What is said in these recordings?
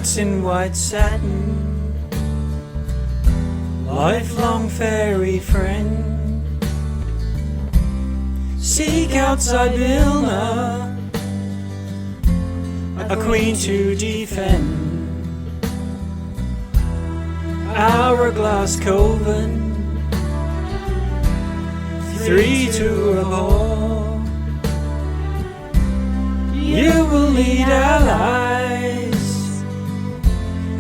nights in white satin, lifelong fairy friend. Seek out Zybilna, a queen to defend. Hourglass coven, 3 to a ball. You will lead allies,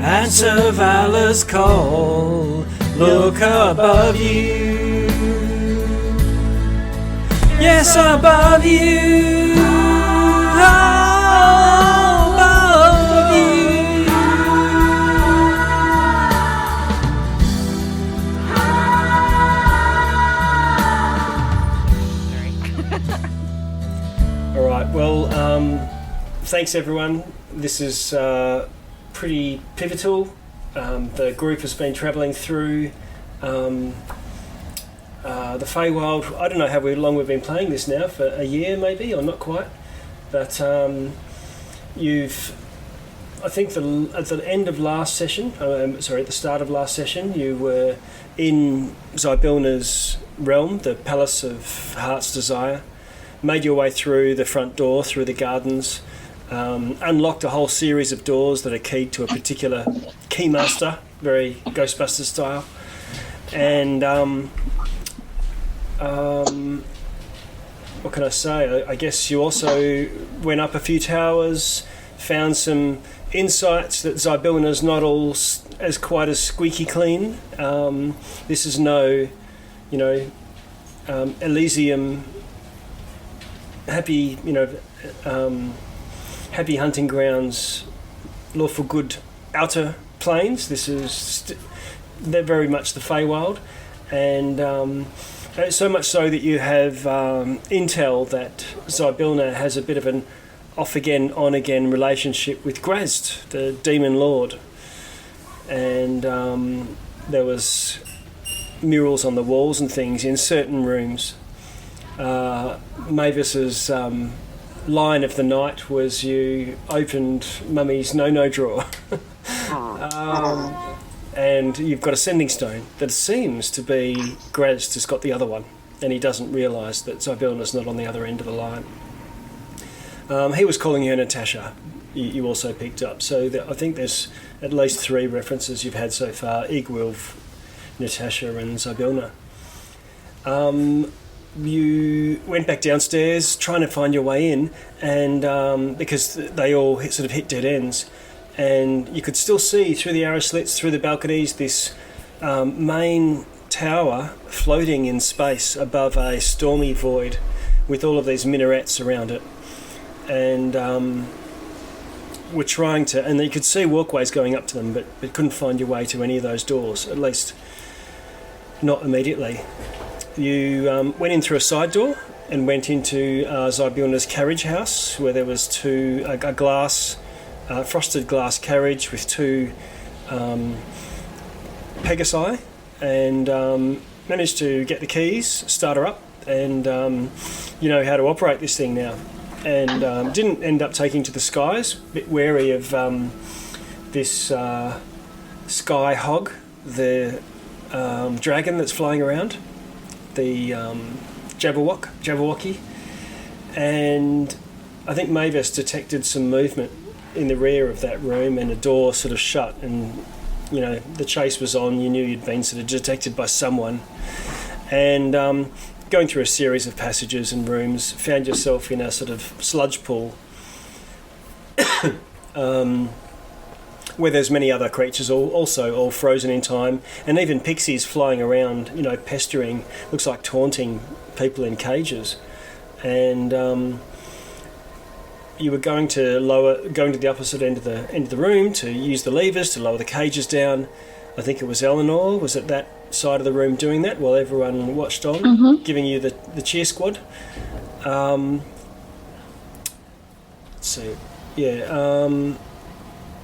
answer valor's call. Look above you, yes, above you, above you. All right, well, thanks everyone. This is pretty pivotal. The group has been travelling through the Feywild. I don't know how long we've been playing this now, for a year maybe, or not quite. But I think at the end of last session, at the start of last session, you were in Zybilna's realm, the Palace of Heart's Desire, made your way through the front door, through the gardens, unlocked a whole series of doors that are keyed to a particular keymaster, very Ghostbusters style, and what can I say? I guess you also went up a few towers, found some insights that Zybilna's not all as quite as squeaky clean. This is no, Elysium. Happy hunting grounds, lawful good outer planes. This is they're very much the Feywild, and so much so that you have intel that Zybilna has a bit of an off-again, on-again relationship with Grazd, the demon lord, and there was murals on the walls and things in certain rooms. Mavis's line of the night was you opened Mummy's no drawer. And you've got a sending stone that seems to be Grazd has got the other one, and he doesn't realise that Zybilna's not on the other end of the line. He was calling her Natasha, you also picked up, so I think there's at least 3 references you've had so far: Iggwilv, Natasha and Zybilna. You went back downstairs trying to find your way in, and because they all sort of hit dead ends, and you could still see through the arrow slits, through the balconies, this main tower floating in space above a stormy void with all of these minarets around it, and were trying to, and you could see walkways going up to them, but couldn't find your way to any of those doors, at least not immediately. You went in through a side door and went into Zybilna's carriage house, where there was a glass, frosted glass carriage with 2 Pegasi, and managed to get the keys, start her up, and you know how to operate this thing now. And didn't end up taking to the skies, a bit wary of this sky hog, the dragon that's flying around, the Jabberwocky, and I think Mavis detected some movement in the rear of that room, and a door sort of shut, and the chase was on. You knew you'd been sort of detected by someone, and going through a series of passages and rooms, found yourself in a sort of sludge pool where there's many other creatures also all frozen in time, and even pixies flying around, pestering, looks like taunting people in cages. And you were going to the opposite end of the room to use the levers to lower the cages down. I think it was Eleanor was at that side of the room doing that while everyone watched on, giving you the cheer squad. Let's see. Yeah.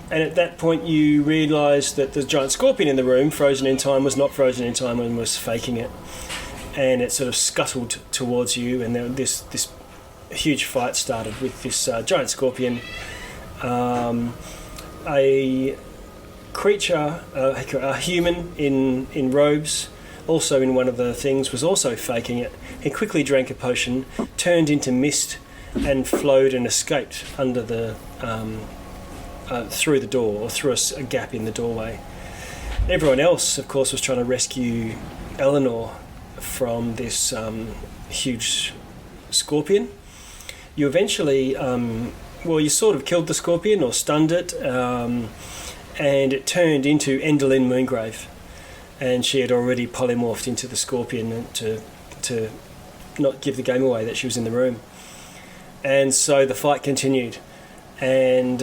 And at that point you realised that the giant scorpion in the room, frozen in time, was not frozen in time and was faking it. And it sort of scuttled towards you, and then this huge fight started with this giant scorpion a creature, a human in robes, also in one of the things, was also faking it. He quickly drank a potion, turned into mist, and flowed and escaped under the through the door, or through a gap in the doorway. Everyone else, of course, was trying to rescue Eleanor from this huge scorpion. You eventually, you sort of killed the scorpion or stunned it, and it turned into Endalyn Moongrave, and she had already polymorphed into the scorpion to not give the game away that she was in the room. And so the fight continued, and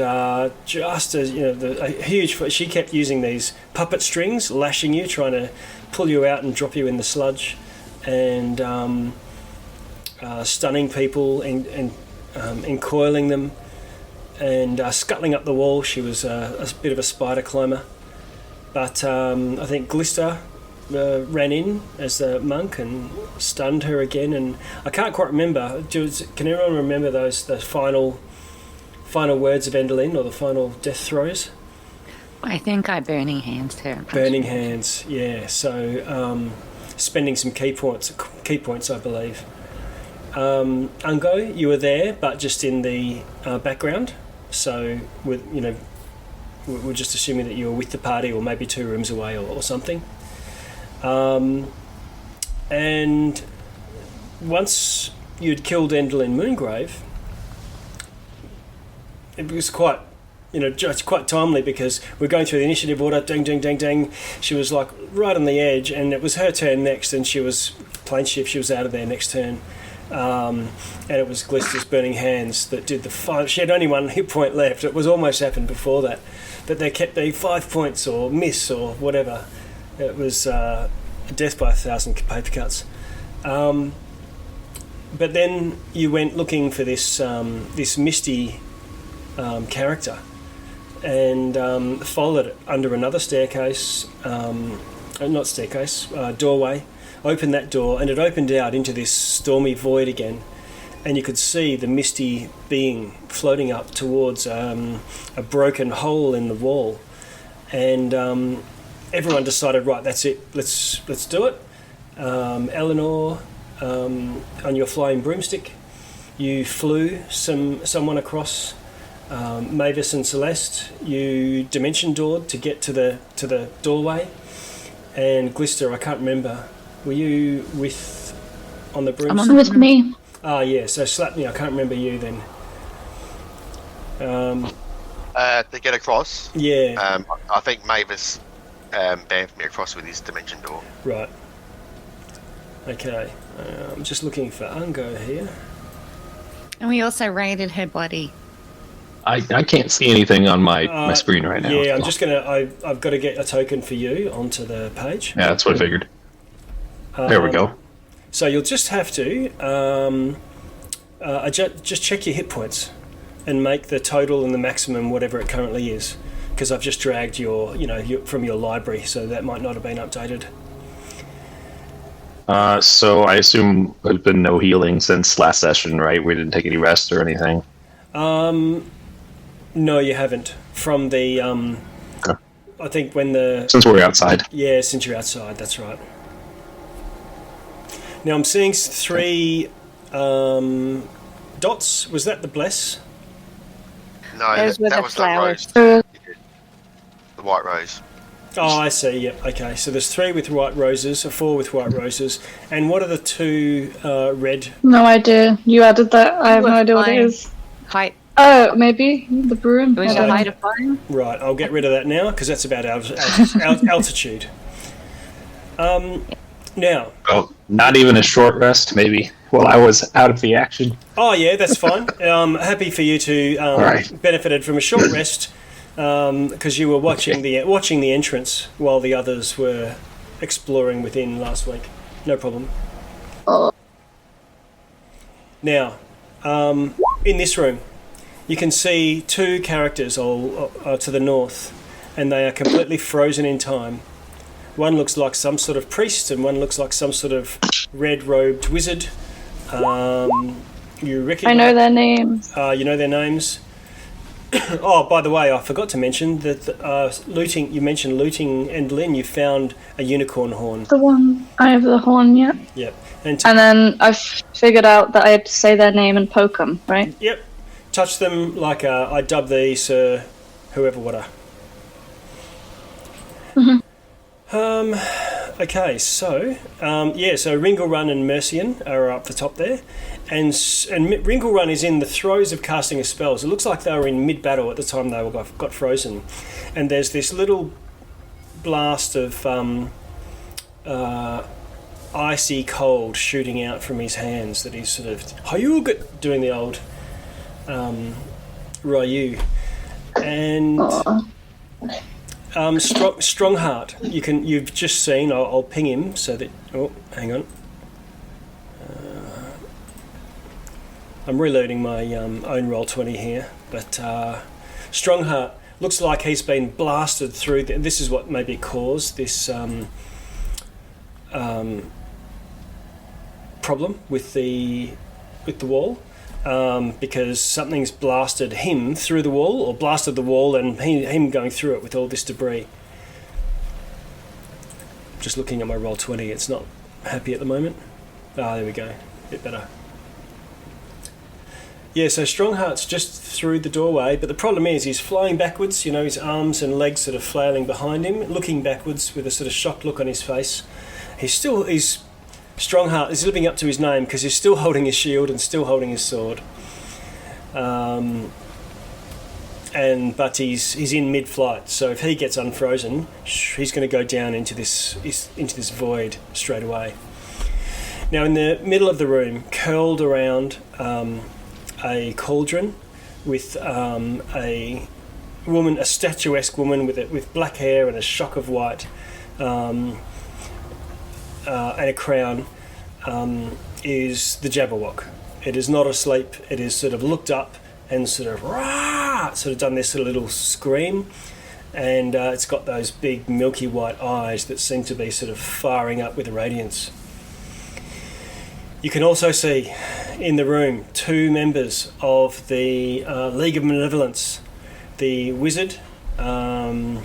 just as she kept using these puppet strings, lashing you, trying to pull you out and drop you in the sludge, and stunning people and encoiling them, and scuttling up the wall. She was a bit of a spider climber, but I think Glister ran in as the monk and stunned her again, and I can't quite remember. Can anyone remember the final words of Endalyn, or the final death throes? I think I burning hands her. Burning hands, yeah. So spending some key points, I believe. Ungo, you were there, but just in the background. So we're just assuming that you were with the party, or maybe 2 rooms away, or something. And once you'd killed Endalyn Moongrave, it was quite, just quite timely, because we're going through the initiative order, ding, ding, ding, ding. She was like right on the edge, and it was her turn next, and she was plane shift. She was out of there next turn. And it was Glister's burning hands that did the 5. She had only 1 hit point left. It was almost happened before that, but they kept the 5 points or miss or whatever. It was a death by 1,000 paper cuts. But then you went looking for this misty character, and followed it under another staircase, doorway. Opened that door, and it opened out into this stormy void again, and you could see the misty being floating up towards a broken hole in the wall, and everyone decided, right, that's it, let's do it. Eleanor, on your flying broomstick, you flew someone across. Mavis and Celeste, you dimension doored to get to the doorway, and Glister, I can't remember. Were you on the broomstick? I'm with me. Ah, yeah. So Slapney, I can't remember you then. To get across. Yeah. I think Mavis bamfed me across with his dimension door. Right. Okay. I'm just looking for Ungo here. And we also raided her body. I can't see anything on my screen right now. Yeah, I'm just I've got to get a token for you onto the page. Yeah, that's what I figured. There we go. So you'll just have to just check your hit points and make the total and the maximum whatever it currently is, because I've just dragged your from your library, so that might not have been updated. So I assume there's been no healing since last session, right? We didn't take any rest or anything. No, you haven't. From the Okay. I think Since we're outside. Yeah, since you're outside, that's right. Now I'm seeing 3 dots. Was that the bless? No, Those were that the was flowers. the rose. The white rose. Oh, I see. Yep. Okay. So there's 3 with white roses, 4 with white roses, and what are the 2 red? No idea. You added that. I have no idea what it is. Height. Oh, maybe the broom. Was your height of fire? Right. I'll get rid of that now, because that's about altitude. Now. Oh, not even a short rest, maybe. Well, I was out of the action. Oh yeah, that's fine. Happy for you to right. benefited from a short rest, because you were watching the entrance while the others were exploring within last week. No problem. Now, in this room, you can see 2 characters all to the north, and they are completely frozen in time. One looks like some sort of priest, and one looks like some sort of red-robed wizard. You recognize, I know their names. You know their names. Oh, by the way, I forgot to mention that looting. You mentioned looting, and Lynn, you found a unicorn horn. The one I have the horn, yeah. Yep. And then I've figured out that I had to say their name and poke them, right? Yep. Touch them like I dub thee Sir whoever whatever. Okay, so so Ringlrun and Mercian are up the top there, and Ringlrun is in the throes of casting a spell. So it looks like they were in mid-battle at the time they got frozen, and there's this little blast of icy cold shooting out from his hands that he's sort of Hayuga doing the old Ryu, and. Strongheart. You've just seen. I'll ping him so that. Oh, hang on. I'm reloading my own Roll20 here, but Strongheart looks like he's been blasted through. This is what maybe caused this problem with the wall. Because something's blasted him through the wall, or blasted the wall and him going through it with all this debris. Just looking at my Roll20, it's not happy at the moment. There we go, a bit better. Yeah, so Strongheart's just through the doorway, but the problem is he's flying backwards, his arms and legs sort of flailing behind him, looking backwards with a sort of shocked look on his face. Strongheart is living up to his name because he's still holding his shield and still holding his sword. But he's in mid-flight, so if he gets unfrozen, he's going to go down into this void straight away. Now, in the middle of the room, curled around a cauldron with a statuesque woman with black hair and a shock of white. And a crown is the Jabberwock. It is not asleep. It is sort of looked up and sort of done this sort of little scream, and it's got those big milky white eyes that seem to be sort of firing up with radiance. You can also see in the room 2 members of the League of Malevolence, the wizard. I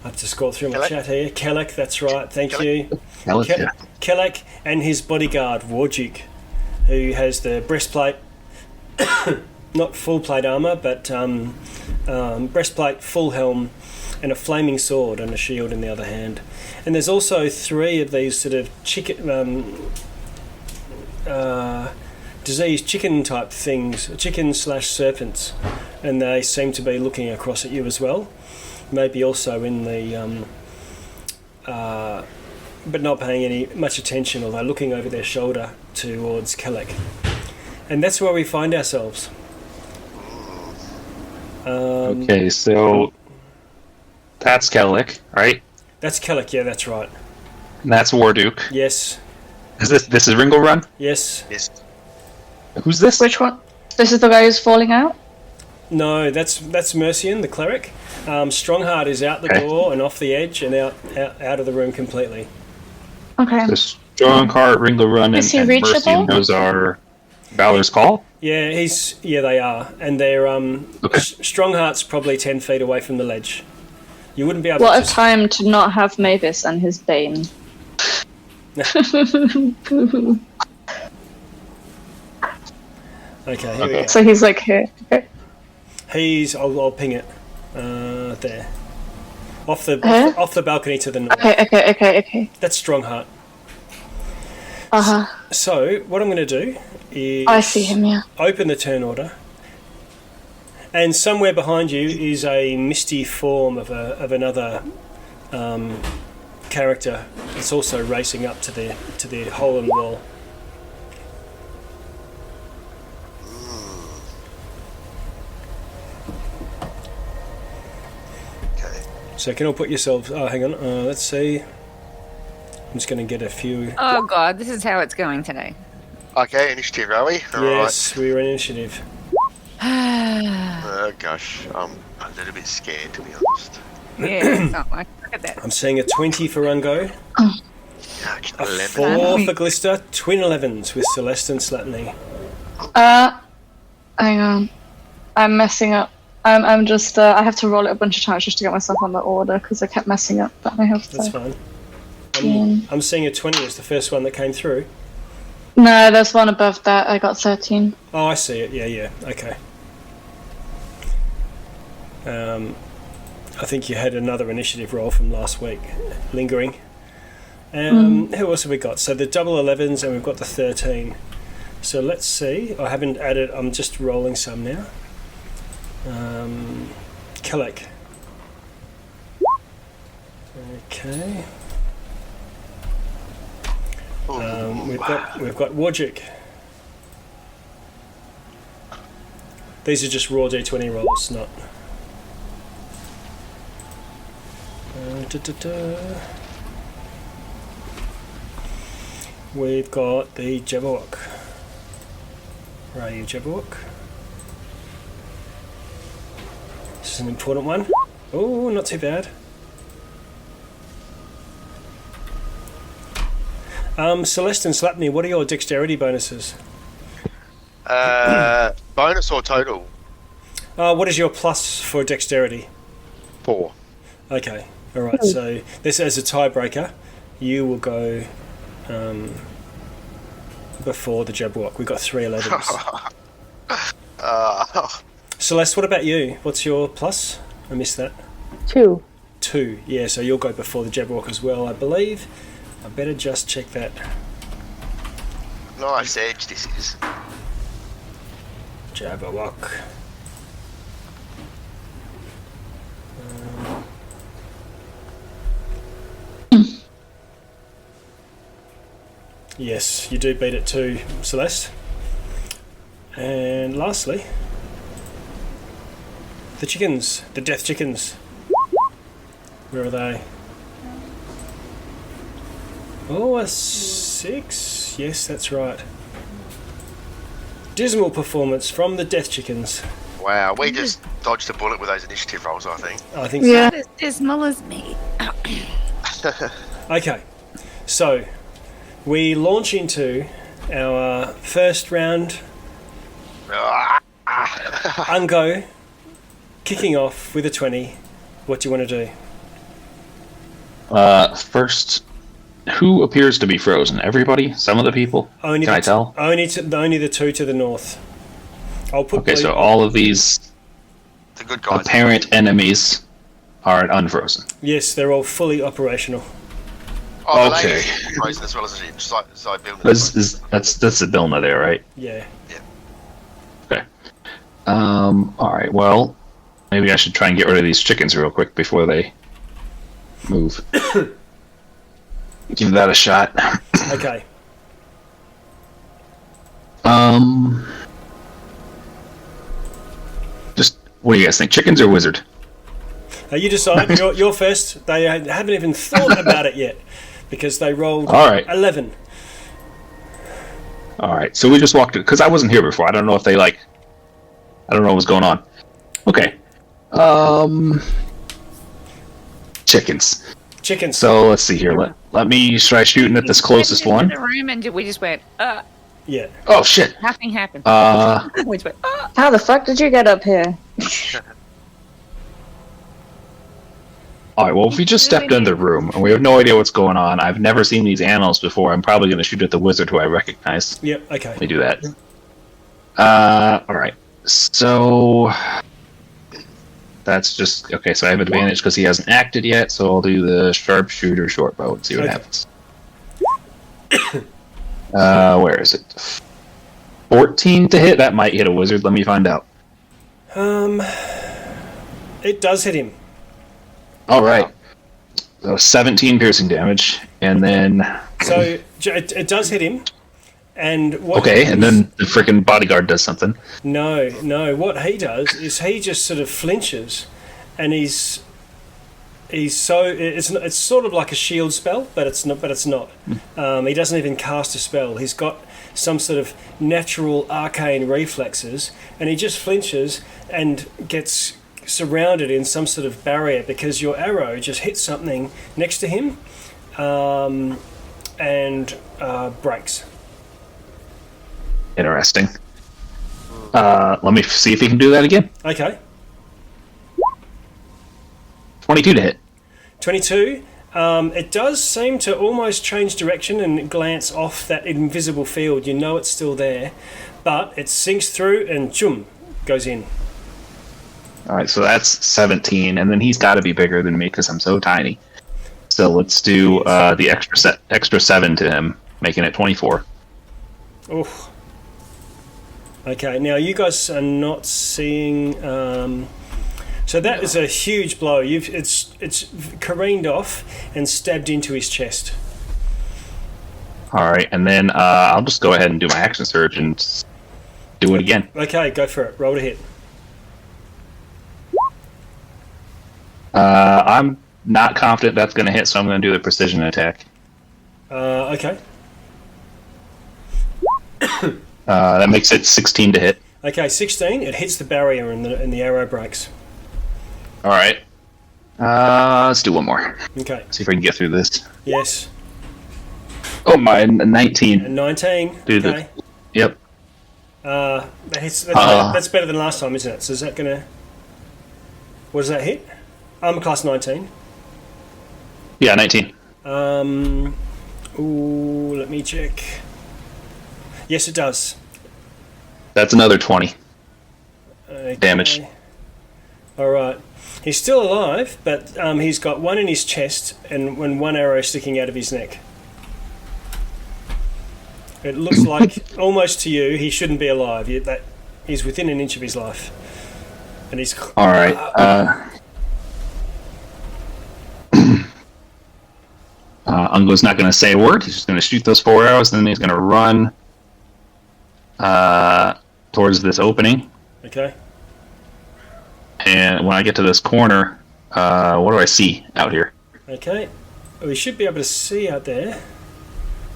have to scroll through my chat here. Kelek, that's right, thank you. Kelek and his bodyguard, Warduke, who has the breastplate, not full plate armour, but breastplate, full helm, and a flaming sword and a shield in the other hand. And there's also 3 of these sort of diseased chicken type things, chicken/serpents, and they seem to be looking across at you as well. Maybe also in the, but not paying much attention, although looking over their shoulder towards Kelek. And that's where we find ourselves. Okay, so that's Kelek, right? That's Kelek, yeah, that's right. And that's Warduke. Yes. Is this is Ringlrun? Yes. Yes. Who's this? Which one? This is the guy who's falling out? No, that's Mercian, the cleric. Strongheart is out the door and off the edge and out of the room completely. Okay. So Strongheart, Ringlrun, and Mercian, those are Valor's Call? Yeah, they are. And they're Strongheart's probably 10 feet away from the ledge. You wouldn't be able What a time to not have Mavis and his Bane. Okay, here we go. So he's like here. Okay. I'll ping it. There. Off the balcony to the north. Okay. That's Strongheart. Uh-huh. So, what I'm going to do is... I see him, yeah. Open the turn order. And somewhere behind you is a misty form of another character that's also racing up to the hole in the wall. So can all put yourselves... Oh, hang on. Let's see. I'm just going to get a few... Oh, God. This is how it's going today. Okay, initiative, are we? Yes, we were in initiative. Oh, gosh. I'm a little bit scared, to be honest. Yeah, it's not like... Look at that. I'm seeing a 20 for Rungo. Yuck, A 11. 4 for Glister. Twin 11s with Celeste and Slatney. Hang on. I'm messing up. I'm just, I have to roll it a bunch of times just to get myself on the order because I kept messing up, but I have to. That's fine. Yeah. I'm seeing a 20 as the first one that came through. No, there's one above that. I got 13. Oh, I see it. Yeah. Okay. I think you had another initiative roll from last week, lingering. Who else have we got? So the double 11s, and we've got the 13. So let's see. I haven't added. I'm just rolling some now. Kelek. Okay. We've got Wojcik. These are just raw D20 rolls, not. We've got the Jabberwock. Where are you, Jabberwock? This is an important one. Oh, not too bad. Celeste and Slapney, what are your dexterity bonuses? Bonus or total? What is your plus for dexterity? 4. Okay, alright, so this as a tiebreaker, you will go before the Jabberwock. We've got 3 11s. Celeste, what about you? What's your plus? I missed that. 2. 2, yeah, so you'll go before the Jabberwock as well, I believe. I better just check that. Nice edge this is. Jabberwock. Yes, you do beat it too, Celeste. And lastly, the chickens, the death chickens. Where are they? Oh, a 6. Yes, that's right. Dismal performance from the death chickens. Wow, we just dodged a bullet with those initiative rolls, I think. I think so. Yeah. Not as dismal as me. Okay, so we launch into our first round. Ungo, kicking off with a 20. What do you want to do? First, who appears to be frozen? Everybody? Some of the people? Only Can I tell? Only the 2 to the north. I'll put. Okay, blue. so all of these The good guys. apparent enemies are unfrozen. Yes, they're all fully operational. Oh, the Okay. lady is frozen as well as Zybilna. That's Zybilna there, right? Yeah. Okay. Alright, well, maybe I should try and get rid of these chickens real quick before they move. Give that a shot. Okay. Just, what do you guys think? Chickens or wizard? You decide. You're first. They haven't even thought about it yet because they rolled All right. 11. Alright, so we just walked it, because I wasn't here before. I don't know if they, I don't know what's going on. Okay. Chickens. Chickens. So, let's see here. Let me try shooting at this closest We went one. into the room and we just went, Yeah. Oh, shit. nothing happened. We just went, How the fuck did you get up here? Alright, well, if we just stepped into the room, and we have no idea what's going on, I've never seen these animals before, I'm probably going to shoot at the wizard who I recognize. Yep. Okay. Let me do that. Alright. So... That's just... Okay, so I have advantage because he hasn't acted yet, so I'll do the sharpshooter short bow and see what Okay. happens. Where is it? 14 to hit? That might hit a wizard, let me find out. It does hit him. Alright. So 17 piercing damage, and then... So it does hit him. And what Okay, and then the freaking bodyguard does something. No. What he does is he just sort of flinches, and he's so it's sort of like a shield spell, but it's not. He doesn't even cast a spell. He's got some sort of natural arcane reflexes, and he just flinches and gets surrounded in some sort of barrier because your arrow just hits something next to him, and breaks. Interesting. Let me see if he can do that again. Okay. 22 to hit. 22. It does seem to almost change direction and glance off that invisible field. You know it's still there, but it sinks through and choom, goes in. All right, so that's 17, and then he's got to be bigger than me because I'm so tiny. So let's do the extra 7 to him, making it 24. Oh. Okay, now you guys are not seeing. So that is a huge blow. It's careened off and stabbed into his chest. All right, and then I'll just go ahead and do my action surge and do it again. Okay, go for it. Roll to hit. I'm not confident that's going to hit, so I'm going to do the precision attack. Okay. That makes it 16 to hit. Okay, 16. It hits the barrier and the arrow breaks. All right. Let's do one more. Okay. See if I can get through this. Yes. Oh, my 19. And 19. Dude, okay. Yep. That's better than last time, isn't it? So is that going to... What does that hit? Armor class 19. Yeah, 19. Ooh, let me check. Yes, it does. That's another 20 Okay. damage. All right. He's still alive, but he's got one in his chest and one arrow sticking out of his neck. It looks like, almost to you, he shouldn't be alive. He's within an inch of his life. And he's... All right. Ungo's not going to say a word. He's just going to shoot those 4 arrows, and then he's going to run towards this opening. Okay. And when I get to this corner, what do I see out here? Okay. We should be able to see out there.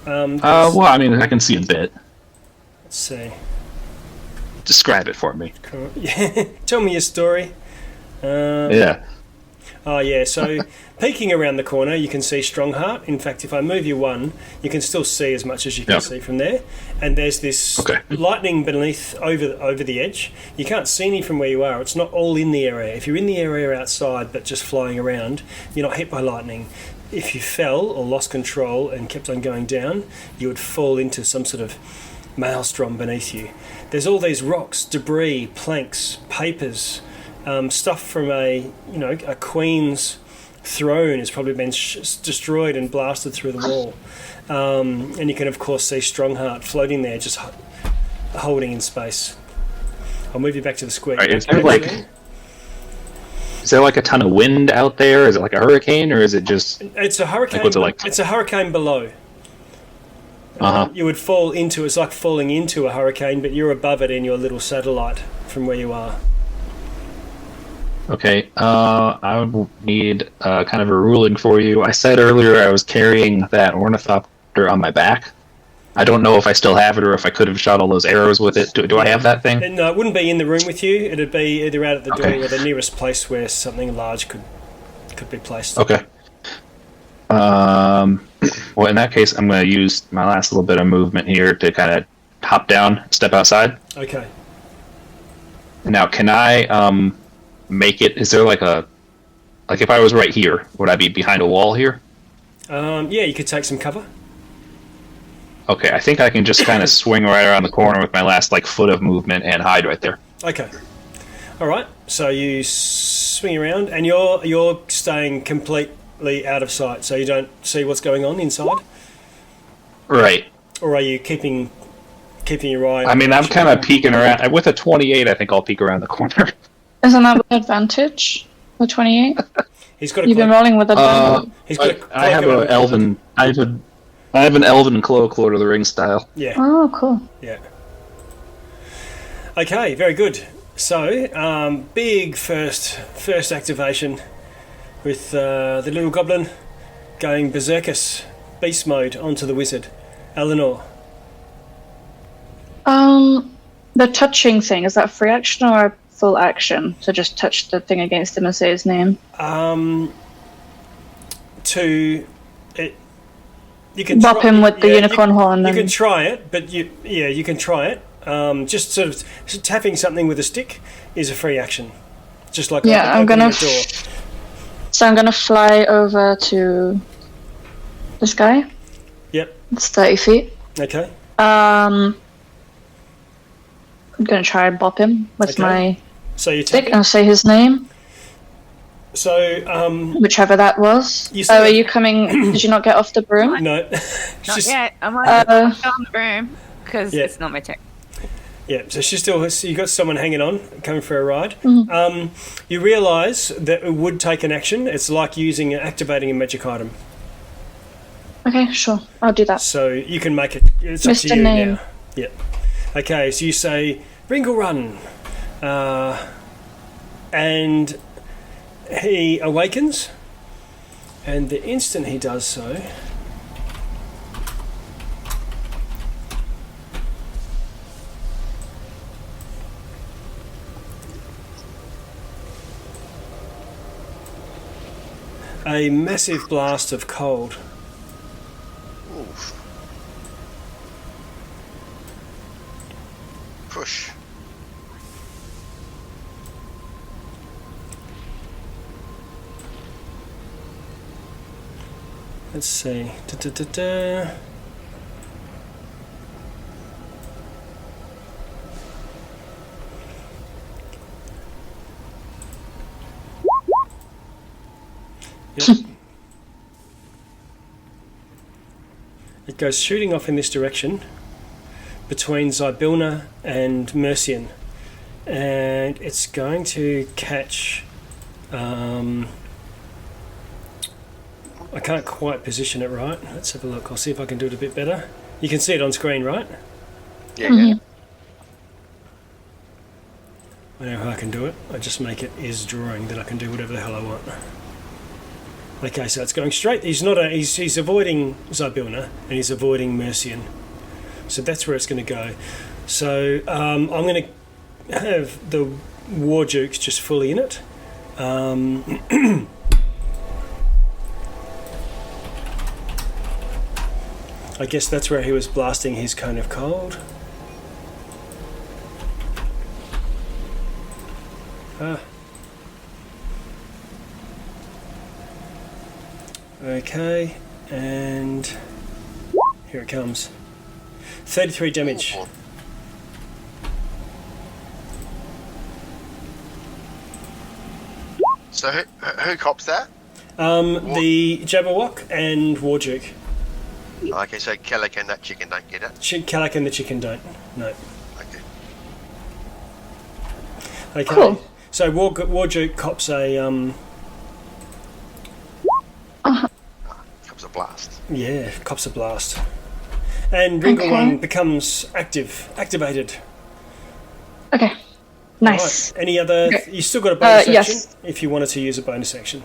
Well, I mean, I can see a bit. Let's see. Describe it for me. Cool. Yeah. Tell me your story. Yeah. Oh, yeah. So, peeking around the corner, you can see Strongheart. In fact, if I move you one, you can still see as much as you can see from there. And there's this lightning beneath, over the edge. You can't see any from where you are. It's not all in the area. If you're in the area outside, but just flying around, you're not hit by lightning. If you fell or lost control and kept on going down, you would fall into some sort of maelstrom beneath you. There's all these rocks, debris, planks, papers, stuff from a queen's throne has probably been destroyed and blasted through the wall. And you can, of course, see Strongheart floating there, just holding in space. I'll move you back to the square. Right, is there like a ton of wind out there? Is it like a hurricane, or is it just... It's a hurricane. Like, what's it like? It's a hurricane below. You would fall into... It's like falling into a hurricane, but you're above it in your little satellite from where you are. Okay, I would need kind of a ruling for you. I said earlier I was carrying that ornithopter on my back. I don't know if I still have it or if I could have shot all those arrows with it. Do I have that thing? No, it wouldn't be in the room with you. It'd be either out at the door or the nearest place where something large could be placed. Okay. Well, in that case, I'm going to use my last little bit of movement here to kind of hop down, step outside. Okay. Now, can I make it... Is there like if I was right here, would I be behind a wall here? Yeah, you could take some cover. Okay, I think I can just kind of swing right around the corner with my last foot of movement and hide right there. Okay. All right. So you swing around, and you're staying completely out of sight, so you don't see what's going on inside. Right. Or are you keeping your eye? I mean, I'm kind of peeking around. With a 28, I think I'll peek around the corner. Isn't that with advantage? The 28? He's got. You've been rolling with advantage. He's got. I have an elven. I have an elven cloak, Lord of the Rings style. Yeah. Oh, cool. Yeah. Okay, very good. So, big first activation with the little goblin going berserkus, beast mode onto the wizard. Eleanor. The touching thing, is that free action or a full action? So just touch the thing against him and say his name? You can Bop him with the unicorn horn. You can try it, but you can try it. Just sort of tapping something with a stick is a free action. Just like Yeah, I'm opening gonna. a door. So I'm gonna fly over to this guy. Yep. It's 30 feet. Okay. I'm gonna try and bop him with Okay. my So you stick take. and say his name, So whichever that was. You said- Oh, are you coming? Did you not get off the broom? no. Not She's- yet. I'm on the room because Yeah. it's not my turn. Yeah, so she's still. So you got someone hanging on, coming for a ride. Mm-hmm. You realise that it would take an action. It's like activating a magic item. Okay, sure. I'll do that. So you can make it. It's up Mr. to you Name. now. Yeah. Okay, so you say Ringle Run, and he awakens, and the instant he does so. A massive blast of cold Oof. Push. Let's see. Da-da-da-da. Yep. It goes shooting off in this direction between Zybilna and Mercian, and it's going to catch. I can't quite position it right. Let's have a look. I'll see if I can do it a bit better. You can see it on screen, right? Yeah, yeah. I know how I can do it. I just make it is drawing, then I can do whatever the hell I want. Okay, so it's going straight. He's not. He's avoiding Zybilna and he's avoiding Mercian. So that's where it's going to go. So I'm going to have the War Dukes just fully in it. I guess that's where he was blasting his cone of cold. Okay, and here it comes. 33 damage. Ooh. So who cops that? The Jabberwock and War Duke. Okay, so Kellic and that chicken don't get it. Calic and the chicken don't. No. Okay. Okay. Cool. So War Duke cops a Comes a blast. yeah, cops a blast. And Ringle Okay. One becomes activated. Okay. Nice. Right. Any other? Okay. You still got a bonus action yes. if you wanted to use a bonus action.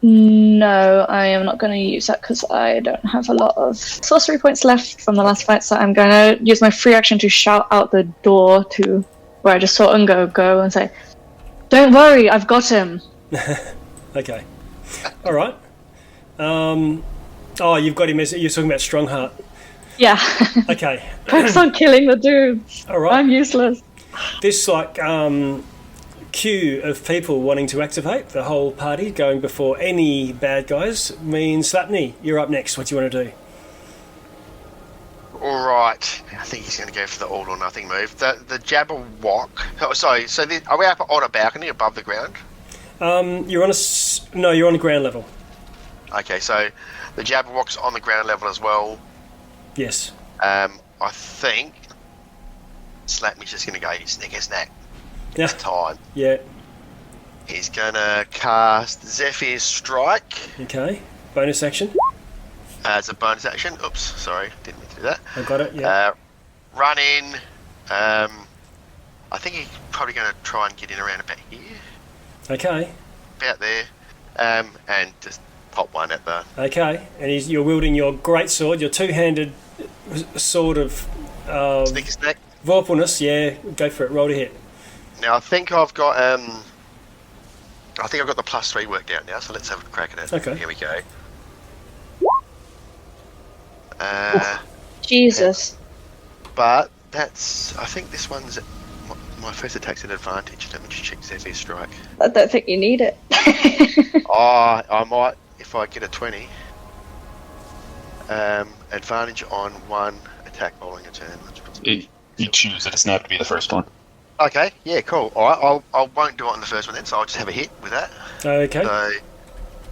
No, I am not going to use that because I don't have a lot of sorcery points left from the last fight, so I'm going to use my free action to shout out the door to where I just saw Ungo go and say, "Don't worry, I've got him." Okay. All right. Oh, you've got him. You're talking about Strongheart. Yeah. Okay. Focus on killing the dude. All right. I'm useless. This queue of people wanting to activate the whole party going before any bad guys means Slapney, you're up next. What do you want to do? All right. I think he's going to go for the all or nothing move. The Jabberwock. Oh, sorry. So are we up on a balcony above the ground? You're on no, you're on the ground level. Okay, so the Jabberwock's on the ground level as well. Yes. I think Slapney's just going to go snicker snack. Yeah. Time. Yeah. He's going to cast Zephyr's Strike Okay. Bonus action. as a bonus action. Oops, sorry, didn't mean to do that. I got it. Yeah. Run in. I think he's probably going to try and get in around about here, Okay. about there, and just pop one at the. Okay. And you're wielding your great sword, your two-handed sword of Snicker snack. Vorpalness. Yeah. Go for it. Roll to hit. Now I think I've got the +3 worked out now, so let's have a crack at it. Okay. Here we go. Jesus. But that's. I think this one's. My first attack's an advantage. Let me just check Zephyr's strike. I don't think you need it. Oh, I might if I get a 20. Advantage on one attack rolling a turn. You choose. It doesn't have to be the first one. Okay, yeah, cool. All right, I won't do it on the first one then, so I'll just have a hit with that. Okay.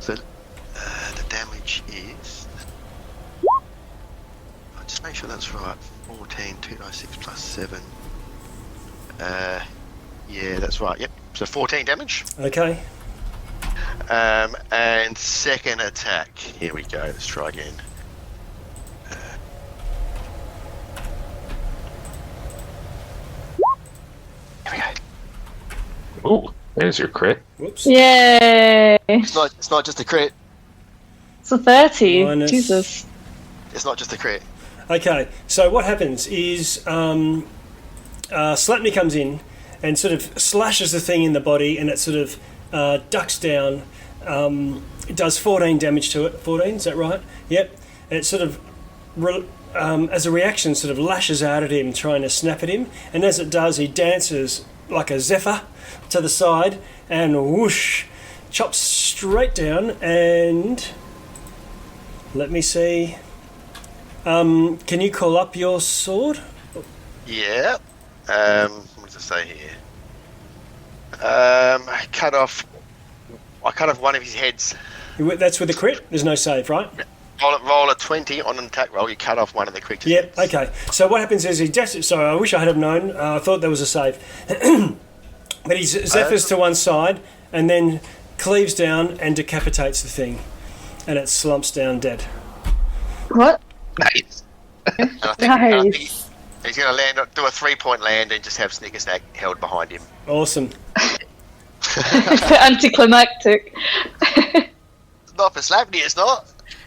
So the damage is. I'll just make sure that's right. 14, 2d6 plus 7. Yeah, that's right. Yep. So 14 damage. Okay. And second attack. Here we go. Let's try again. Here we go. Ooh, there's your crit. Whoops. Yay! It's not just a crit. It's a 30. Minus- Jesus. It's not just a crit. Okay, so what happens is Slapney comes in and sort of slashes the thing in the body, and it sort of ducks down. It does 14 damage to it. 14, is that right? Yep. And it sort of, as a reaction, sort of lashes out at him, trying to snap at him. And as it does, he dances like a zephyr to the side and whoosh, chops straight down. And let me see. Can you call up your sword? Yeah. What does it say here? I cut off one of his heads. That's with a crit. There's no save, right? Roll a 20 on an attack roll. You cut off one of the crits. Yep. Okay. So what happens is he dashes. Sorry, I wish I had have known. I thought there was a save. But he zephyrs to one side and then cleaves down and decapitates the thing, and it slumps down dead. What? Nice. And I think Nice. he's going to land, do a 3-point land, and just have Snickersnack held behind him. Awesome. Anticlimactic. Not for Slapney, it's not.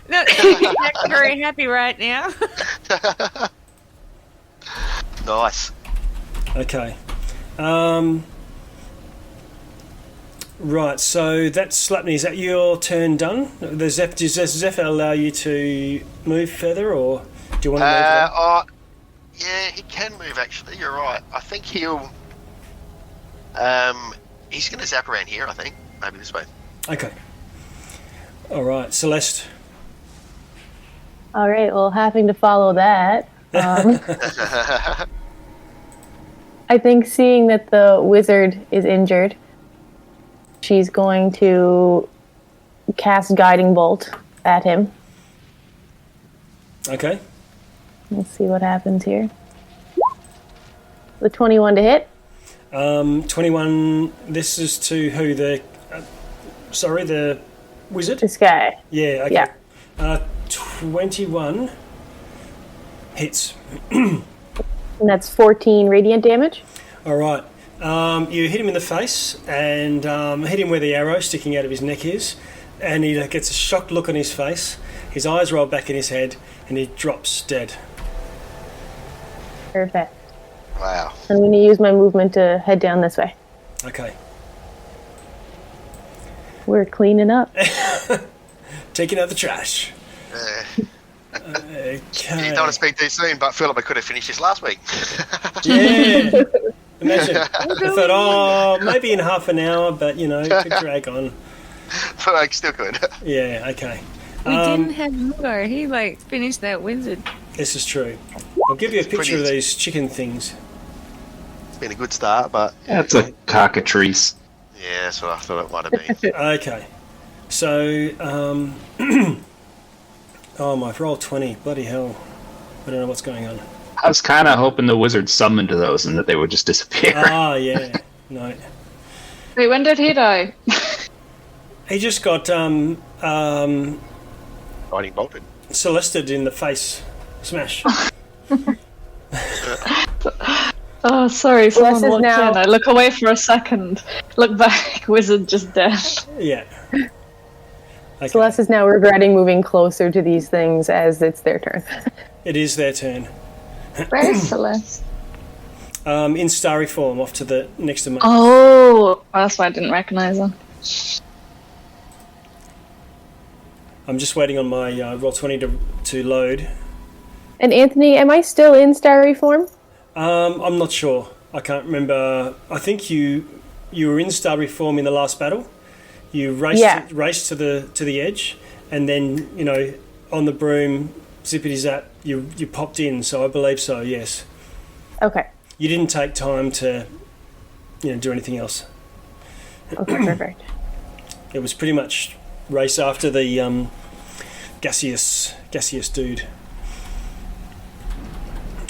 No, he's not very happy right now. Nice. Okay. Right, so that's Slapney. Is that your turn done? Does Zephyr allow you to move further, or do you want to move on? Yeah, he can move, actually. You're right. I think he'll... he's going to zap around here, I think. Maybe this way. Okay. All right, Celeste. All right, well, having to follow that, I think seeing that the wizard is injured, she's going to cast Guiding Bolt at him. Okay. Let's see what happens here. The 21 to hit. 21. This is to who? The wizard? This guy. Yeah, okay. Yeah. 21 hits. And that's 14 radiant damage. All right. You hit him in the face and hit him where the arrow sticking out of his neck is, and he gets a shocked look on his face. His eyes roll back in his head, and he drops dead. Perfect. Wow. I'm going to use my movement to head down this way. Okay. We're cleaning up. Taking out the trash. You Okay. don't want to speak too soon, but I feel like we could have finished this last week. Yeah. Imagine. I thought, maybe in half an hour, but, it could drag on. But like, still good. Yeah, okay. We didn't have more. He finished that wizard. This is true. I'll give you a picture of these chicken things. It's been a good start, but That's a cockatrice. yeah, that's what I thought it might have been. Okay. So, oh my, roll 20. Bloody hell. I don't know what's going on. I was kind of hoping the wizard summoned those and that they would just disappear. Ah, yeah. No. Wait, when did he die? He just got Fighting bolted. Celested in the face. Smash. Oh, sorry, someone Celeste is walked now- in. I look away for a second, look back, wizard just dead. Yeah. Okay. Celeste is now regretting moving closer to these things as it's their turn. It is their turn. Where is Celeste? In starry form, off to the next to me. Oh, that's why I didn't recognize her. I'm just waiting on my roll 20 to load. And Anthony, am I still in starry form? I'm not sure. I can't remember. I think you were in starry form in the last battle. You raced to the edge, and then on the broom, zippity zap, you popped in. So I believe so. Yes. Okay. You didn't take time to do anything else. Okay, perfect. It was pretty much race after the gaseous dude.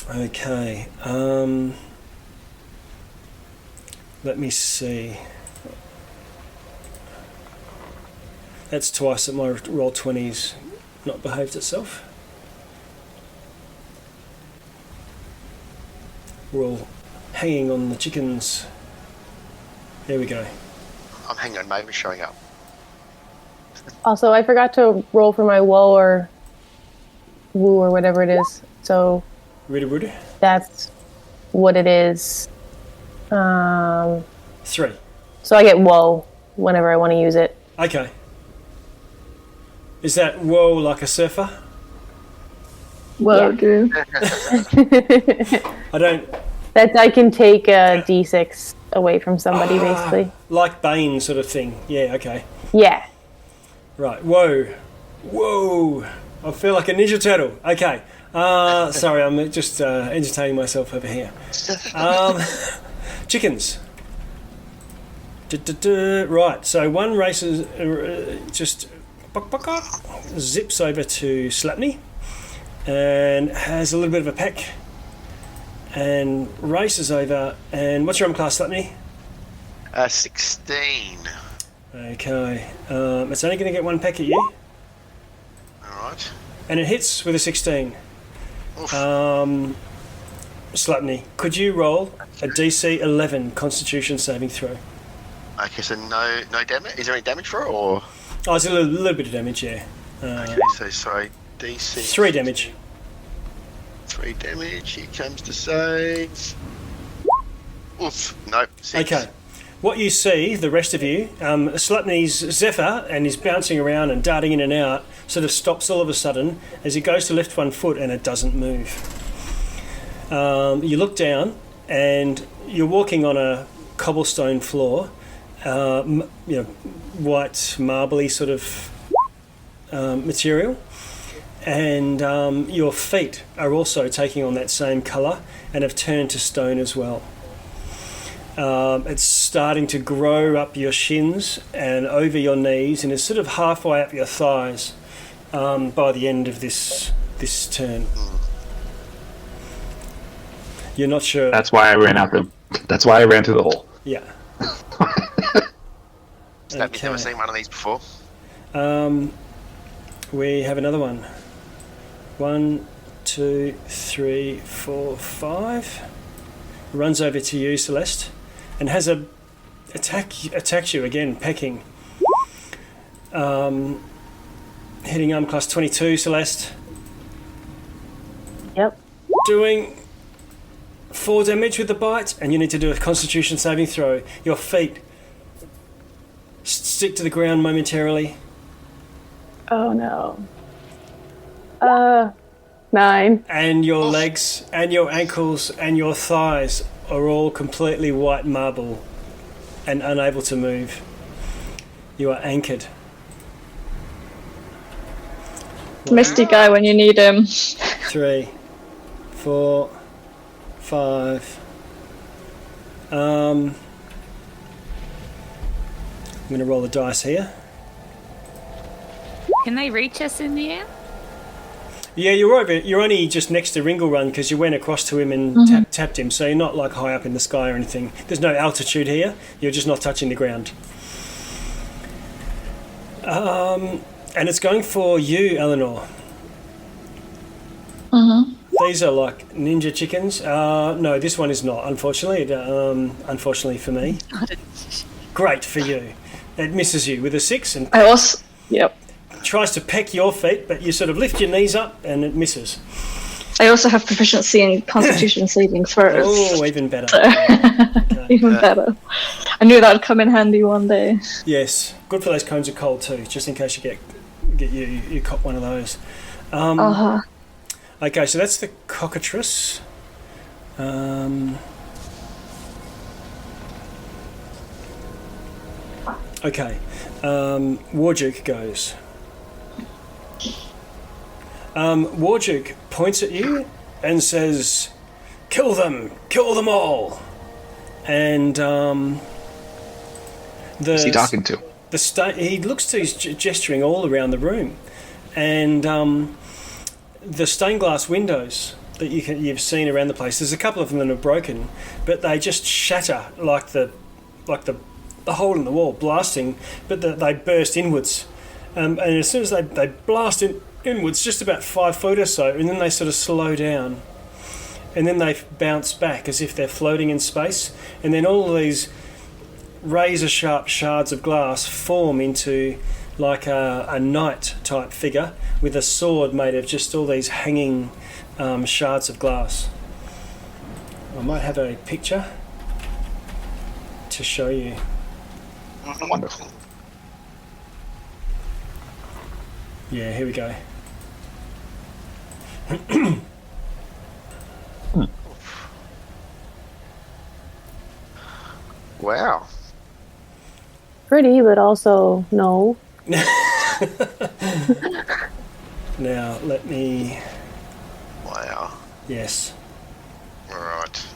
Okay. Let me see. That's twice that my roll 20's not behaved itself. We're all hanging on the chickens. There we go. I'm hanging on, maybe showing up. Also, I forgot to roll for my woe or woo or whatever it is. So Rudy. that's what it is. 3. So I get woe whenever I want to use it. Okay. Is that whoa like a surfer? Well, do. I don't... That I can take a d6 away from somebody, basically. Like Bane sort of thing. Yeah, okay. Yeah. Right. Whoa. I feel like a Ninja Turtle. Okay. Sorry, I'm just entertaining myself over here. Chickens. Right, so one racer just zips over to Slapney and has a little bit of a peck and races over. And what's your arm class, Slapney? 16. Okay. It's only going to get one peck at you. Alright. And it hits with a 16. Oof. Slapney, could you roll a DC 11 Constitution saving throw? Okay, so no damage? Is there any damage for it, or...? Oh, it's a little bit of damage, yeah. Okay, so sorry, DC... 3 damage. 3 damage, here comes the save. Oof, nope, 6. Okay. What you see, the rest of you, Slapney's Zephyr, and he's bouncing around and darting in and out, sort of stops all of a sudden as he goes to lift one foot and it doesn't move. You look down and you're walking on a cobblestone floor, white marbly sort of material, and your feet are also taking on that same colour and have turned to stone as well. It's starting to grow up your shins and over your knees, and it's sort of halfway up your thighs by the end of this turn. You're not sure. That's why I ran through the hole. Yeah. Snapney's never seen one of these before. We have another one. 1, 2, 3, 4, 5. Runs over to you, Celeste, and has attacks you again, pecking. Hitting arm class 22, Celeste. Yep. Doing 4 damage with the bite, and you need to do a Constitution saving throw. Your feet stick to the ground momentarily. Oh no. 9. And your legs and your ankles and your thighs are all completely white marble and unable to move. You are anchored. Misty guy when you need him. 3, 4, 5. I'm going to roll the dice here. Can they reach us in the air? Yeah, you're over. You're only just next to Ringle Run because you went across to him and tapped him, so you're not like high up in the sky or anything. There's no altitude here. You're just not touching the ground. And it's going for you, Eleanor. These are like ninja chickens. No, this one is not, unfortunately. Unfortunately for me. Great for you. It misses you with a 6 and Yep. tries to peck your feet, but you sort of lift your knees up and it misses. I also have proficiency in Constitution saving throws. Oh, even better. So- Okay. Even better. I knew that would come in handy one day. Yes, good for those cones of cold too, just in case you get you cop one of those. Okay, so that's the cockatrice. Okay, Warjuk goes. Warjuk points at you and says, kill them all. And Who's he talking to? he looks to, he's gesturing all around the room, and the stained glass windows that you've seen around the place. There's a couple of them that are broken, but they just shatter like the hole in the wall, blasting. But they burst inwards, and as soon as they blast inwards, just about 5 foot or so, and then they sort of slow down, and then they bounce back as if they're floating in space, and then all of these razor sharp shards of glass form into like a knight type figure with a sword made of just all these hanging shards of glass. I might have a picture to show you. Wonderful. Yeah, here we go. Wow. Pretty, but also no. Now let me. Wow. Yes. All right.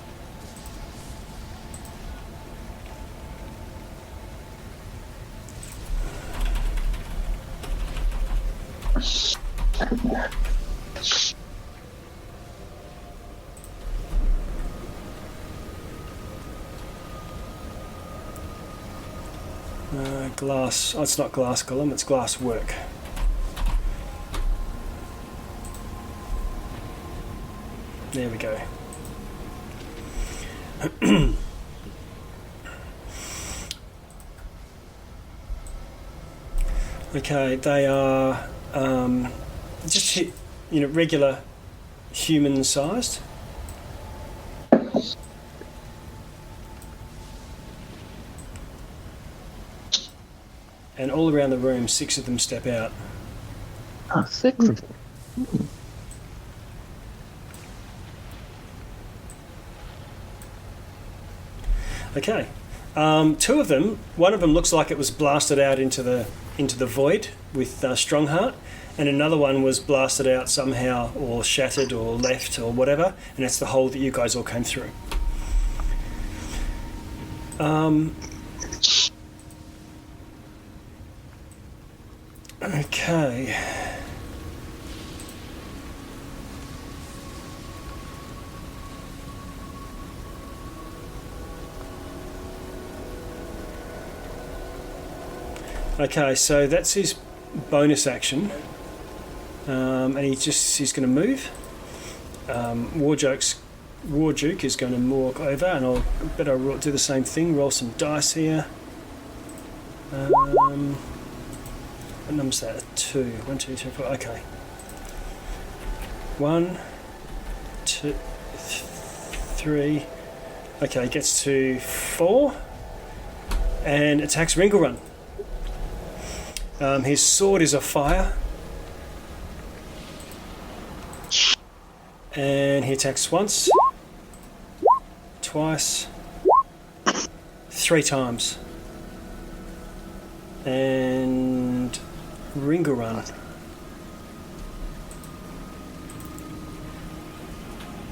Glass. Oh, it's not glass column. It's glass work. There we go. Okay, they are just regular human sized. And all around the room, 6 of them step out. Oh, 6 of them. Okay, 2 of them. One of them looks like it was blasted out into the void with Strongheart, and another one was blasted out somehow, or shattered, or left, or whatever. And that's the hole that you guys all came through. Okay. Okay, so that's his bonus action, and he's going to move. Warjuk is going to walk over, and I'll do the same thing. Roll some dice here. What number's that? 2. 1, 2, 3, 4. Okay. 1, 2, 3. Okay, gets to 4, and attacks Ringlrun. His sword is afire, and he attacks once, twice, 3 times, and Ringlrun.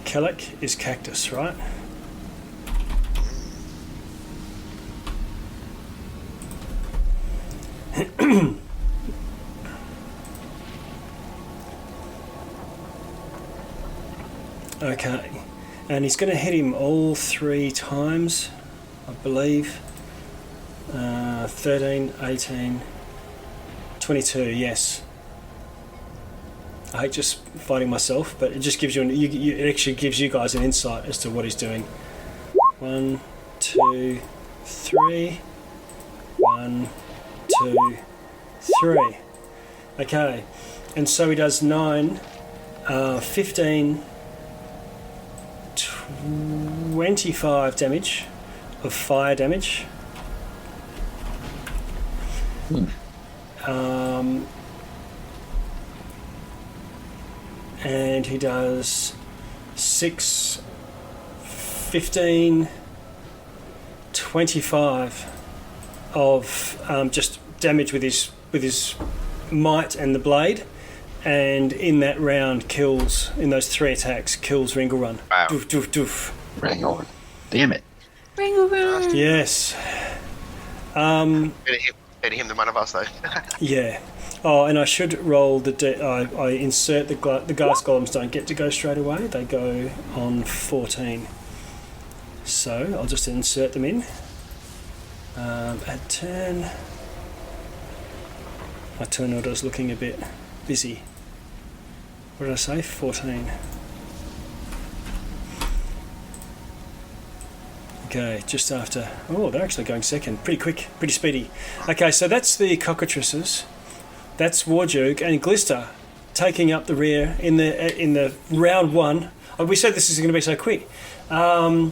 Kellic is cactus, right? Okay, and he's going to hit him all 3 times, I believe. 13, 18, 22, yes. I hate just fighting myself, but it just gives you, it actually gives you guys an insight as to what he's doing. 1, 2, 3. 1, 2, 3. Okay, and so he does 9, 15, 25 damage of fire damage. and he does 6, 15, 25 of just damage with his might and the blade, and in that round in those 3 attacks, kills Ringlrun. Wow. Doof, doof, doof. Ringlrun. Damn it. Ringlrun. Yes. Better him than one of us, though. Yeah. Oh, and I should roll I insert the gas golems don't get to go straight away. They go on 14. So I'll just insert them in. At turn. My turn order's looking a bit busy. What did I say? 14. Okay, just after. Oh, they're actually going second. Pretty quick, pretty speedy. Okay, so that's the cockatrices. That's Warjuk and Glister taking up the rear in the round 1. Oh, we said this is going to be so quick. I know.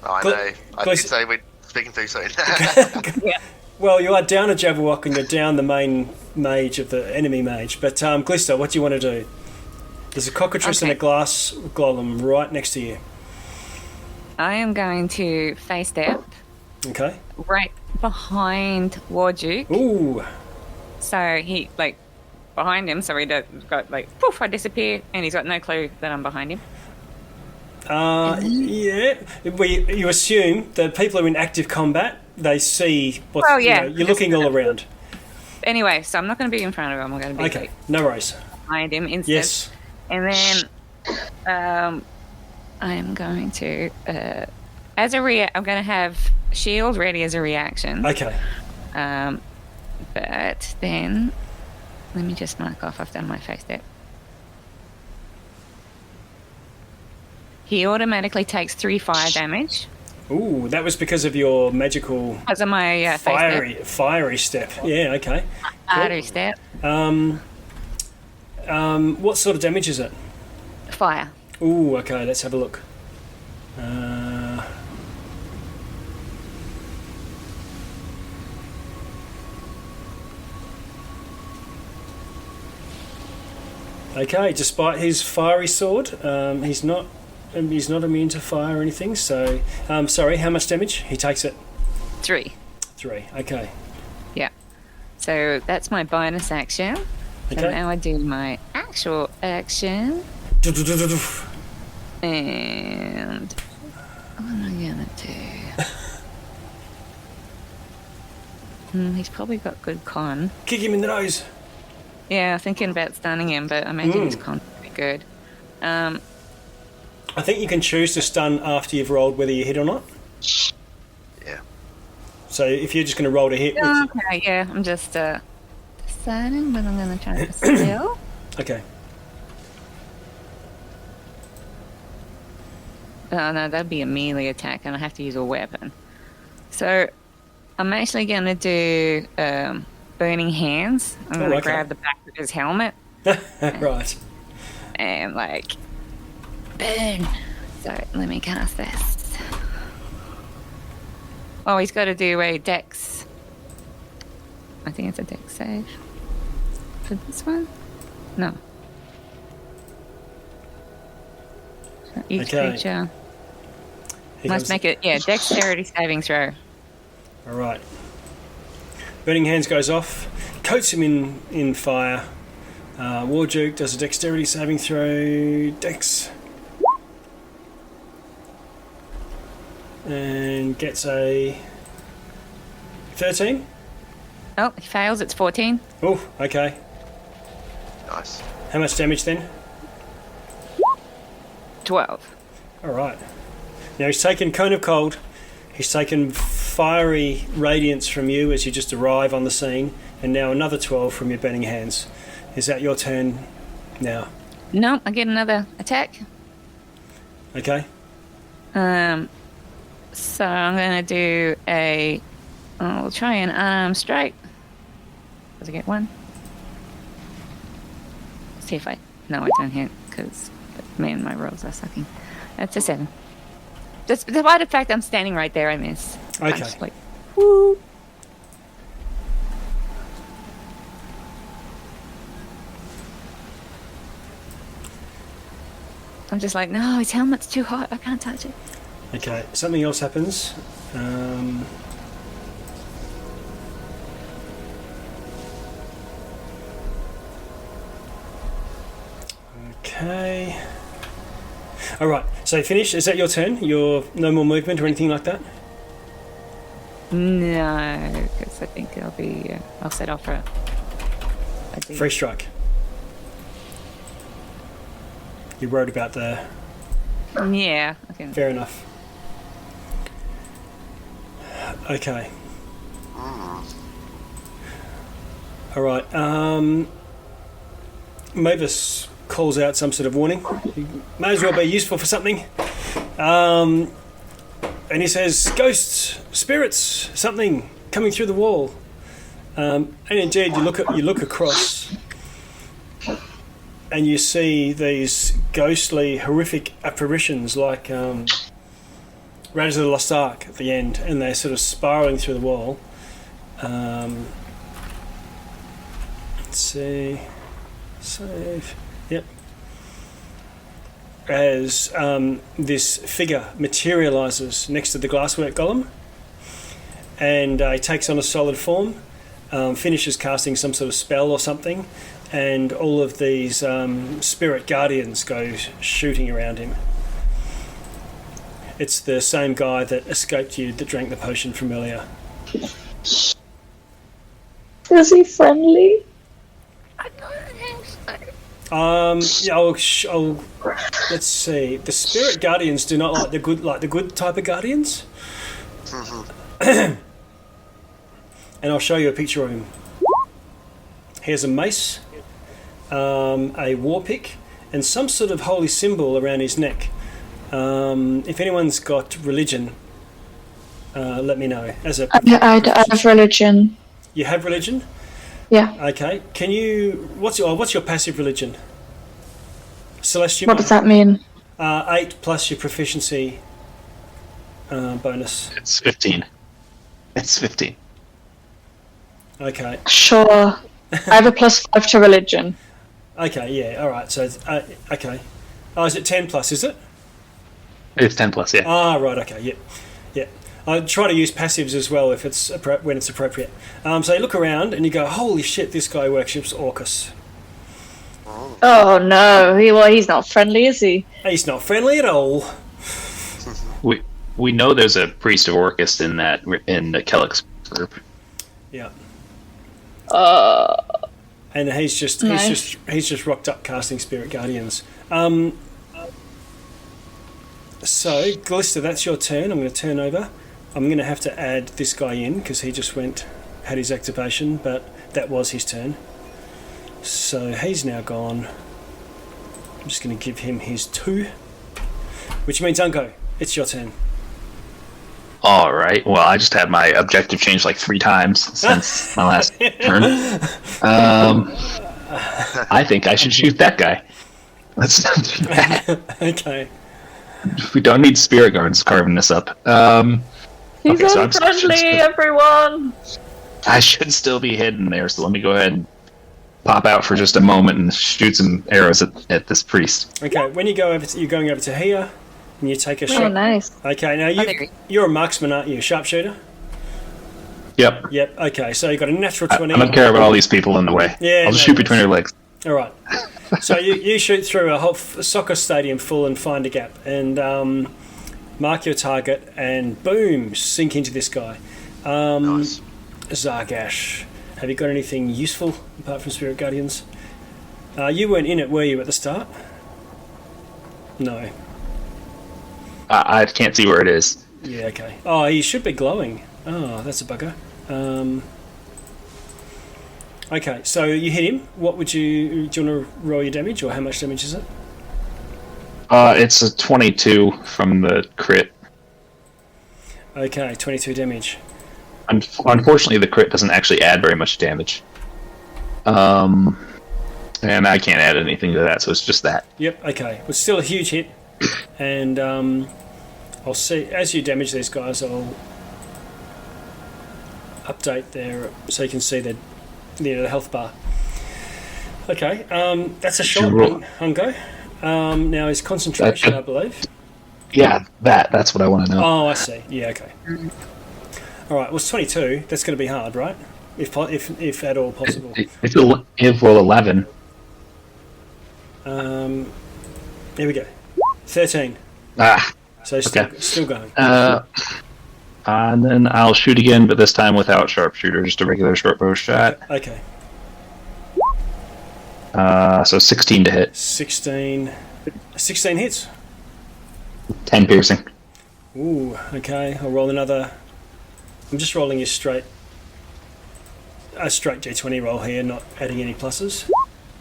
I did say we're speaking too soon. Well, you are down a Jabberwock and you're down the main mage of the enemy mage. But Glister, what do you want to do? There's a cockatrice and a glass golem right next to you. I am going to face step Okay. right behind Warjuk. Ooh. So he, behind him, so he got, poof, I disappear, and he's got no clue that I'm behind him. Yeah. You assume that people are in active combat. They see what's. Well, yeah. You're looking all around. Anyway, so I'm not going to be in front of him. I'm going to be Okay. No worries. behind him instead. Yes. And then I am going to, I'm going to have shield ready as a reaction. Okay. But then, let me just mark off I've done my face step. He automatically takes 3 fire damage. Ooh, that was because of your magical Because of my face fiery step. Yeah. Okay. step. Fiery step. What sort of damage is it? Fire. Ooh, okay, let's have a look. Okay, despite his fiery sword, he's not immune to fire or anything. So, sorry, how much damage? He takes it. 3. 3. Okay. Yeah. So that's my bonus action. Okay. So now I do my actual action. And what am I gonna do? He's probably got good con. Kick him in the nose. Yeah, thinking about stunning him, but I imagine his con's pretty good. I think you can choose to stun after you've rolled whether you hit or not. Yeah. So if you're just going to roll to hit. Okay, yeah, I'm just deciding what I'm going to try to steal. Okay. Oh no, that'd be a melee attack, and I have to use a weapon. So I'm actually going to do Burning Hands. I'm going to grab the back of his helmet. Right. And burn. So let me cast this. Oh, he's got to do a dex. I think it's a dex save. For this one? No. So each creature must make it, dexterity saving throw. All right. Burning Hands goes off, coats him in fire. Warjuk does a dexterity saving throw, dex. And gets a 13. Oh, he fails, it's 14. Oh, okay. Nice. How much damage then? 12. All right. Now he's taken Cone of Cold. He's taken fiery radiance from you as you just arrive on the scene, and now another 12 from your Burning Hands. Is that your turn now? No, I get another attack. Okay. So I'm going to do we'll try an unarmed strike. Does I get 1? See if I don't hit, because man, my rolls are sucking. That's a 7. Despite the fact I'm standing right there, I miss. Okay. I'm just woo. I'm just like, no, his helmet's too hot. I can't touch it. Okay, something else happens. Okay. All right. So finish. Is that your turn? Your no more movement or anything like that? No, because I think it'll be. I'll set off a Free strike. You wrote about the. Yeah. Okay. Fair enough. Okay. All right. Mavis calls out some sort of warning. You may as well be useful for something. And he says, "Ghosts, spirits, something coming through the wall." And indeed, you look across, and you see these ghostly, horrific apparitions like Raiders of the Lost Ark at the end, and they're sort of spiraling through the wall. Let's see. Save. Yep. As this figure materialises next to the glasswork golem, and he takes on a solid form, finishes casting some sort of spell or something, and all of these spirit guardians go shooting around him. It's the same guy that escaped you that drank the potion from earlier. Is he friendly? Yeah, I'll let's see. The spirit guardians do not like the good type of guardians. And I'll show you a picture of him. Here's a mace, a war pick, and some sort of holy symbol around his neck. If anyone's got religion, let me know. I have religion. You have religion? Yeah. Okay. Can you? What's your passive religion? Celestial. What does that mean? 8 plus your proficiency bonus. It's 15. It's 15. Okay. Sure. I have a +5 to religion. Okay. Yeah. All right. So okay. Oh, is it 10 plus? Is it? It's 10 plus, yeah. Ah, right. Okay. Yep. Yeah. I try to use passives as well if it's when it's appropriate. So you look around and you go, "Holy shit! This guy worships Orcus." Oh no, he's not friendly, is he? He's not friendly at all. We know there's a priest of Orcus in the Kellick's group. Yeah. And he's just rocked up casting spirit guardians. So Glista, that's your turn. I'm going to turn over. I'm going to have to add this guy in because he just had his activation, but that was his turn. So he's now gone. I'm just going to give him his 2, which means Unko, it's your turn. All right. Well, I just had my objective changed like 3 times since my last turn. I think I should shoot that guy. Let's not do that. Okay. We don't need spirit guards carving this up. he's okay, so unfriendly, everyone. I should still be hidden there, so let me go ahead and pop out for just a moment and shoot some arrows at this priest. Okay, when you're going over to here, and you take a shot. Oh, nice. Okay, now you're a marksman, aren't you? Sharpshooter? Yep. Yep, okay, so you got a natural 20. I don't care about all these people in the way. Yeah, I'll just shoot between your legs. All right. So you shoot through a whole soccer stadium full and find a gap and mark your target and boom, sink into this guy. Nice. Zargash, have you got anything useful apart from Spirit Guardians? You weren't in it, were you, at the start? No. I can't see where it is. Yeah, okay. Oh, he should be glowing. Oh, that's a bugger. Okay, so you hit him. Do you want to roll your damage, or how much damage is it? It's a 22 from the crit. Okay, 22 damage. Unfortunately, the crit doesn't actually add very much damage. And I can't add anything to that, so it's just that. Yep, okay. It's still a huge hit. And I'll see, as you damage these guys, I'll update their, so you can see the health bar. Okay, that's a shot, Hungo. Now is concentration, I believe. Yeah, that's what I want to know. Oh, I see. Yeah, okay. All right. Well, it's 22. That's going to be hard, right? If at all possible. If roll 11. Here we go. 13. So still going. And then I'll shoot again, but this time without sharpshooter, just a regular short bow shot. Okay. So 16 to hit. 16 hits. 10 piercing. Ooh, okay. I'll roll another. I'm just rolling a straight D20 roll here, not adding any pluses.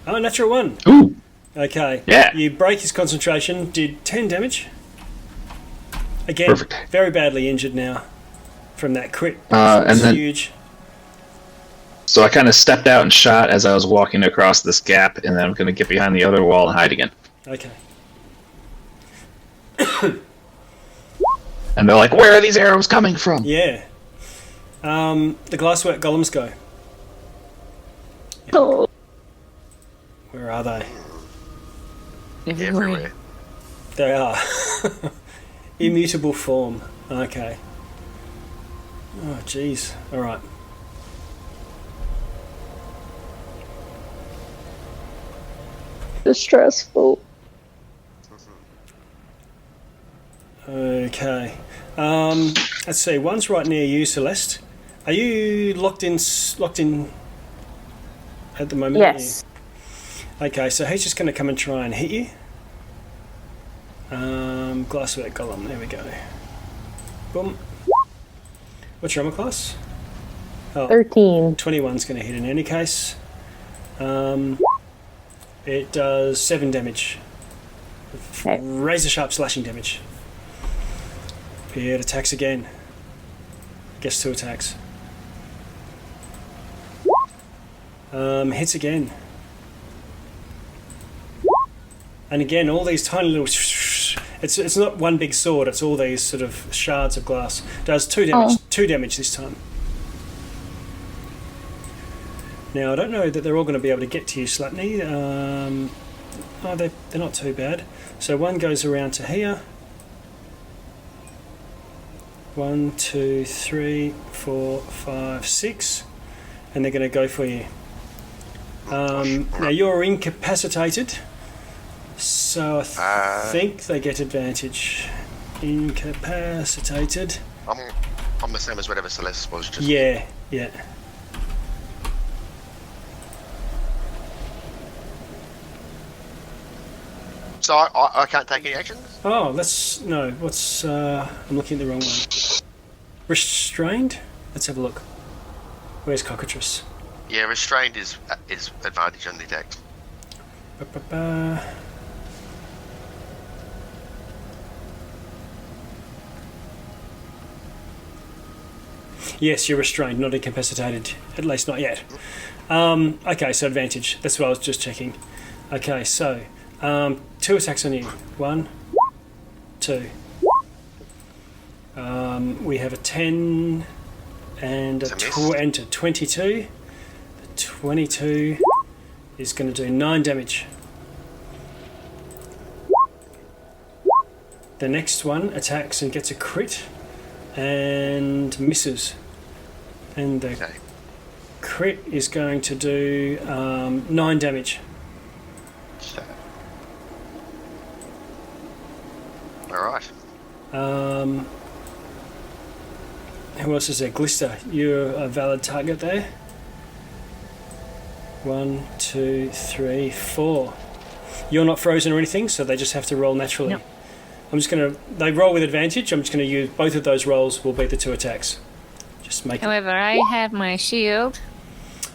Oh, natural 1. Ooh. Okay. Yeah. You break his concentration, did 10 damage. Again, Perfect. Very badly injured now from that crit. And then huge. So I kind of stepped out and shot as I was walking across this gap, and then I'm going to get behind the other wall and hide again. Okay. And they're like, "Where are these arrows coming from?" Yeah. The glasswork golems go. Oh. Where are they? Everywhere. They are. Immutable form. Okay. Oh, jeez. All right. Distressful. Okay. Let's see. One's right near you, Celeste. Are you locked in at the moment? Yes. Okay, so he's just going to come and try and hit you. Glasswork golem. There we go. Boom. What's your armor class? Oh, 13. 21's going to hit in any case. It does 7 damage. Okay. Razor sharp slashing damage. It attacks again. Gets 2 attacks. Hits again. And again, all these tiny little... It's not one big sword, it's all these sort of shards of glass. Does 2 damage. 2 damage this time. Now, I don't know that they're all going to be able to get to you, Slutney. Oh, they're not too bad. So one goes around to here. 1, 2, 3, 4, 5, 6. And they're going to go for you. Now, you're incapacitated. So I think they get advantage. Incapacitated. I'm the same as whatever Celeste was just. Yeah. So I can't take any actions? Oh, I'm looking at the wrong one. Restrained? Let's have a look. Where's Cockatrice? Yeah, restrained is advantage on the attacks. Yes, you're restrained, not incapacitated. At least not yet. Okay, so advantage. That's what I was just checking. Okay, so 2 attacks on you. 1, 2. We have a 10 and a 22. The 22 is going to do 9 damage. The next one attacks and gets a crit and misses. And the crit is going to do 9 damage. Alright. Who else is there? Glister, you're a valid target there. 1, 2, 3, 4. You're not frozen or anything, so they just have to roll naturally. No. They roll with advantage. I'm just going to use both of those rolls will beat the 2 attacks. Just make However, I have my shield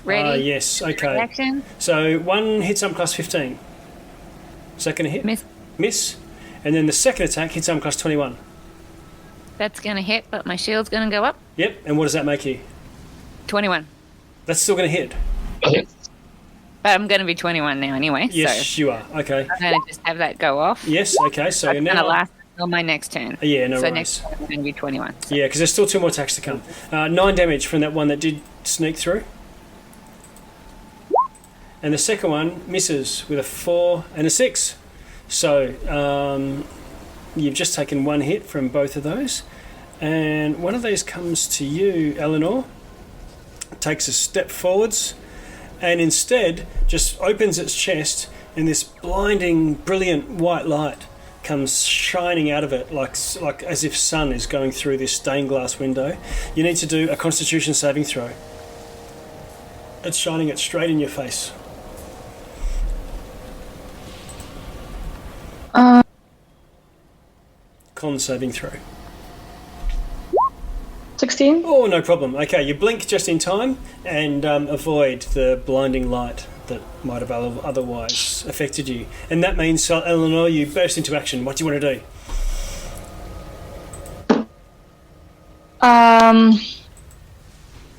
ready. yes, okay. Action. So 1 hits armor class 15. Is that going to hit? Miss. And then the second attack hits armor class 21. That's going to hit, but my shield's going to go up. Yep, and what does that make you? 21. That's still going to hit. But I'm going to be 21 now anyway. Yes, so you are. Okay. I'm going to just have that go off. Yes, okay. So That's now... going to last until my next turn. Yeah, no so worries. next turn I'm going to be 21. So. Yeah, because there's still 2 more attacks to come. 9 damage from that one that did sneak through. And the second one misses with a 4 and a 6. So you've just taken one hit from both of those, and one of these comes to you, Eleanor. Takes a step forwards, and instead just opens its chest, and this blinding, brilliant white light comes shining out of it, like as if sun is going through this stained glass window. You need to do a Constitution saving throw. It's shining it straight in your face. Con saving throw. 16? Oh, no problem. Okay, you blink just in time and avoid the blinding light that might have otherwise affected you. And that means, Eleanor, you burst into action. What do you want to do?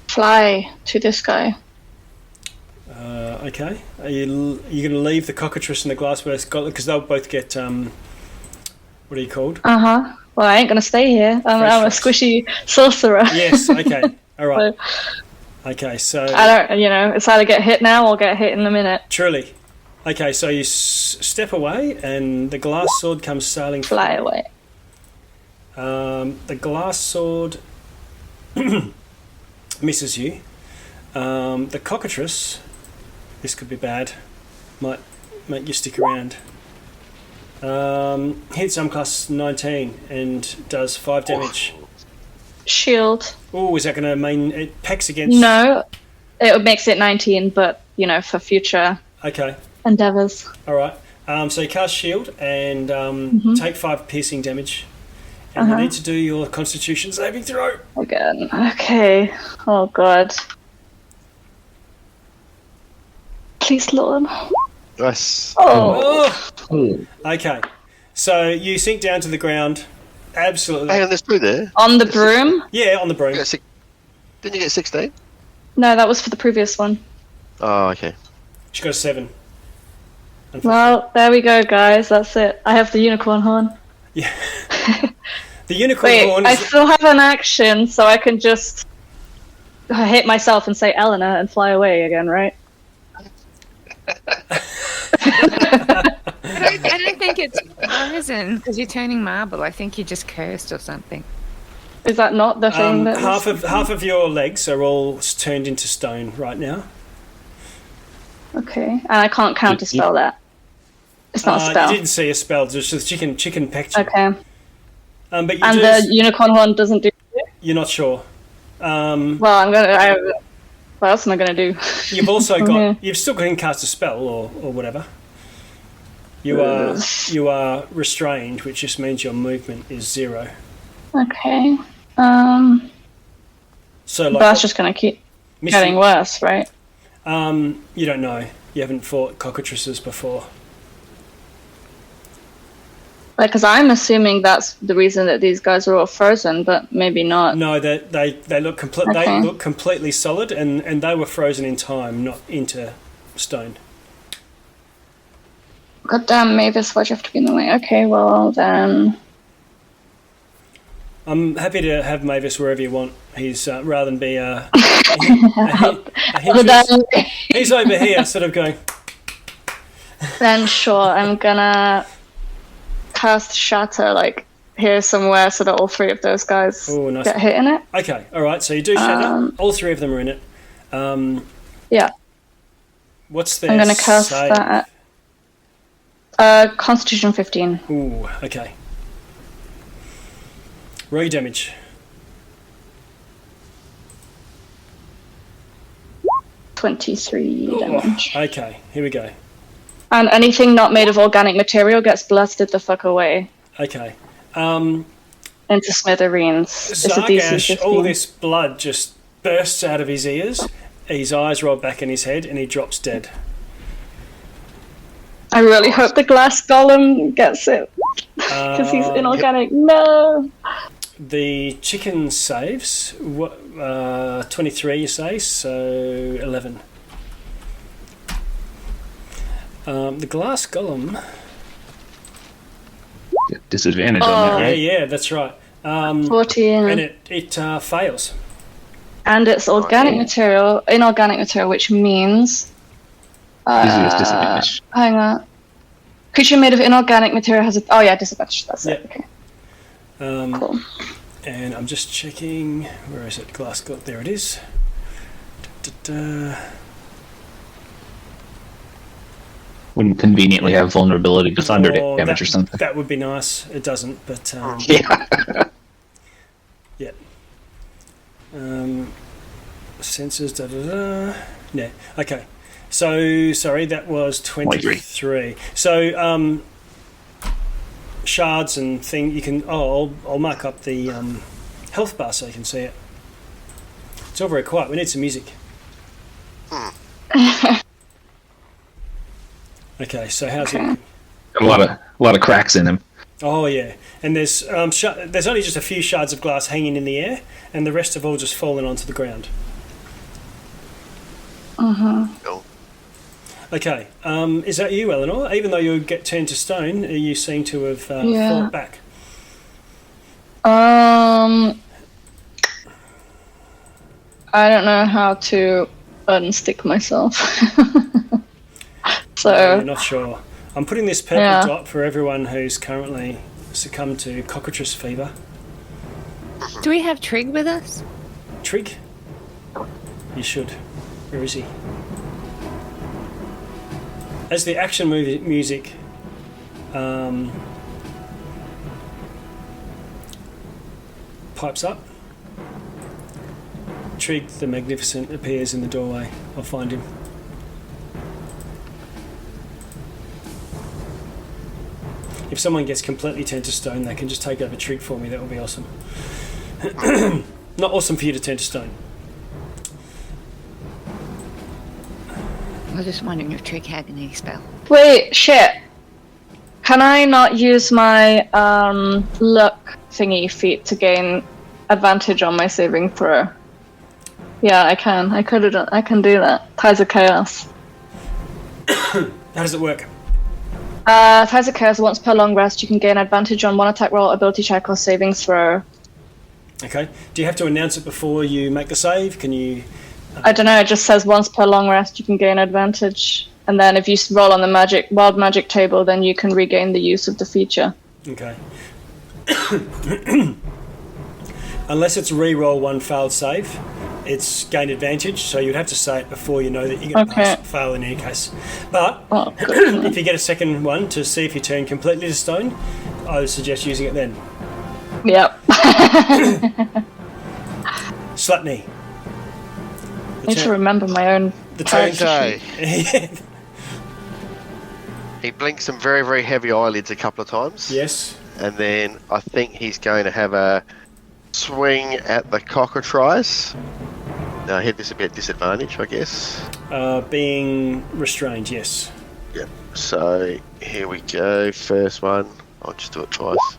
Fly to this guy. Okay. Are you going to leave the cockatrice and the glassburst goblet? Because they'll both get, what are you called? Uh-huh. Well, I ain't going to stay here. I'm a squishy sorcerer. Yes, okay. All right. Okay, so... I don't, it's either get hit now or get hit in a minute. Truly. Okay, so you step away and the glass sword comes sailing through. Fly away. The glass sword misses you. The cockatrice, this could be bad, might make you stick around. Hits class 19 and does 5 damage. Shield. Oh, is that going to mean it pecks against... No, it makes it 19, but, for future endeavours. All right. So you cast shield and take 5 piercing damage. And you need to do your Constitution saving throw. Again. Okay. Oh, God. Please, Lord. Nice. Oh. Okay. So you sink down to the ground. Absolutely. Hang on, there's 2 there. On the broom? Yeah, on the broom. Didn't you get 16? No, that was for the previous one. Oh, okay. She got a 7. Well, there we go, guys. That's it. I have the unicorn horn. Yeah. The unicorn Wait, horn I is... still have an action, so I can just hit myself and say Eleanor and fly away again, right? I don't think it's frozen because you're turning marble. I think you just cursed or something. Is that not the thing that half of your legs are all turned into stone right now. Okay, and I can't counterspell that. It's not a spell. You didn't see a spell, just the chicken pecked you. Okay. But you and the unicorn horn doesn't do it? You're not sure. Well, what else am I gonna do? You've also got you've still can cast a spell or whatever. You are restrained, which just means your movement is 0. Okay. So but that's just gonna keep getting worse, right? You don't know. You haven't fought cockatrices before. Because I'm assuming that's the reason that these guys are all frozen, but maybe not. No, they look they look completely solid, and they were frozen in time, not into stone. God damn, Mavis, why'd you have to be in the way? Okay, well then... I'm happy to have Mavis wherever you want. He's rather than be he's over here, sort of going. Then sure, I'm gonna cast Shatter, like here somewhere, so that all 3 of those guys get hit in it. Okay, all right. So you do Shatter. All 3 of them are in it. Yeah. What's their? I'm gonna cast save? that. Constitution 15. Ooh, okay. Roll your damage. 23 damage. Okay, here we go. And anything not made of organic material gets blasted the fuck away. Okay. Into smithereens. Zargash, all this blood just bursts out of his ears. His eyes roll back in his head, and he drops dead. I really hope the glass golem gets it. Because he's inorganic. No! The chicken saves. 23, you say, so 11. The glass golem... Disadvantage on that, right? Yeah, that's right. 14. And it fails. And it's organic material, inorganic material, which means... Easiest disadvantage. Hang on. Creature made of inorganic material has a... Oh, yeah, disadvantage. That's it. Okay. Cool. And I'm just checking. Where is it? Glass got there. It is. Wouldn't conveniently have vulnerability to thunder damage or something. That would be nice. It doesn't, but Yeah. yeah. Sensors. Yeah. Okay. So sorry, that was 23. So shards and thing. You can. Oh, I'll mark up the health bar so you can see it. It's all very quiet. We need some music. Okay, so how's it? A lot of cracks in him. Oh yeah, and there's only just a few shards of glass hanging in the air, and the rest have all just fallen onto the ground. Cool. Okay, is that you, Eleanor? Even though you get turned to stone, you seem to have fought back. I don't know how to unstick myself. So I'm not sure. I'm putting this purple dot for everyone who's currently succumbed to cockatrice fever. Do we have Trig with us? Trig? You should. Where is he? As the action music pipes up, Trig the Magnificent appears in the doorway. I'll find him. If someone gets completely turned to stone, they can just take over Trig for me. That would be awesome. Not awesome for you to turn to stone. I was just wondering if Trig had any spell. wait, shit. Can I not use my luck thingy feat to gain advantage on my saving throw? Yeah, I can. I can do that. Ties of Chaos. How does it work? Ties of Chaos, once per long rest, you can gain advantage on one attack roll, ability check, or saving throw. Okay. Do you have to announce it before you make the save? Can you... I don't know, it just says once per long rest you can gain advantage. And then if you roll on the wild magic table, then you can regain the use of the feature. Okay. Unless it's re-roll one failed save, it's gain advantage, so you'd have to say it before you know that you're going to fail in any case. But if you get a second one to see if you turn completely to stone, I would suggest using it then. Yep. Slapney. I need to remember my own... The turn Okay. He blinks some very, very heavy eyelids a couple of times. Yes. And then I think he's going to have a swing at the cockatrice. Now, I hit this a bit disadvantage, I guess. Being restrained, yes. Yep. So, here we go. First one. I'll just do it twice.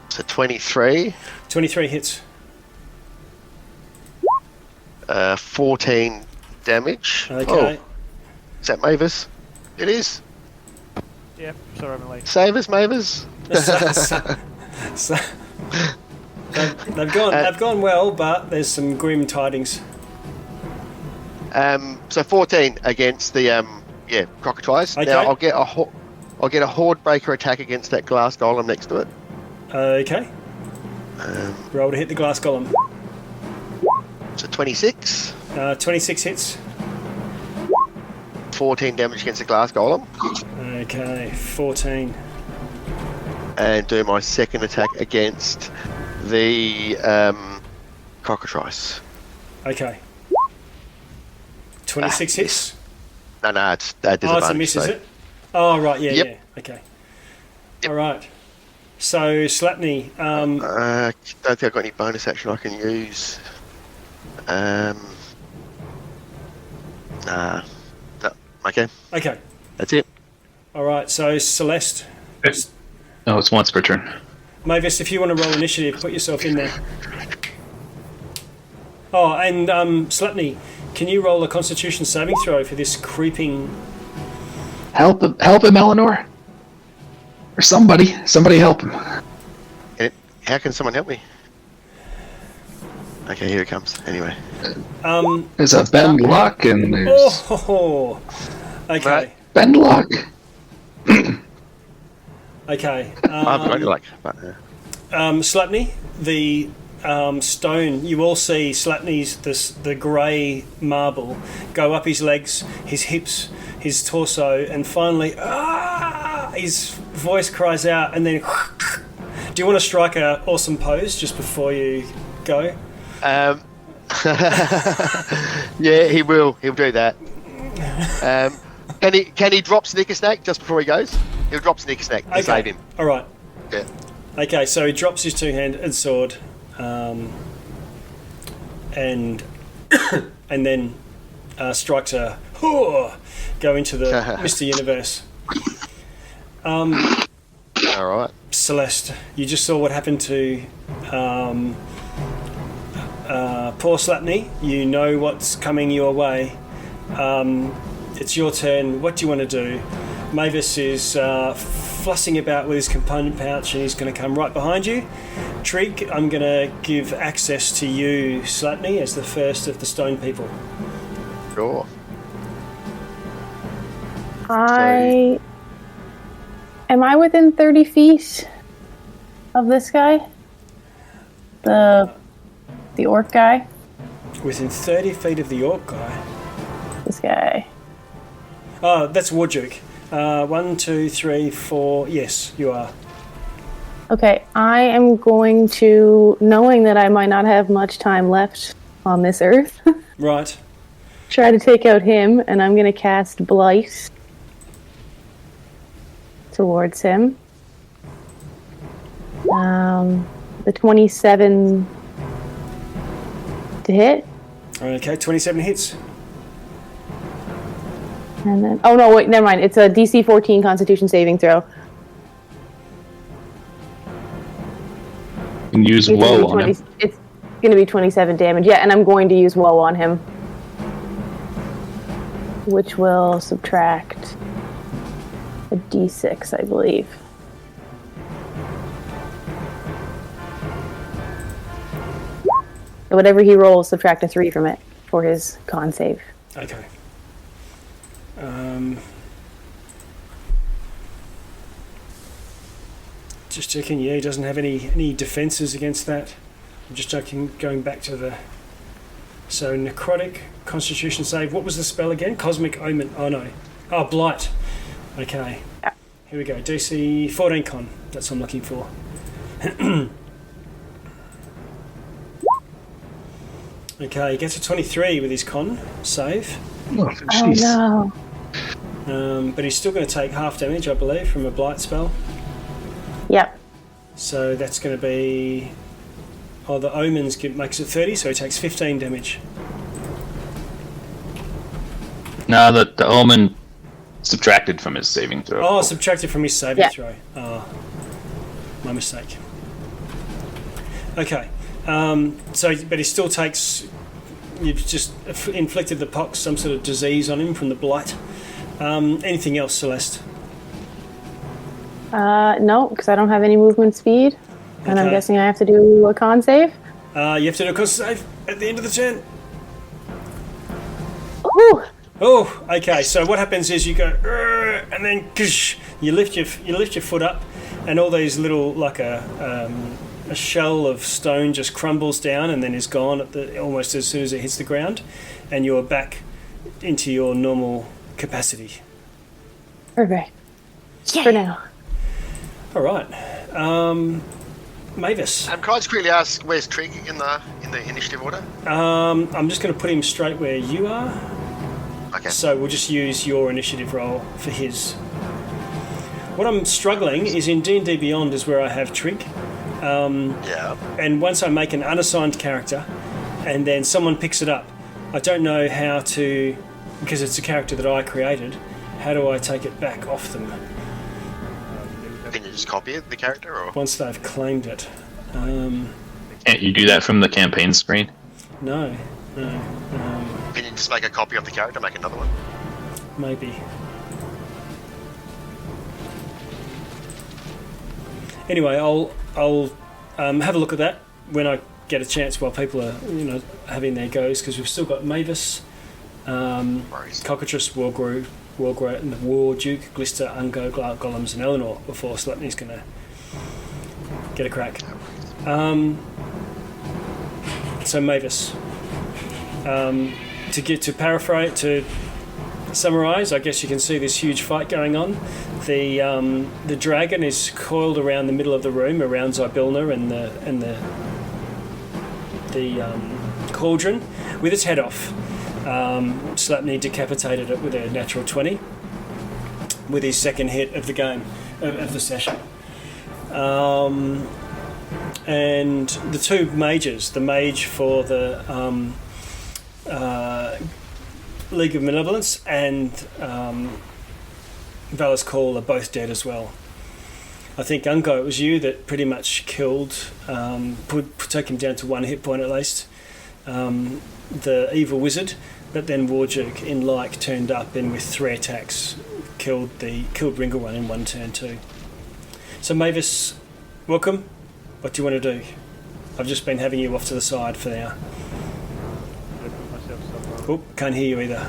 So, 23. 23 hits. 14 damage. Okay. Oh. Is that Mavis? It is. Yep, sorry I'm late. Save us, Mavis. So, they've gone well, but there's some grim tidings. So 14 against the cockatrice. Okay. Now I'll get a horde breaker attack against that glass golem next to it. Okay. Roll to hit the glass golem. So 26. 26 hits. 14 damage against the glass golem. Okay, 14. And do my second attack against the cockatrice. Okay. 26 hits. No, it's disadvantage. Oh, it's a miss, is it? Oh, right, yeah, Yep. yeah. Okay. Yep. All right. So, Slapney. Don't think I've got any bonus action I can use. Nah. No. Okay. Okay. That's it. All right, so Celeste. No, it's once per turn. Mavis, if you want to roll initiative, put yourself in there. Oh, and Slapney, can you roll a Constitution saving throw for this creeping... Help him, Eleanor! Or somebody help him. How can someone help me? Okay, here it comes. Anyway. There's a bend luck and there's... Oh, okay. Bend luck! Okay. I've got like. Slapney, the stone. You all see Slapney's the grey marble go up his legs, his hips, his torso, and finally, his voice cries out, and then. Do you want to strike an awesome pose just before you go? Yeah, he will. He'll do that. Can he drop Snicker Snack just before he goes? He'll drop Snicker Snack to save him. All right. Yeah. Okay, so he drops his two-handed sword, and then strikes a go into the Mr. Universe. All right. Celeste, you just saw what happened to poor Slapney. You know what's coming your way. It's your turn. What do you want to do? Mavis is flussing about with his component pouch, and he's going to come right behind you. Trig, I'm going to give access to you, Slapney, as the first of the stone people. Sure. Am I within 30 feet of this guy? The orc guy? Within 30 feet of the orc guy? This guy. Oh, that's Warjuk. 1, 2, 3, 4. Yes, you are. Okay, I am going to, knowing that I might not have much time left on this earth, Right. try to take out him, and I'm going to cast Blight towards him. The 27 to hit. Okay, 27 hits. And then, oh no, wait, never mind. It's a DC 14 Constitution saving throw. You can use woe on him. It's going to be 27 damage. Yeah, and I'm going to use woe on him, which will subtract a D6, I believe. So whatever he rolls, subtract a 3 from it for his con save. Okay. Just checking, yeah, he doesn't have any defenses against that. I'm just checking, going back to the... So, necrotic, constitution save. What was the spell again? Cosmic Omen. Oh, no. Oh, Blight. Okay. Yeah. Here we go. DC 14 con. That's what I'm looking for. Okay, he gets a 23 with his con save. Oh, Oh jeez. no. But he's still going to take half damage, I believe, from a Blight spell. Yep. So that's going to be... Oh, the Omens makes it 30, so he takes 15 damage. No, the omen subtracted from his saving throw. Oh, subtracted from his saving Yeah. throw. Oh, my mistake. Okay. But he still takes... You've just inflicted the pox, some sort of disease on him from the blight. Anything else, Celeste? No, because I don't have any movement speed. And I'm Okay. guessing I have to do a con save. You have to do a con save at the end of the turn. Ooh! Oh, okay. So what happens is you go, and then you lift your foot up, and all these little like a shell of stone just crumbles down, and then is gone almost as soon as it hits the ground, and you're back into your normal capacity. Perfect. Yeah. For now. All right, Mavis. Can I just quickly ask where's Trig in the initiative order? I'm just going to put him straight where you are. Okay. So we'll just use your initiative roll for his. What I'm struggling is in D&D Beyond is where I have Trig. Yeah. And once I make an unassigned character and then someone picks it up, I don't know how to, because it's a character that I created, how do I take it back off them Can you just copy it, the character, or? once they've claimed it? Can't you do that from the campaign screen? No. Can you just make a copy of the character, make another one? Maybe. Anyway, I'll have a look at that when I get a chance while people are having their goes, because we've still got Mavis, Worries. Cockatrice, Wargrew, War Duke, Glister, Ungo, Golems, and Eleanor before Slepny's going to get a crack. So Mavis, to summarise, I guess you can see this huge fight going on. The dragon is coiled around the middle of the room, around Zybilna and the cauldron, with its head off. Slepny decapitated it with a natural 20, with his second hit of the game, of the session. And the two mages, the mage for the League of Malevolence and Valor's Call are both dead as well. I think, Ungo, it was you that pretty much killed, took him down to 1 hit point at least, the evil wizard, but then Warjuk in like turned up and with 3 attacks killed Ringleone in 1 turn too. So Mavis, welcome. What do you want to do? I've just been having you off to the side for now. Oh, can't hear you either.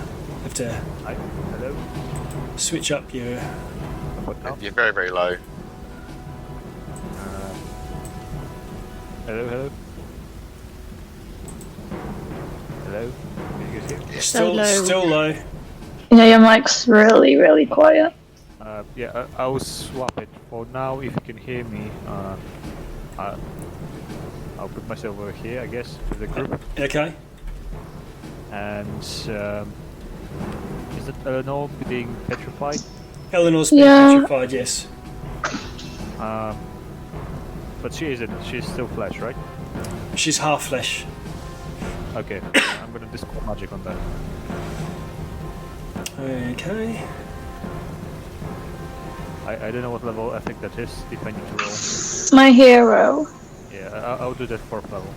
Have to Hello. switch up your... You're very, very low. Hello. Hello. Can you guys hear me? Still low. Yeah, your mic's really, really quiet. Yeah, I will swap it. For now, if you can hear me, I'll put myself over here, I guess, to the group. Okay. And is it Eleanor being petrified? Eleanor's been petrified, yes. But she isn't. She's still flesh, right? She's half flesh. Okay. I'm gonna discard magic on that. Okay. I don't know what level I think that is, if I need to roll. My hero. Yeah, I'll do that 4th level.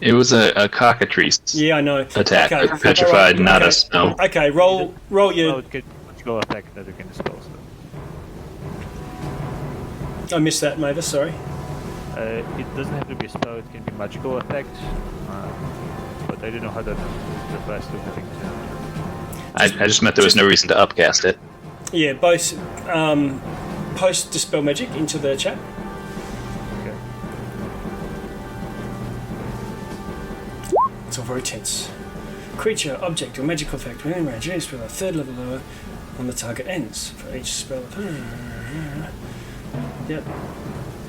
It was a cockatrice Yeah, I know. attack. Okay. Petrified, Alright, not okay. a spell. Okay, roll No, your... it can magical effect that you can dispose of. I missed that, Mavis, sorry. It doesn't have to be a spell, it can be magical effect. But I don't know how that applies to having to... I just meant there was no reason to upcast it. Yeah, both post Dispel Magic into the chat. Okay. It's all very tense. Creature, object, or magical effect within range is for a 3rd level lower on the target ends for each spell. Yep.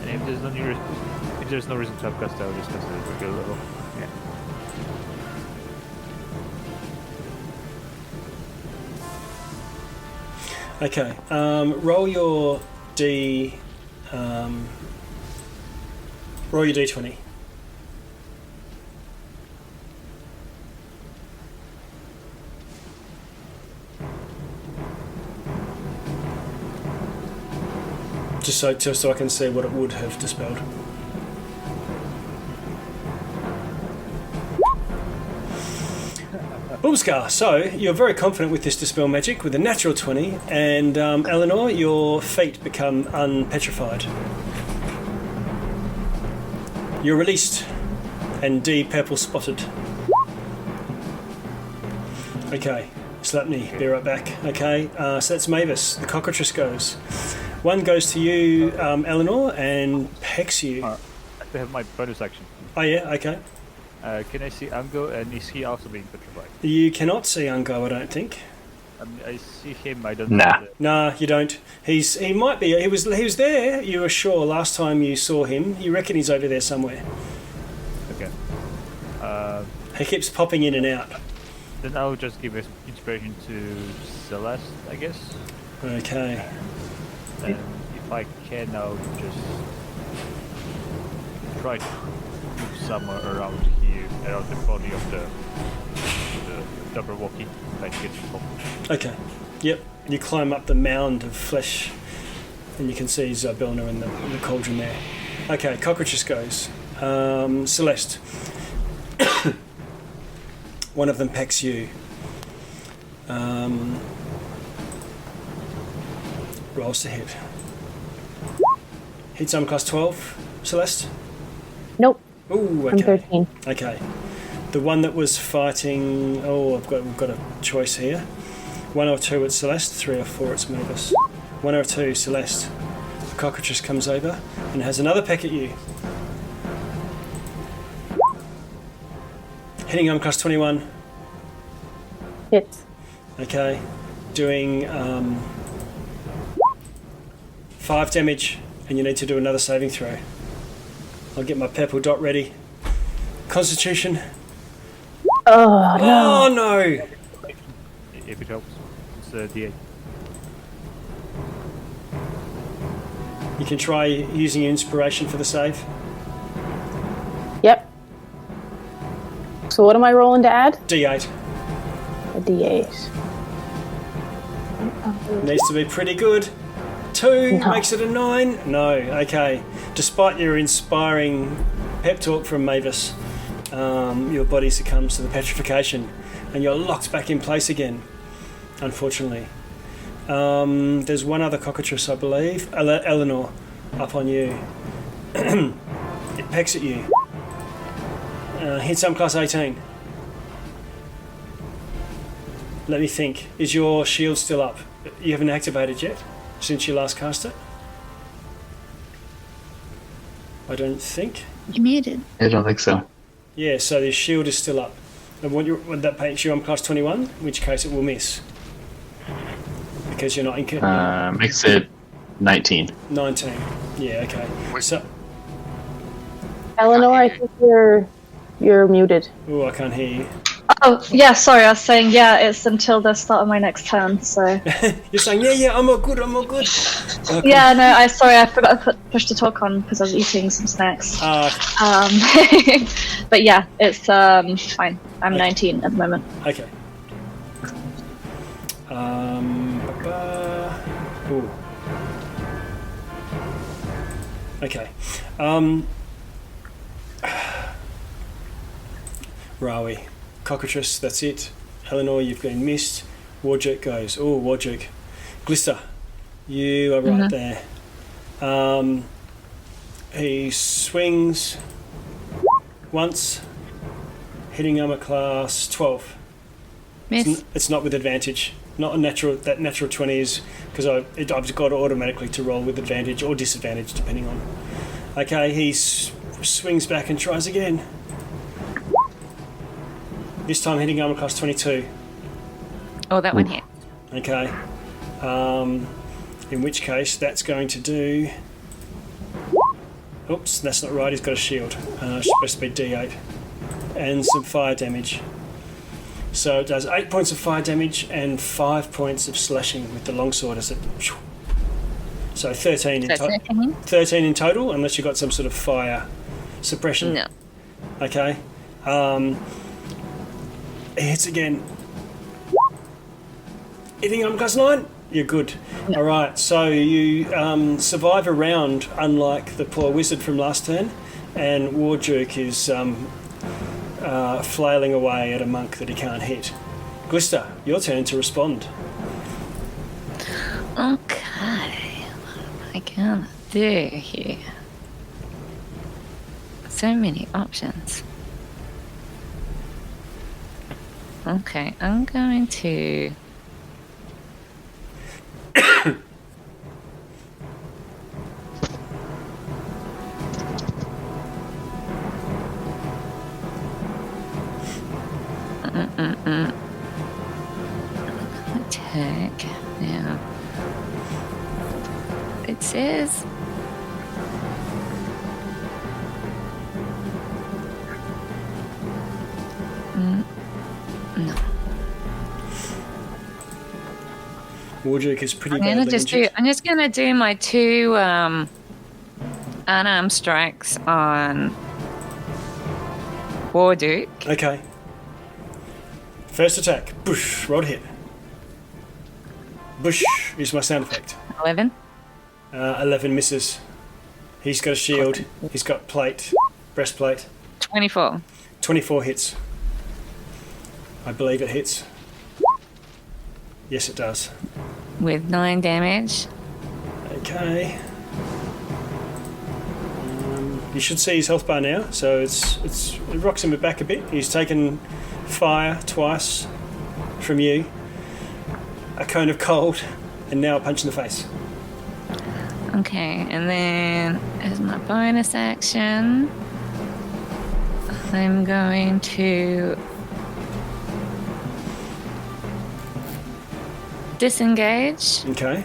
And if there's no reason to upcast, I'll just cast it at regular level. Yeah. Okay. Roll your D. Roll your D20. Just so I can see what it would have dispelled. Boomscar, so you're very confident with this Dispel Magic with a natural 20, and Eleanor, your feet become unpetrified. You're released, and D purple spotted. Okay, Slepny, be right back. Okay, so that's Mavis. The cockatrice goes. One goes to you, Eleanor, and pecks you. I have my bonus action. Oh yeah, okay. Can I see Ungo, and is he also being petrified? You cannot see Ungo, I don't think. I see him, I don't Nah. know. Nah, you don't. He might be. He was there. You were sure last time you saw him. You reckon he's over there somewhere. Okay. He keeps popping in and out. Then I'll just give inspiration to Celeste, I guess. Okay. And if I can, I'll just try to move somewhere around here, around the body of the double walkie, like gets involved. Okay. Yep. You climb up the mound of flesh, and you can see Zybilna in the cauldron there. Okay. Cockroaches goes. Celeste. One of them pecks you. Rolls to hit. Hits armor class 12. Celeste. Nope. Ooh, I'm okay. 13. Okay. The one that was fighting... Oh, we've got a choice here. 1 or 2 it's Celeste, 3 or 4 it's Mavis. 1 or 2, Celeste. The cockatrice comes over and has another peck at you. Hitting on class 21. Hits. Okay. Doing 5 damage, and you need to do another saving throw. I'll get my purple dot ready. Constitution. Oh, no. Oh no! If it helps, it's D8. You can try using your inspiration for the save. Yep. So what am I rolling to add? D8. A D8. Needs to be pretty good. 2 No. makes it a 9. No, okay. Despite your inspiring pep talk from Mavis, your body succumbs to the petrification and you're locked back in place again, unfortunately. There's one other cockatrice, I believe. Eleanor, up on you. It pecks at you. Hits on class 18. Let me think. Is your shield still up? You haven't activated yet since you last cast it? I don't think. You muted. I don't think so. Yeah, so the shield is still up. And what that paints you on class 21, in which case it will miss. Because you're not in... Makes it 19. 19. Yeah, okay. So... Eleanor, I think you're muted. Oh, I can't hear you. Oh, yeah, sorry, I was saying, yeah, it's until the start of my next turn, so... You're saying, yeah, I'm all good. Okay. Yeah, no, I forgot to push the talk on because I was eating some snacks. But yeah, it's fine. I'm 19 at the moment. Okay. Ooh. Okay. Rawi. Cockatrice, that's it. Eleanor, you've been missed. Warjerk goes. Oh, Warjerk. Glister, you are right there. He swings once, hitting armor class 12. Miss. It's not with advantage. Not a natural. That natural 20 is because I've got it automatically to roll with advantage or disadvantage depending on. Okay, he swings back and tries again. This time hitting armor class 22. Oh, that one hit. Okay. In which case that's going to do... Oops, that's not right. He's got a shield. It's supposed to be D8. And some fire damage. So it does 8 points of fire damage and 5 points of slashing with the longsword as it... So 13 in total. 13 in total, unless you've got some sort of fire suppression. No. Okay. It hits again. Hitting on class 9? You're good. No. Alright, so you survive a round, unlike the poor wizard from last turn, and Warjerk is flailing away at a monk that he can't hit. Glister, your turn to respond. Okay. What am I gonna do here? So many options. Okay, I'm going to... Attack now. It says... No. Warjerk is pretty badly injured. I'm just gonna do my 2 unarmed strikes on Warjerk. Okay. First attack. Bush. Roll to hit. Bush is my sound effect. 11. 11 misses. He's got a shield. He's got breastplate. 24. 24 hits. I believe it hits. Yes, it does. With 9 damage. Okay. You should see his health bar now. So it rocks him back a bit. He's taken fire twice from you, a cone of cold, and now a punch in the face. Okay, and then as my bonus action, I'm going to disengage. Okay.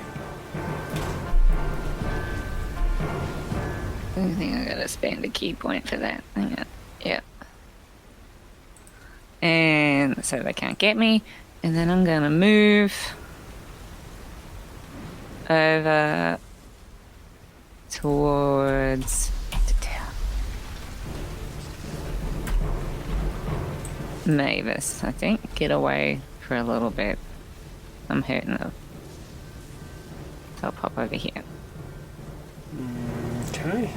I think I gotta spend a key point for that. Hang on. Yeah. And so they can't get me. And then I'm gonna move over towards Mavis, I think. Get away for a little bit. I'm hurting them. So I'll pop over here. Okay.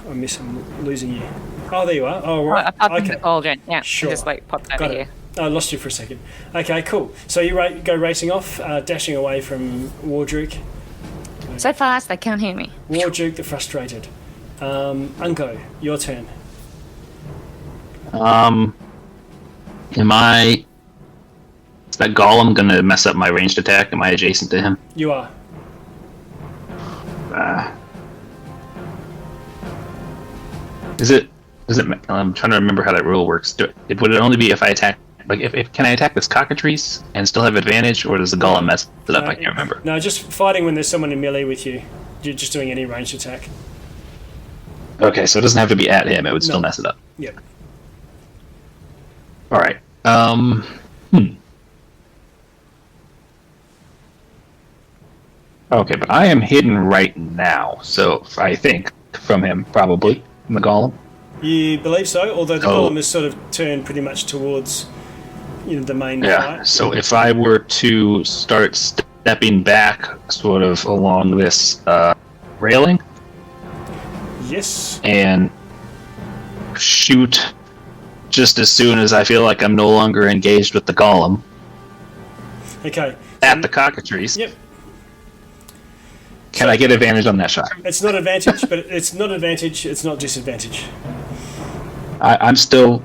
I'm losing you. Oh, there you are. Oh, right. Up in Okay. the cauldron. Yeah, Sure. I just like popped over Got here. it. I lost you for a second. Okay, cool. So you go racing off, dashing away from Wardruk. So fast they can't hear me. Wardruk the Frustrated. Unko, your turn. Am I... Is that golem gonna mess up my ranged attack? Am I adjacent to him? You are. Is it? I'm trying to remember how that rule works. Would it only be if I attack? Like, if can I attack this cockatrice and still have advantage, or does the golem mess it up? I can't remember. No, just fighting when there's someone in melee with you. You're just doing any ranged attack. Okay, so it doesn't have to be at him. It would still mess it up. Yep. All right. Okay, but I am hidden right now, so I think from him probably from the golem. You believe so, although the golem is sort of turned pretty much towards the main fight. So if I were to start stepping back sort of along this railing, yes, and shoot just as soon as I feel like I'm no longer engaged with the golem. Okay. At the cockatrice. Yep. Can I get advantage on that shot? It's not advantage, but it's not advantage. It's not disadvantage. I'm still.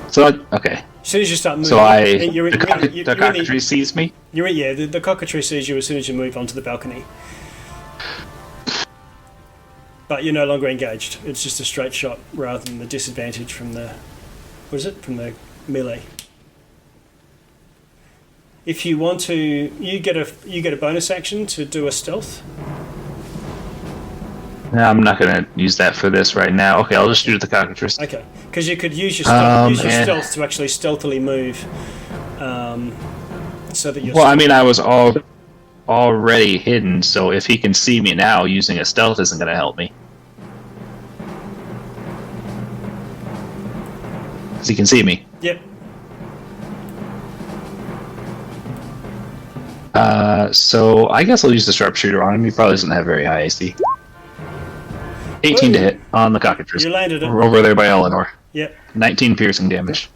So okay. As soon as you start moving, So the cockatrice sees me. The cockatrice sees you as soon as you move onto the balcony. But you're no longer engaged. It's just a straight shot rather than the disadvantage from the from the melee. If you want to, you get a bonus action to do a stealth. No, I'm not going to use that for this right now. Okay, I'll just shoot at the cockatrice. Okay, because you could use your stealth to actually stealthily move, so that you're. Well, I mean, I was already hidden, so if he can see me now, using a stealth isn't going to help me. Because he can see me. Yep. So I guess I'll use the sharpshooter on him. He probably doesn't have very high AC. 18 to hit on the cockatrice. You landed it. Over there by Eleanor. Yep. 19 piercing damage.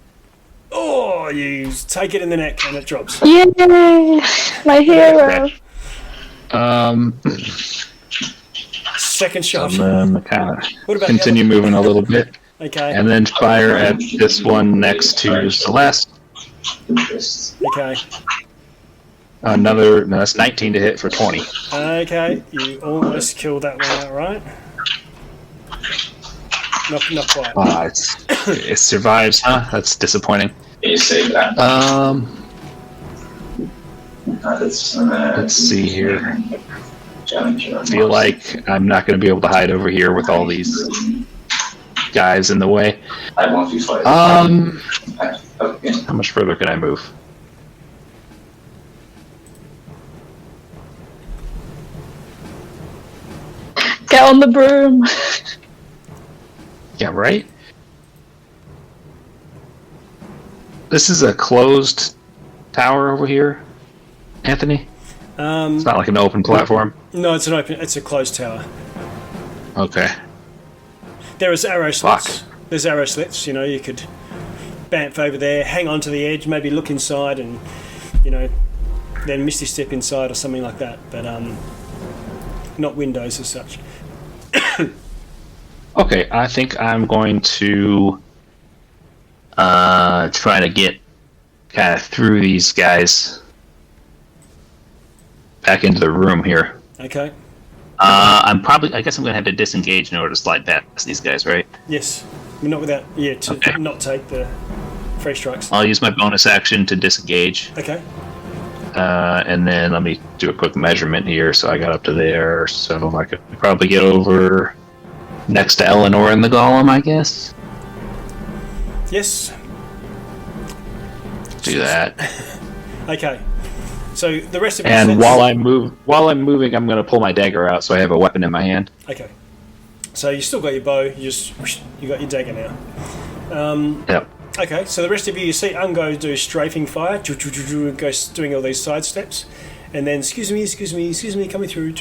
Oh, you take it in the neck and it drops. Yay! My hero. Second shot. And then kind What of about continue moving a little bit. Okay. And then fire at this one next to Celeste. Okay. No, that's 19 to hit for 20. Okay, you almost killed that one outright. Not quite. It survives, huh? That's disappointing. You save that. Let's see here. I feel like I'm not going to be able to hide over here with all these guys in the way. How much further can I move? Get on the broom. Yeah, right? This is a closed tower over here, Anthony? It's not like an open platform? No, it's a closed tower. Okay. There is arrow slits. There's arrow slits. You know, you could bamf over there, hang on to the edge, maybe look inside, and then misty step inside or something like that. But not windows as such. Okay, I think I'm going to try to get kind of through these guys back into the room here. Okay. I guess I'm going to have to disengage in order to slide past these guys, right? Yes. Not without, not take the free strikes. I'll use my bonus action to disengage. Okay. And then let me do a quick measurement here. So I got up to there, so I could probably get over next to Eleanor and the golem, I guess. Yes. Do that. Okay. So the rest of it. And while I'm moving, I'm going to pull my dagger out, so I have a weapon in my hand. Okay. So you still got your bow. You got your dagger now. Yep. Okay. So the rest of you see Ungo do strafing fire, goes doing all these side steps, and then excuse me, coming through,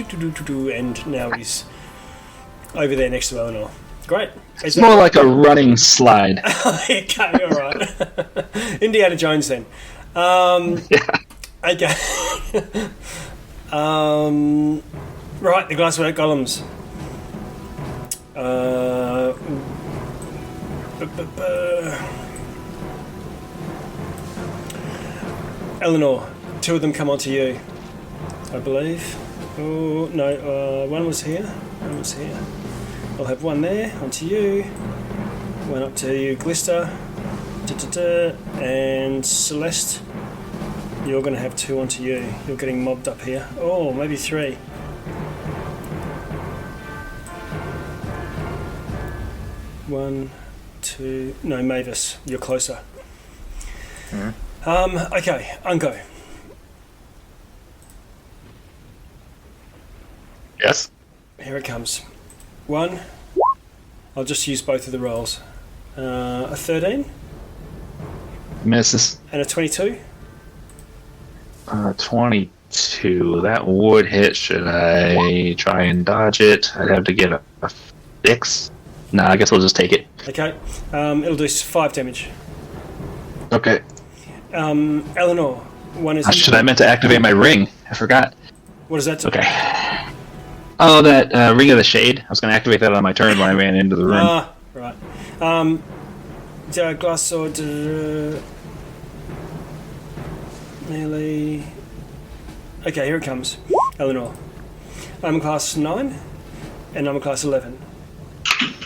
and now he's over there next to Eleanor. Great. It's more like a running slide. Okay. All right. Indiana Jones then. Yeah. Okay. Right, the glasswork golems. Eleanor, two of them come onto you, I believe. Oh, no, one was here. I'll have one there, onto you. One up to you, Glister. And Celeste. You're going to have two onto you. You're getting mobbed up here. Oh, maybe three. One, two... No, Mavis. You're closer. Okay, Ungo. Yes? Here it comes. One. I'll just use both of the rolls. A 13. Misses. And a 22. 22. That would hit. Should I try and dodge it? I'd have to get a 6. Nah, I guess I'll just take it. Okay. It'll do 5 damage. Okay. Eleanor, one is... I meant to activate my ring. I forgot. What does that do? Okay. Oh, that Ring of the Shade. I was going to activate that on my turn when I ran into the room. Ah, right. Glass sword... melee... Okay, here it comes. Eleanor. I'm class 9, and I'm class 11.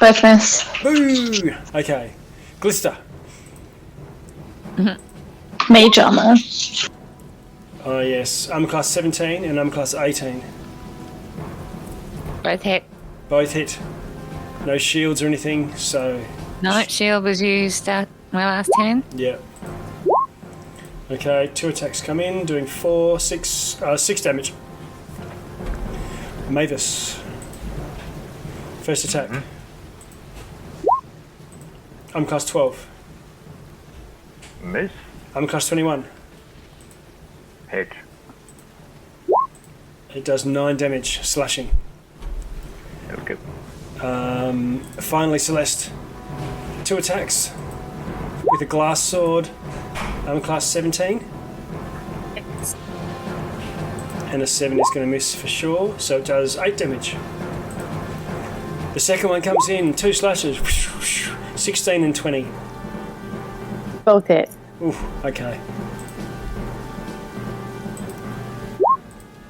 Both miss. Boo! Okay. Glister. Mage armor. Oh, yes. I'm class 17, and I'm class 18. Both hit. Both hit. No shields or anything, so... No, shield was used at my last turn. Yeah. Okay, 2 attacks come in, doing 6 damage. Mavis. First attack. I'm class 12. Miss. I'm class 21. Hit. It does 9 damage, slashing. Okay. Finally, Celeste. 2 attacks with a glass sword. I'm class 17. And a 7 is going to miss for sure, so it does 8 damage. The second one comes in, 2 slashes. 16 and 20. Both hit. Ooh, okay.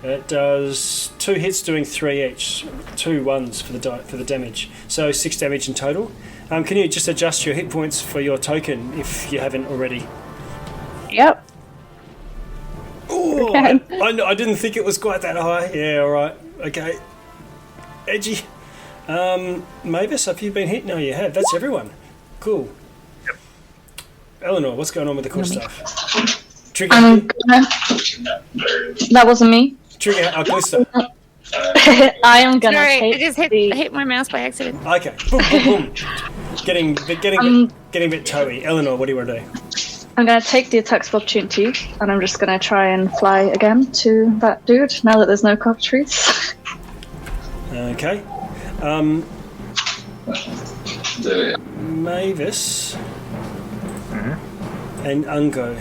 It does 2 hits, doing 3 each. 2 ones for the damage. So 6 damage in total. Can you just adjust your hit points for your token if you haven't already? Yep. Oh, I didn't think it was quite that high. Yeah, all right. Okay. Edgy. Mavis, have you been hit? No, you have. That's everyone. Cool. Yep. Eleanor, what's going on with the cool stuff? Trigger. That wasn't me. Trigger. Glister. I am gonna Sorry, take I just hit my mouse by accident. Okay. Boom, boom, boom. Getting a bit toey. Eleanor, what do you want to do? I'm gonna take the attacks of opportunity, and I'm just gonna try and fly again to that dude now that there's no cockatrice. Okay. Mavis and Ungo,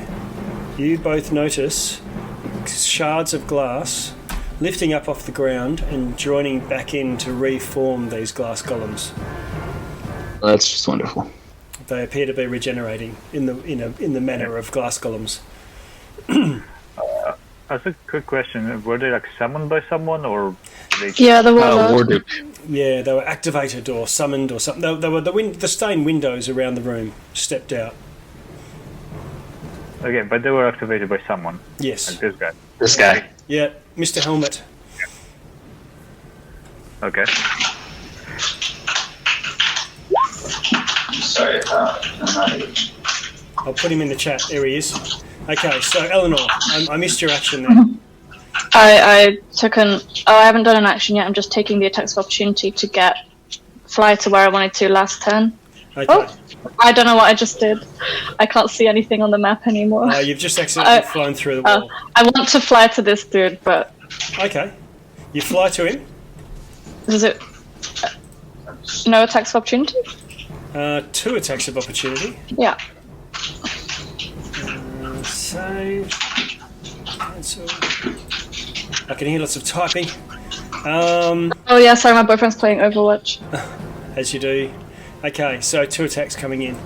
you both notice shards of glass lifting up off the ground and joining back in to reform these glass golems. That's just wonderful. They appear to be regenerating in the manner of glass golems. That's a quick question. Were they like summoned by someone, or they? Yeah, there was. Warduke. Yeah, they were activated or summoned or something. They were the stained windows around the room stepped out. Okay, but they were activated by someone. Yes. Like this guy. This guy. Yeah, Mr. Helmet. Okay. Sorry. I'll put him in the chat. There he is. Okay, so Eleanor, I missed your action there. I took an. Oh, I haven't done an action yet. I'm just taking the attacks of opportunity to fly to where I wanted to last turn. Okay. Oh, I don't know what I just did. I can't see anything on the map anymore. You've just accidentally flown through the wall. I want to fly to this dude, but Okay. You fly to him. is it no attacks of opportunity? 2 attacks of opportunity. Yeah. Save. Cancel. I can hear lots of typing. Oh yeah, sorry, my boyfriend's playing Overwatch. As you do. Okay, so 2 attacks coming in.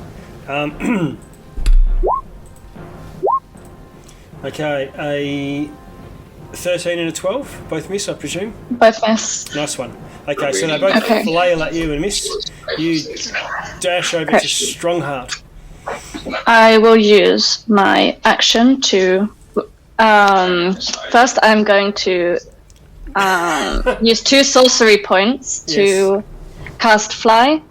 Okay, a 13 and a 12, both miss, I presume. Both miss. Nice one. Okay, so they both flail at you and miss. You dash over to Strongheart. I will use my action to. First, I'm going to use 2 sorcery points to cast Fly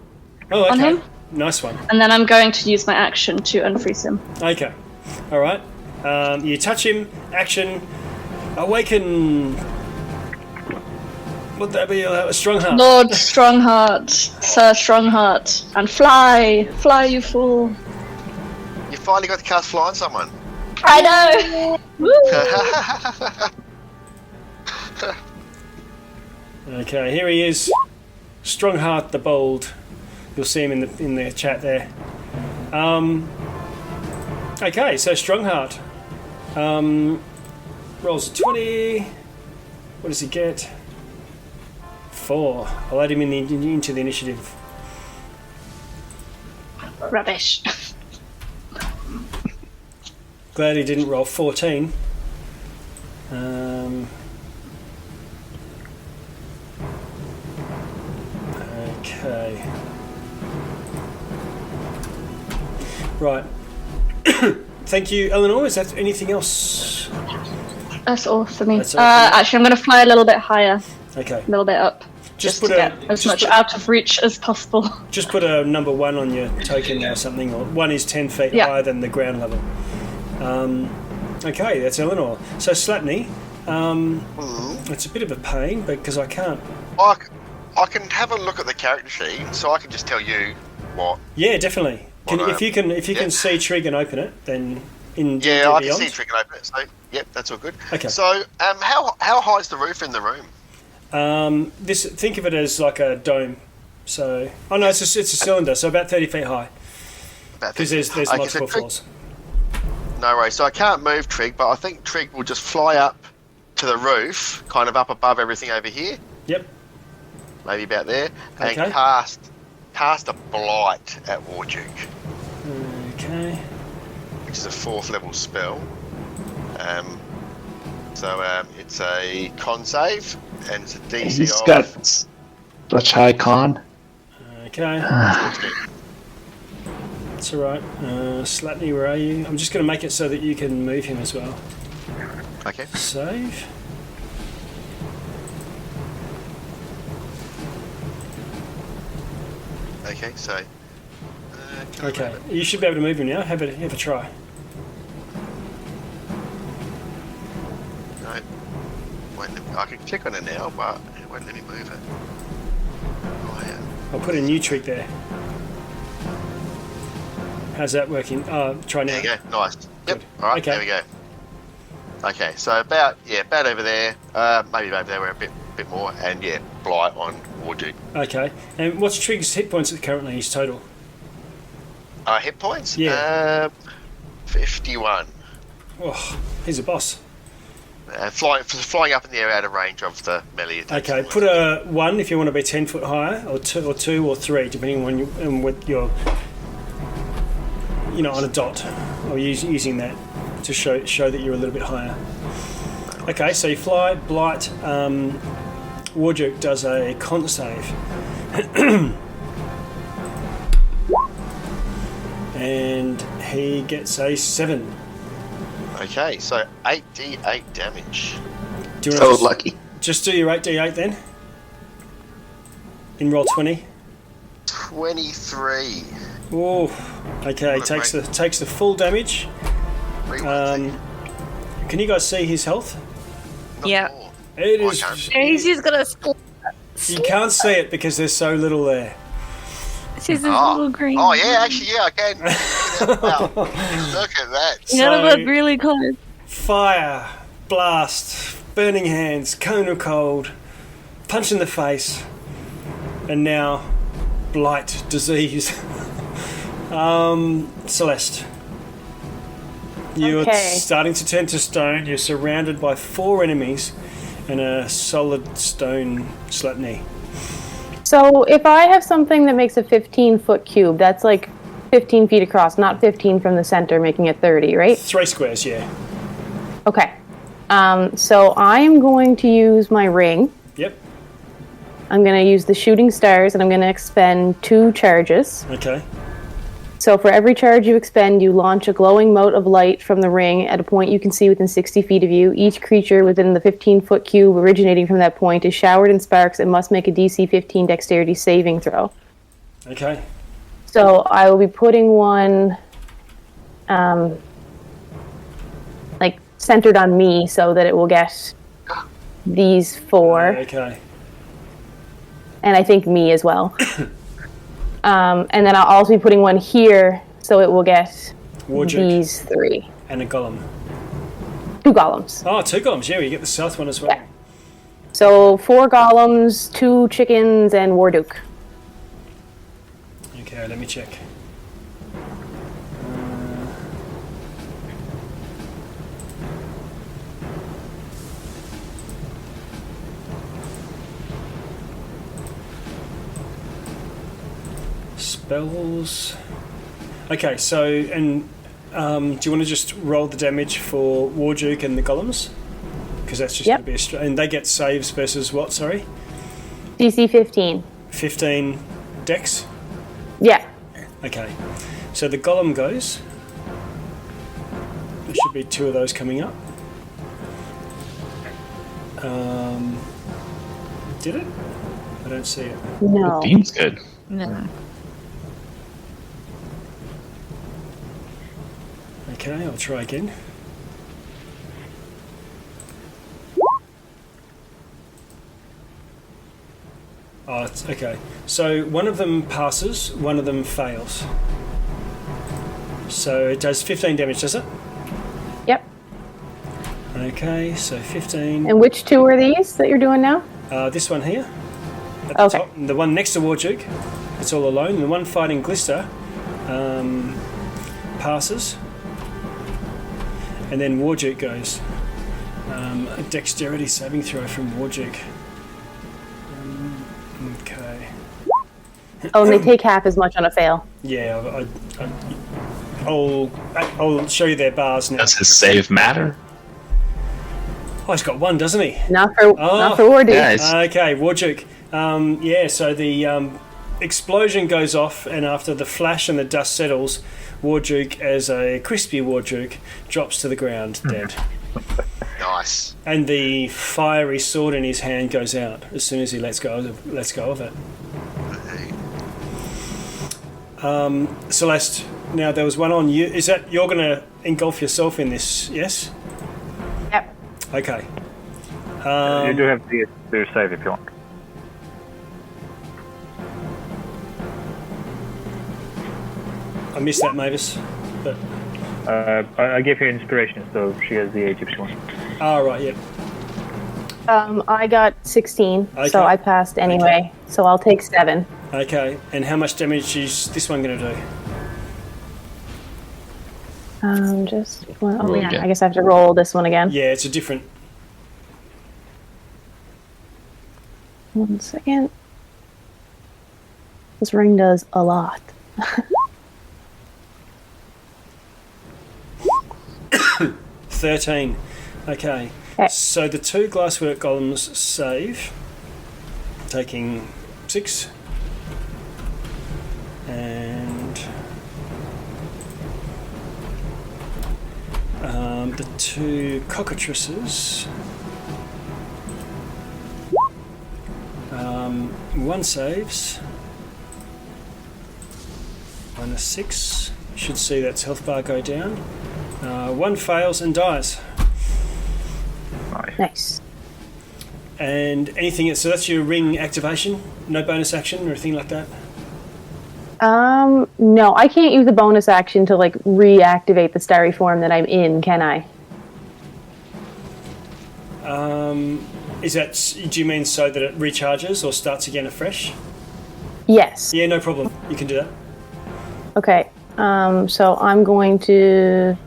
on him. Nice one. And then I'm going to use my action to unfreeze him. Okay. All right. You touch him. Action. Awaken. Would that be a Strongheart? Lord Strongheart, Sir Strongheart, and fly, fly, you fool! You finally got to cast fly on someone. I know. Woo! Okay, here he is, Strongheart the Bold. You'll see him in the chat there. Okay, so Strongheart rolls a 20. What does he get? 4. I'll add him into the initiative. Rubbish. Glad he didn't roll 14. Okay. Right. Thank you, Eleanor. Is that anything else? That's all for me. That's all for you. Actually, I'm going to fly a little bit higher, Okay. a little bit up, just to get as much out of reach as possible. Just put a number 1 on your token or something, or 1 is 10 feet Yeah. higher than the ground level. Okay, that's Eleanor. So Slatney, it's a bit of a pain because I can't. I can have a look at the character sheet, so I can just tell you what. Yeah, definitely. If you can see Trig and open it, then in Yeah, I can Beyond. see Trig and open it. So yep, that's all good. Okay. So how high is the roof in the room? Think of it as like a dome. So no, it's a cylinder, so about 30 feet high. Because there's Okay, multiple so floors. No worries. So I can't move Trig, but I think Trig will just fly up to the roof, kind of up above everything over here. Yep. Maybe about there, and Okay. cast a blight at Warduke, Okay. which is a 4th level spell. It's a con save, and it's a DC He's of. got such high con. Okay. That's alright. Slatney, where are you? I'm just going to make it so that you can move him as well. Okay. Save. Okay. So. Can I Okay. move You should be able to move him now. Have a try. it? No. I can click on it now, but it won't let me move it. Oh, yeah. I'll put a new trick there. How's that working? Try now. There you go. Nice. Yep. Good. All right. Okay. There we go. Okay. So about over there. Maybe over there we're a bit more, and yeah, blight on Warduke. Okay. And what's Trig's hit points currently? His total? Hit points? Yeah. 51. Oh, he's a boss. Flying up in the air out of range of the melee attack. Okay, put a 1 if you want to be 10 foot higher, or 2 or 3, depending on what you're, on a dot, or using that to show that you're a little bit higher. Okay, so you fly, blight. Warduke does a con save, and he gets a 7. Okay, so 8d8 damage. Do you So want to lucky. just do your 8d8 then? In roll 20. 23. Oh, okay. Takes the full damage. Can you guys see his health? Yeah. It is. He's just got a You can't see it because there's so little there. It's just this little green. Oh yeah, actually I can. Wow. Look at that. You gotta look really close. Fire, blast, burning hands, cone of cold, punch in the face, and now blight, disease. Celeste. You're starting to turn to stone. You're surrounded by 4 enemies and a solid stone Slatney. So if I have something that makes a 15-foot cube, that's like 15 feet across, not 15 from the center, making it 30, right? 3 squares, yeah. Okay. So I am going to use my ring. Yep. I'm going to use the shooting stars, and I'm going to expend 2 charges. Okay. So for every charge you expend, you launch a glowing mote of light from the ring at a point you can see within 60 feet of you. Each creature within the 15-foot cube originating from that point is showered in sparks and must make a DC 15 dexterity saving throw. Okay. So I will be putting one like centered on me so that it will get these 4. Okay. And I think me as well. And then I'll also be putting one here, so it will get Warduke. these 3. And a golem. 2 golems. Oh, 2 golems. Yeah, you get the south one as well. Yeah. So 4 golems, 2 chickens, and Warduke. Okay, let me check. Spells. Okay, so and do you want to just roll the damage for Warduke and the golems? Because that's just going to be and they get saves versus what? Sorry. DC 15. 15 dex. Yeah. Okay, so the golem goes. There should be 2 of those coming up. Did it? I don't see it. No. Seems good. No. Okay, I'll try again. Oh, it's, okay. So one of them passes, one of them fails. So it does 15 damage, does it? Yep. Okay, so 15. And which 2 are these that you're doing now? This one here. At the top. The one next to Warduke. It's all alone. The one fighting Glister passes. And then Warduke goes. A dexterity saving throw from Warduke. Okay. Oh, and they take half as much on a fail. Yeah, I'll show you their bars now. Does his save matter? Oh, he's got 1, doesn't he? Not for Warduke. Yeah, Okay, Warduke. Yeah, so the explosion goes off, and after the flash and the dust settles, Warduke, as a crispy Warduke, drops to the ground dead. Nice. And the fiery sword in his hand goes out as soon as he lets go of it. Celeste, now there was one on you. Is that you're going to engulf yourself in this? Yes. Yep. Okay. You do have to do save if you want. I missed that, Mavis. But I gave her inspiration, so she has the age if she wants. right, yep. I got 16, Okay. so I passed anyway. So I'll take 7. Okay, and how much damage is this one going to do? Roll again. I guess I have to roll this one again. Yeah, it's a different. 1 second. This ring does a lot. 13. Okay. So the 2 glasswork golems save, taking 6. And the 2 cockatrices, 1 saves, -6. You should see that's health bar go down. 1 fails and dies. Nice. And anything else? So that's your ring activation? No bonus action or anything like that? No, I can't use the bonus action to like reactivate the starry form that I'm in, can I? Is that? Do you mean so that it recharges or starts again afresh? Yes. Yeah, no problem. You can do that. Okay. So I'm going to.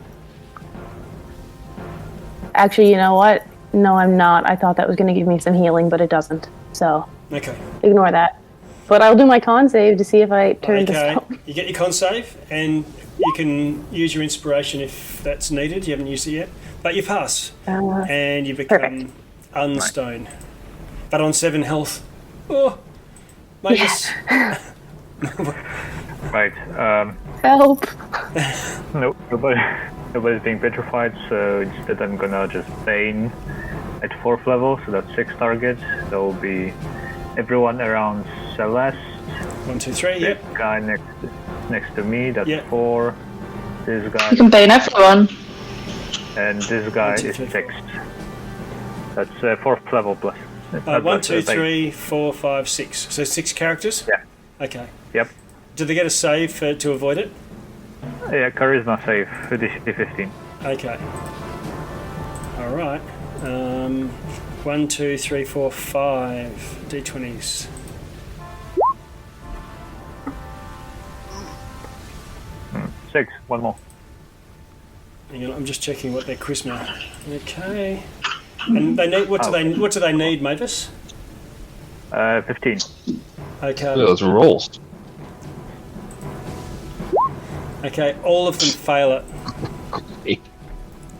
Actually, you know what? No, I'm not. I thought that was going to give me some healing, but it doesn't. So Okay. ignore that. But I'll do my con save to see if I turn this Okay. out. You get your con save, and you can use your inspiration if that's needed. You haven't used it yet, but you pass, and you become perfect. unstone, but on 7 health. Oh, Magus. Right. Help! Nope. Nobody's being petrified, so instead I'm gonna just Bane at 4th level, so that's 6 targets. There will be everyone around Celeste. 1, 2, 3. This Yep. guy next to me, that's Yep. 4. This guy, You can bane everyone. and this guy 1, 2, is 3, 6. That's 4th level plus. 1, 2, 3, 4, 5, 6. So 6 characters. Yeah. Okay. Yep. Do they get a save to avoid it? Yeah, charisma save, DC 15. Okay. All right. 1, 2, 3, 4, 5 d20s. Six, one more. Hang on, I'm just checking what their charisma. Okay. And they need what do they need, Mavis? 15. Okay. Those rolls. Okay. All of them fail it.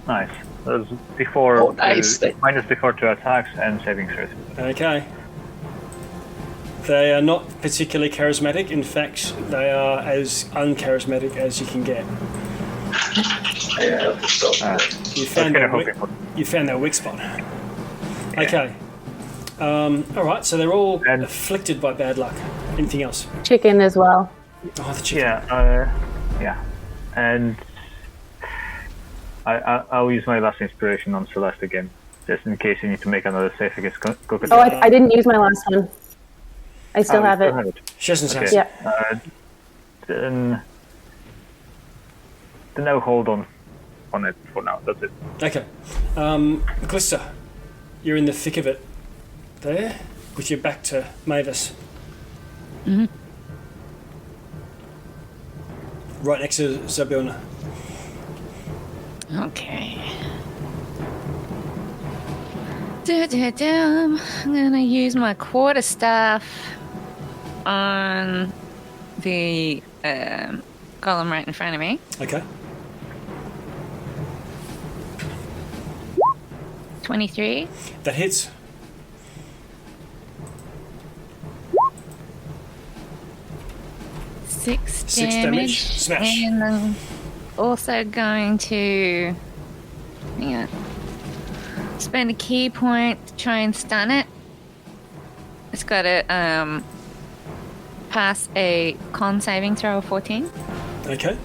Nice. That was before Oh, nice. minus before 2 attacks and saving throws. Okay. They are not particularly charismatic. In fact, they are as uncharismatic as you can get. You found their weak spot. Okay. All right. So they're all And- afflicted by bad luck. Anything else? Chicken as well. Oh, the chicken. Yeah. And I'll use my last inspiration on Celeste again, just in case you need to make another save against Crocodile. Oh, I didn't use my last one. I still have it. She hasn't Okay. said. Yeah. Then I'll hold on it for now. That's it. Okay. Glista, you're in the thick of it. There, with your back to Mavis. Mm-hmm. Right next to Zybilna. Okay. I'm gonna use my quarterstaff on the column right in front of me. Okay. 23. That hits. Six Six damage. Smash. And I'm also going to spend a key point to try and stun it. It's got to pass a con saving throw of 14. Okay.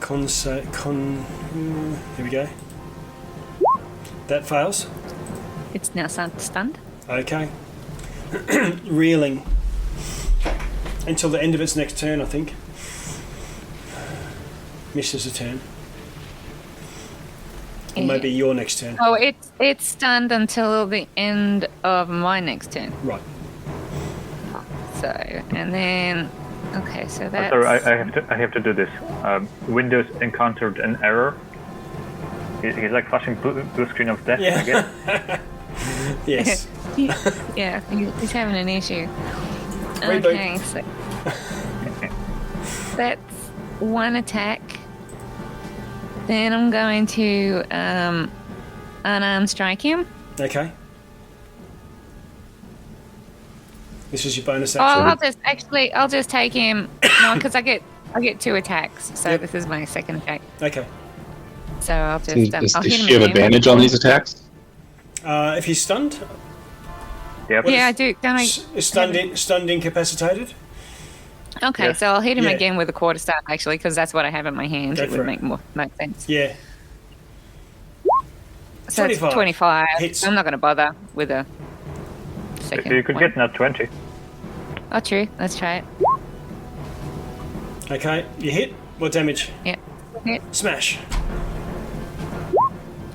Here we go. That fails. It's now stunned. Okay. Reeling. Until the end of its next turn, I think. Misses a turn. Or maybe your next turn. Oh, it's stunned until the end of my next turn. Right. So, and then, okay, so that's... Sorry, I have to do this. Windows encountered an error. He's like flashing blue screen of death, I guess. Yes. Yeah, he's having an issue. Reboot. Okay, so that's one attack. Then I'm going to unarmed strike him. Okay. This is your bonus Oh, action. I'll just take him. No, because I get 2 attacks. So Yep. this is my second attack. Okay. So I'll just Does I'll hit him she have again. advantage on these attacks? If he's stunned, Yep. Yeah, I do. Don't I? stunned, incapacitated. Okay, Yeah. so I'll hit him Yeah. again with a quarter staff actually, because that's what I have in my hand. Go It for would it. make more sense. Yeah. So 25. it's 25. Hits. I'm not going to bother with a second. So you could one. get nat 20. Oh, true. Let's try it. Okay. You hit. What damage? Yeah. Hit. Smash.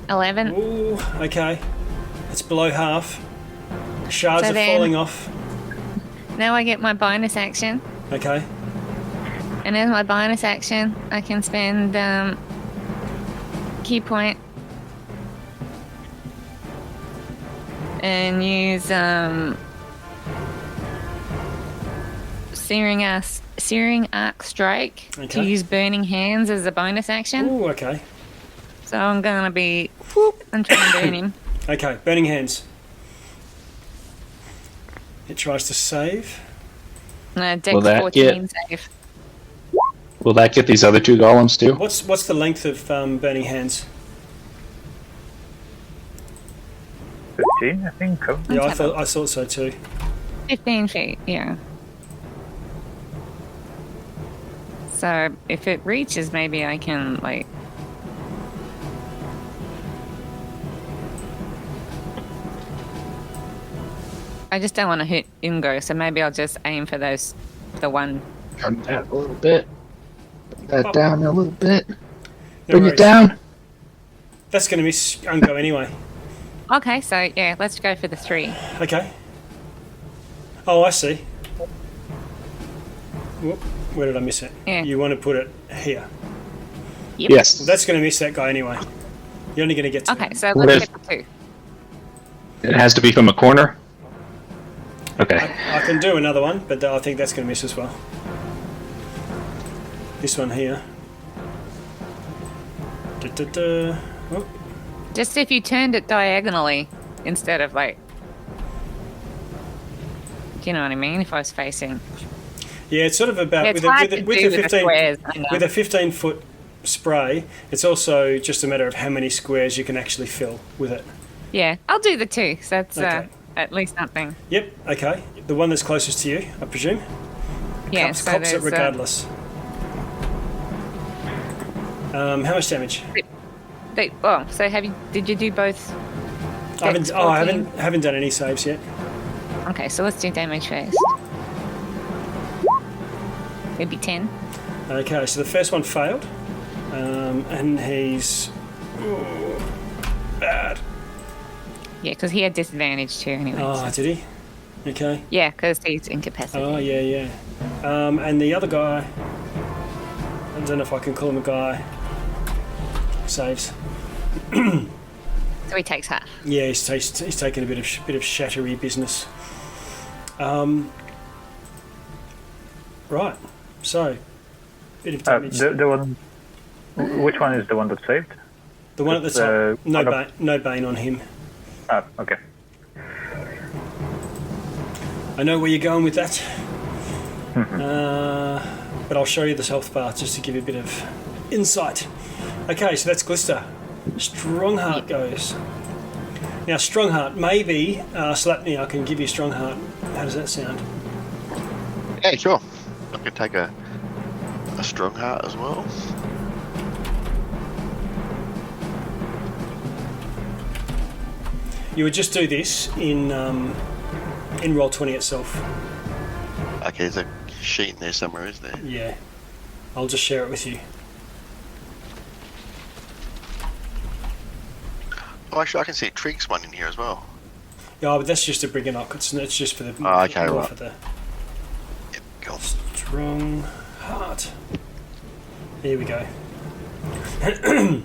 11. Ooh. Okay. It's below half. Shards So are then- falling off. Now I get my bonus action. Okay. And as my bonus action, I can spend key point and use searing arc strike to Okay. use burning hands as a bonus action. Ooh. Okay. So I'm gonna be whoop and try and burn him. Okay. Burning hands. It tries to save. Dex Will that 14 save. Will that get these other 2 golems too? What's the length of burning hands? 15, I think. Oh. Yeah, Let's have I thought so too. 15 feet, yeah. So if it reaches, maybe I can like. I just don't want to hit Ingo, so maybe I'll just aim for the one. Turn that a little bit. Bring that down a little bit. No Bring worries. it down. That's going to miss Ungo anyway. Okay, so yeah, let's go for the 3. Okay. Oh, I see. Whoop, where did I miss it? Yeah. You want to put it here. Yep. Yes. Well, that's going to miss that guy anyway. You're only going to get to Okay, it. so What let's if- get the 2. It has to be from a corner. Okay. I can do another one, but I think that's going to miss as well. This one here. Da-da-da. Oh, Just if you turned it diagonally instead of like. Do you know what I mean? If I was facing. yeah, it's sort of about Yeah, it's hard to do with the squares, I know. with a 15-foot spray. It's also just a matter of how many squares you can actually fill with it. Yeah, I'll do the 2. So that's Okay. at least something. Yep. Okay. The one that's closest to you, I presume. Yeah, Cops so it there's regardless. How much damage? so did you do both? I haven't. Dex Oh, I 14? haven't done any saves yet. Okay, so let's do damage first. Maybe 10. Okay, so the first one failed, and he's bad. Yeah, because he had disadvantage too anyway. Oh, did he? Okay. Yeah, because he's incapacitated. Oh, yeah. And the other guy, I don't know if I can call him a guy. Saves. So he takes half. Yeah, he's taking a bit of shattery business. Right. So, bit of damage. The one. Which one is the one that saved? The one at the It's, top. No, one of- no bane on him. Ah, okay. I know where you're going with that. But I'll show you this health bar just to give you a bit of insight. Okay, so that's Glister. Strongheart goes. Now, Strongheart, maybe Slapney, I can give you Strongheart. How does that sound? Yeah, sure. I could take a strong heart as well. You would just do this in Roll20 itself. Okay, there's a sheet in there somewhere, is there? Yeah. I'll just share it with you. Oh, actually, I can see Trig's one in here as well. Yeah, but that's just a Briganock. It's just for the. Oh, okay, more right. For the Yep, go on. strong heart. Here we go. Bit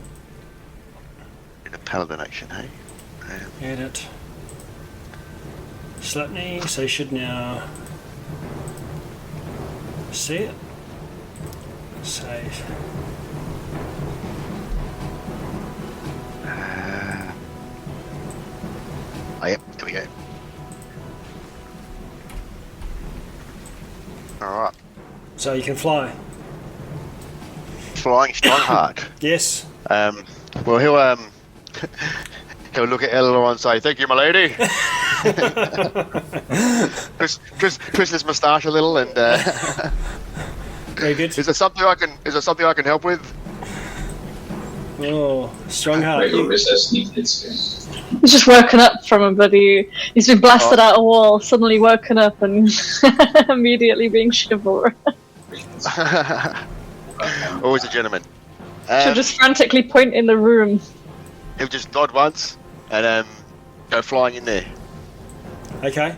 of paladin action, hey? Edit. Slapney, so you should now see it. Save. Oh, yep, there we go. Alright. So you can fly. Flying Strongheart. Yes. Well, he'll look at Eleanor and say, "Thank you, my lady." Twist his moustache a little, and Very good. is there something I can help with? Oh, strong heart. He's just woken up from a bloody. He's been blasted out a wall, suddenly woken up and immediately being chivalrous. Always a gentleman. She'll just frantically point in the room. He'll just nod once and go flying in there. Okay.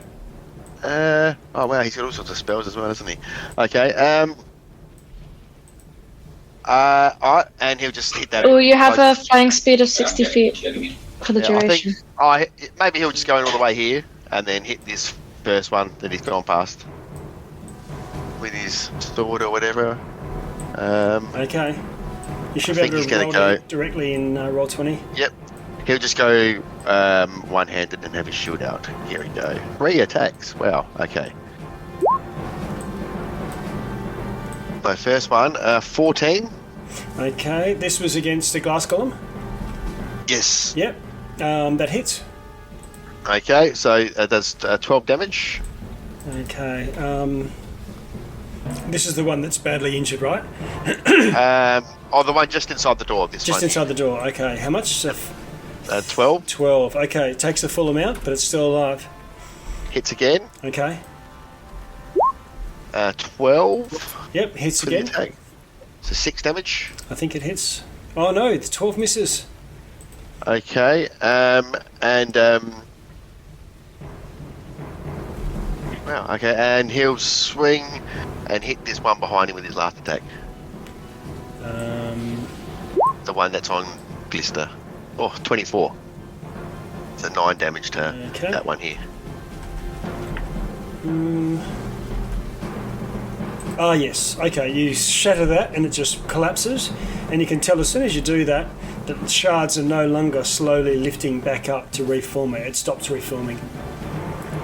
Oh wow, he's got all sorts of spells as well, hasn't he? Okay. And he'll just hit that. Oh, you have a flying speed of 60 feet for the duration. I think, maybe he'll just go in all the way here and then hit this first one that he's gone past with his sword or whatever. Okay. You should I be think able he's to gonna roll go- it directly in roll 20. Yep. He'll just go one-handed and have his shield out. Here we go. 3 attacks. Wow. Okay. My first one, 14. Okay. This was against the glass golem. Yes. Yep. That hits. Okay, so that's 12 damage. Okay. This is the one that's badly injured, right? The one just inside the door. This Just one. inside the door. Okay. How much? 12. 12. Okay. It takes the full amount, but it's still alive. Hits again. Okay. 12. Yep. Hits for the again. attack. So 6 damage. I think it hits. Oh no, the 12 misses. Okay. Wow. Okay, and he'll swing and hit this one behind him with his last attack. The one that's on Glister. Oh, 24. So 9 damage to Okay. that one here. Ah, yes. Okay, you shatter that and it just collapses. And you can tell as soon as you do that, that the shards are no longer slowly lifting back up to reform it. It stops reforming.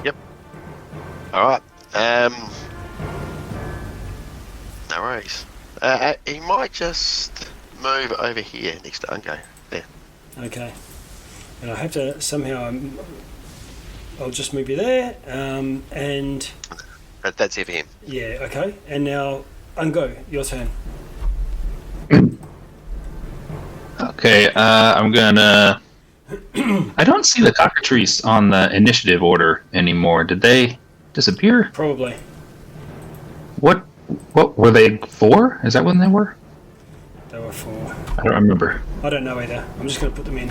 Yep. Alright. No worries. He might just move over here next to Ungo. There. Okay. And I have to somehow... I'll just move you there. And... That's it for him. Yeah, okay. And now, Ungo, your turn. Okay, I'm gonna. I don't see the cockatrice on the initiative order anymore. Did they disappear? Probably. What were they for? Is that when they were? They were 4. I don't remember. I don't know either. I'm just going to put them in.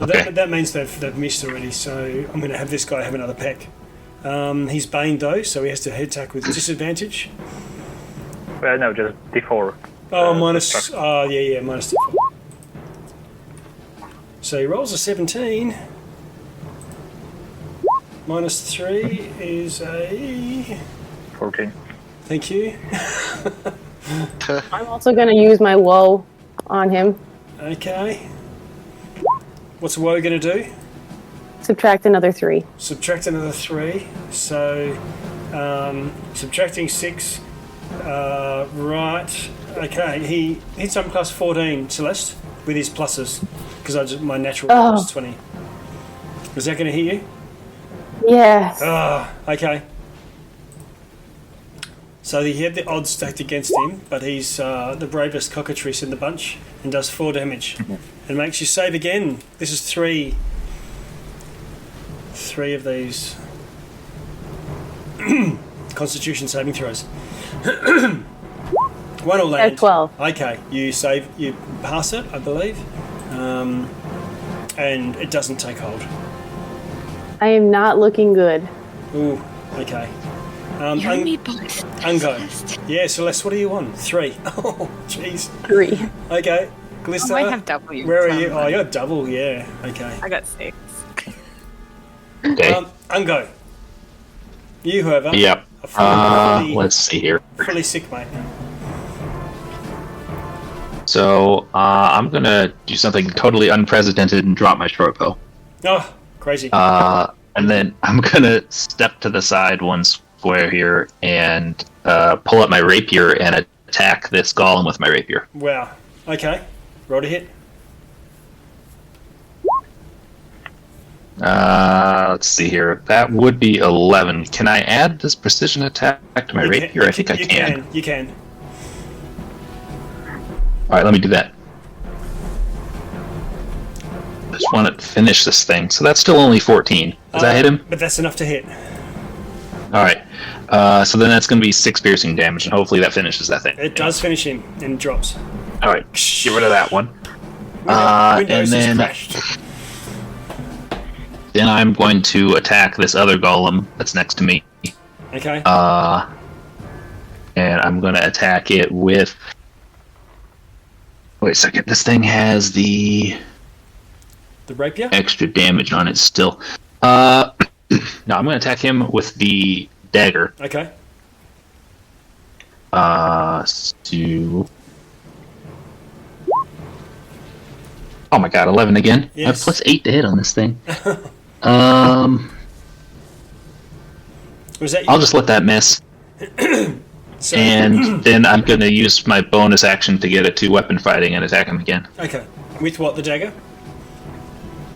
Okay. That means they've missed already, so I'm going to have this guy have another peck. He's Bane though, so he has to head attack with disadvantage. No, just D4. Oh, minus... Oh, yeah, minus 4. So he rolls a 17. Minus 3 is a... 14. Thank you. I'm also going to use my woe on him. Okay. What's Woe going to do? Subtract another 3. Subtract another 3. So, subtracting 6. Right. Okay, he hits on plus 14, Celeste, with his pluses, because my natural roll was 20. Is that going to hit you? Yes. Okay. So he had the odds stacked against him, but he's the bravest cockatrice in the bunch and does 4 damage. And makes you save again. This is 3 of these Constitution saving throws. One will land. 12. Okay, you pass it, I believe. and it doesn't take hold. I am not looking good. Ooh, okay. You and me both. Ungo. Yeah, Celeste, what are you on? 3. Oh, jeez. 3. Okay. Glista, I might have double. where are you? Oh, you got double, yeah. Okay. I got 6. Okay. Ungo. You, whoever. Yep. are Let's see here. fully sick, mate. So I'm gonna do something totally unprecedented and drop my short bow. Oh, crazy. And then I'm gonna step to the side one square here and pull up my rapier and attack this golem with my rapier. Wow. Okay. Roll to hit. Let's see here. That would be 11. Can I add this precision attack to my rapier? I think I can. You can. Alright, let me do that. I just want to finish this thing. So that's still only 14. Does that hit him? But that's enough to hit. Alright. So then that's going to be 6 piercing damage, and hopefully that finishes that thing. It does finish him and drops. Alright, get rid of that one. Windows And then, has crashed. then I'm going to attack this other golem that's next to me. Okay. And I'm going to attack it with... Wait a second, this thing has the rapier? extra damage on it still. No, I'm going to attack him with the dagger. Okay. Oh my god, 11 again. I have Yes. plus 8 to hit on this thing. Was that you? I'll just let that miss. So, And then I'm going to use my bonus action to get a 2-weapon fighting and attack him again. okay. With what, the dagger?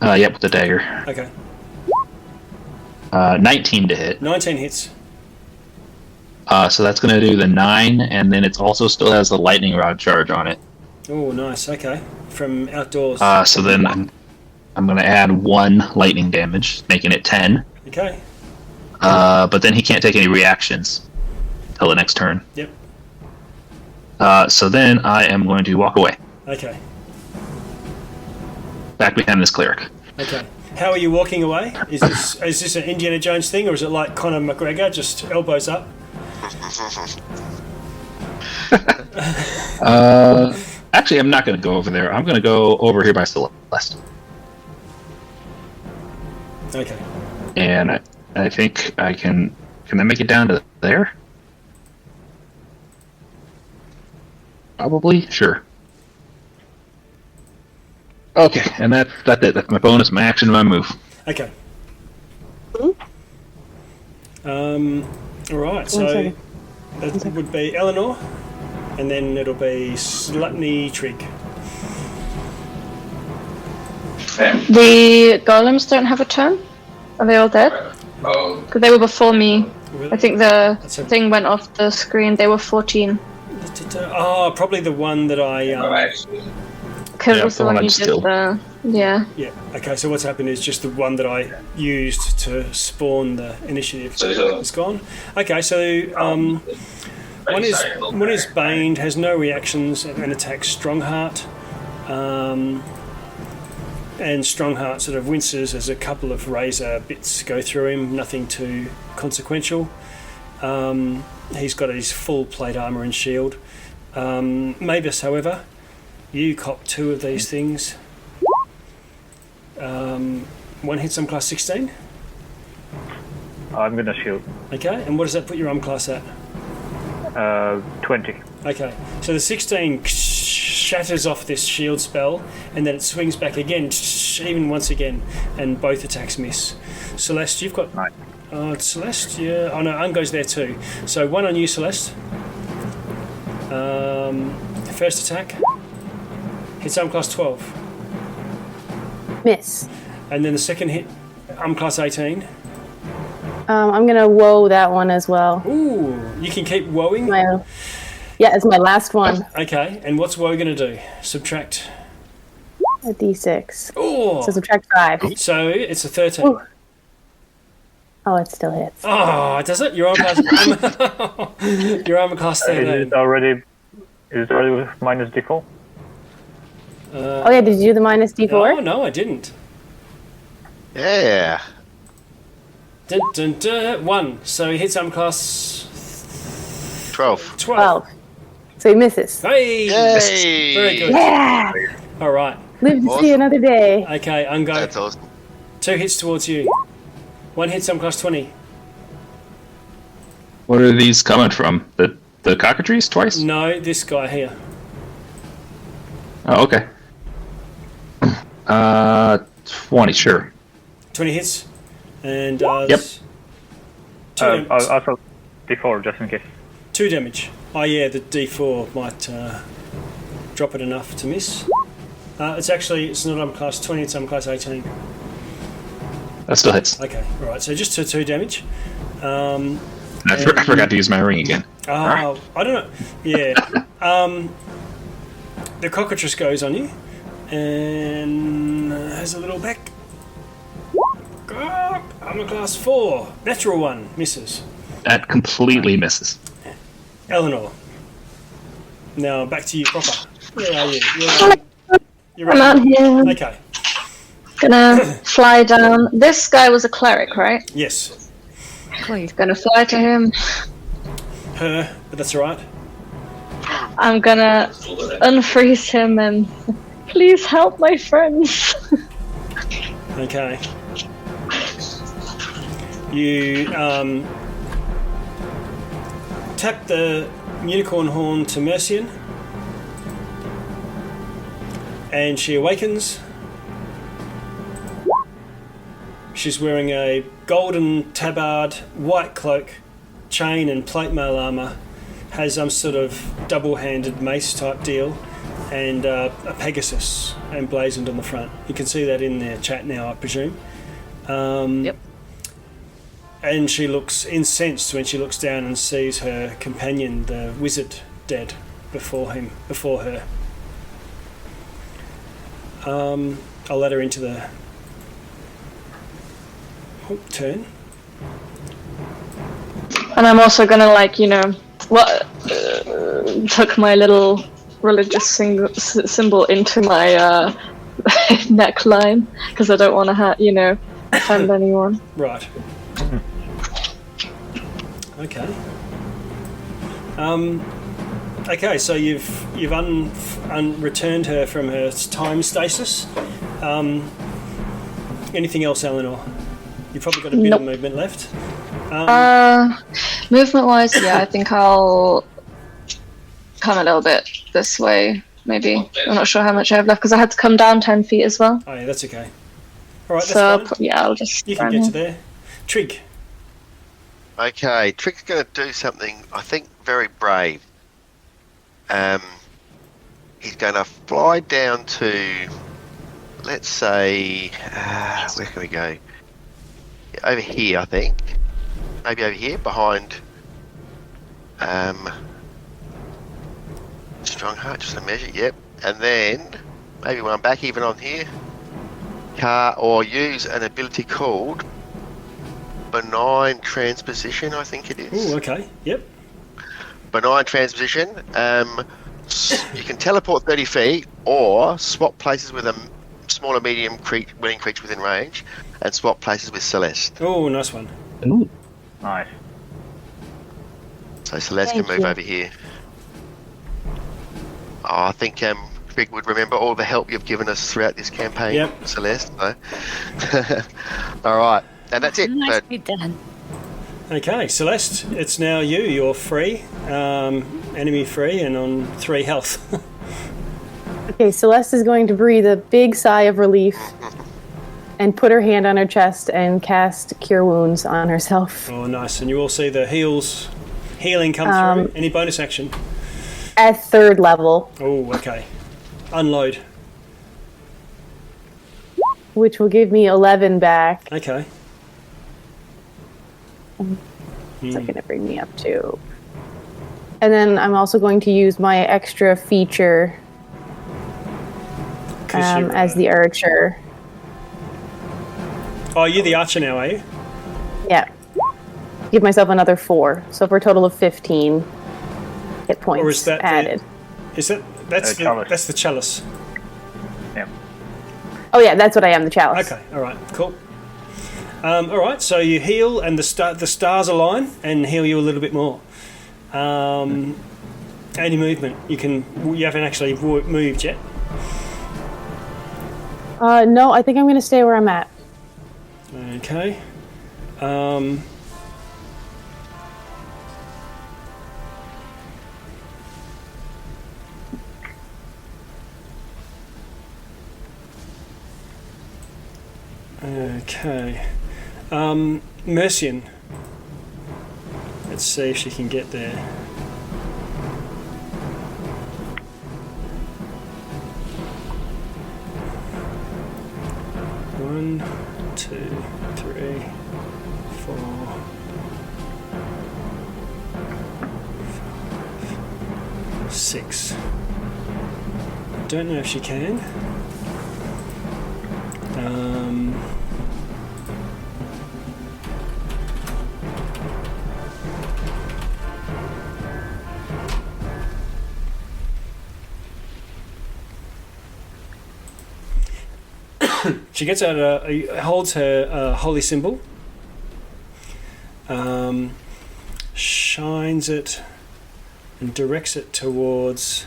Yep, with the dagger. Okay. 19 to hit. 19 hits. So that's going to do the 9, and then it also still has the lightning rod charge on it. Oh, nice. Okay. From outdoors. So then I'm going to add 1 lightning damage, making it 10. Okay. But then he can't take any reactions until the next turn. Yep. So then I am going to walk away, Okay. back behind this cleric. Okay. How are you walking away? Is this an Indiana Jones thing, or is it like Conor McGregor, just elbows up? Actually, I'm not going to go over there. I'm going to go over here by Celeste. Okay. And I think I can... Can I make it down to there? Probably? Sure. Okay, and that's it. That's my bonus, my action, my move. Okay. Alright, so second. that would be Eleanor, and then it'll be Slutney Trig. The golems don't have a turn? Are they all dead? Because they were before me. I think the thing went off the screen. They were 14. Oh, probably the one that I... Because Yeah, it was the the one one I'm you still- did the... Yeah. Yeah, okay, so what's happened is just the one that I used to spawn the initiative is gone. Okay, so one is Baned, has no reactions, and attacks Strongheart. And Strongheart sort of winces as a couple of razor bits go through him, nothing too consequential. He's got his full plate armour and shield. Mavis, however, you cop 2 of these things. One hits on class 16. I'm gonna shield. Okay, and what does that put your arm class at? 20. Okay, so the 16 shatters off this shield spell, and then it swings back again, even once again, and both attacks miss. Celeste, you've got... Celeste, yeah... Oh no, Ungo's there too. So 1 on you, Celeste. First attack. Hits arm class 12. Miss. And then the second hit, arm class 18. I'm gonna woe that one as well. Ooh, you can keep woeing. Yeah, it's my last one. Okay, and what's woe going to do? Subtract. A d6. Oh, So subtract 5. so it's a 13. Ooh. Oh, it still hits. Oh, does it? Your armor class. Your armor class Is 13. it already with minus default? Oh yeah, did you do the minus d4? No, I didn't. Yeah. Dun, dun, dun. 1. So he hits armor class 12. 12. So he misses. Hey! Yay! Very good. Yeah! All right. Live to see Awesome. another day. Okay, Ungo. That's awesome. 2 hits towards you. 1 hits armor class 20. What are these coming from? The cockatrice twice? No, this guy here. Oh, okay. 20, sure. 20 hits. And Yep. 2 Also, D4 just in case. 2 damage. Oh yeah, the D4 might drop it enough to miss. It's not armor class 20, it's armor class 18. That still hits. Okay, alright, so just 2 damage. I forgot to use my ring again. I don't know. Yeah. The cockatrice goes on you and has a little back. Armor class 4. Natural 1. Misses. That completely misses. Eleanor. Now back to you proper. Where are you? You're I'm out here. Okay. Gonna fly down. This guy was a cleric, right? Yes. Please. Gonna fly to him. Her, but that's alright. I'm gonna unfreeze him and please help my friends. Okay. You tap the unicorn horn to Mercian, and she awakens. She's wearing a golden tabard, white cloak, chain and plate mail armour, has some sort of double-handed mace type deal, and a Pegasus emblazoned on the front. You can see that in their chat now, I presume. Yep. And she looks incensed when she looks down and sees her companion, the wizard, dead before her. I'll let her into the turn. And I'm also gonna tuck my little religious symbol into my neckline because I don't want to offend anyone. Right. Okay. Okay, so you've returned her from her time stasis. Anything else, Eleanor? You've probably got a bit of movement left. Movement-wise, yeah, I think I'll come a little bit this way, maybe. I'm not sure how much I have left because I had to come down 10 feet as well. Oh, yeah, that's okay. All right, that's So fine. I'll just. You can get to there. Trig. Okay, Trig's going to do something, I think, very brave. He's going to fly down to, let's say, where can we go? Over here, I think. Maybe over here, behind Strongheart, just a measure, yep. And then, maybe one back even on here. Or use an ability called Benign Transposition, I think it is. Oh, okay. Yep. Benign Transposition. You can teleport 30 feet or swap places with a small or medium willing creature within range and swap places with Celeste. Oh, nice one. Ooh. Nice. So Celeste Thank can move you. over here. Oh, I think Trig would remember all the help you've given us throughout this campaign, Yep. Celeste. So. All right. And that's it. Nicely done. Okay, Celeste, it's now you. You're free, enemy free, and on 3 health. Okay, Celeste is going to breathe a big sigh of relief and put her hand on her chest and cast Cure Wounds on herself. Oh, nice. And you all see the healing come through. Any bonus action? At 3rd level, Oh, okay. Unload. which will give me 11 back. Okay. It's going to bring me up to. And then I'm also going to use my extra feature 'Cause you're, as the archer. Oh, you're the archer now, are you? Yeah. Give myself another 4. So for a total of 15 hit points Or is that added. that's Chalice. that's the chalice. Yeah. Oh yeah, that's what I am, the chalice. Okay, all right, cool. All right, so you heal, and the stars align and heal you a little bit more. Any movement? You haven't actually moved yet. No, I think I'm going to stay where I'm at. Okay. Okay. Mercian. Let's see if she can get there. One, 2, 3, 4, 5, 6. Don't know if she can. She gets out holds her holy symbol, shines it, and directs it towards.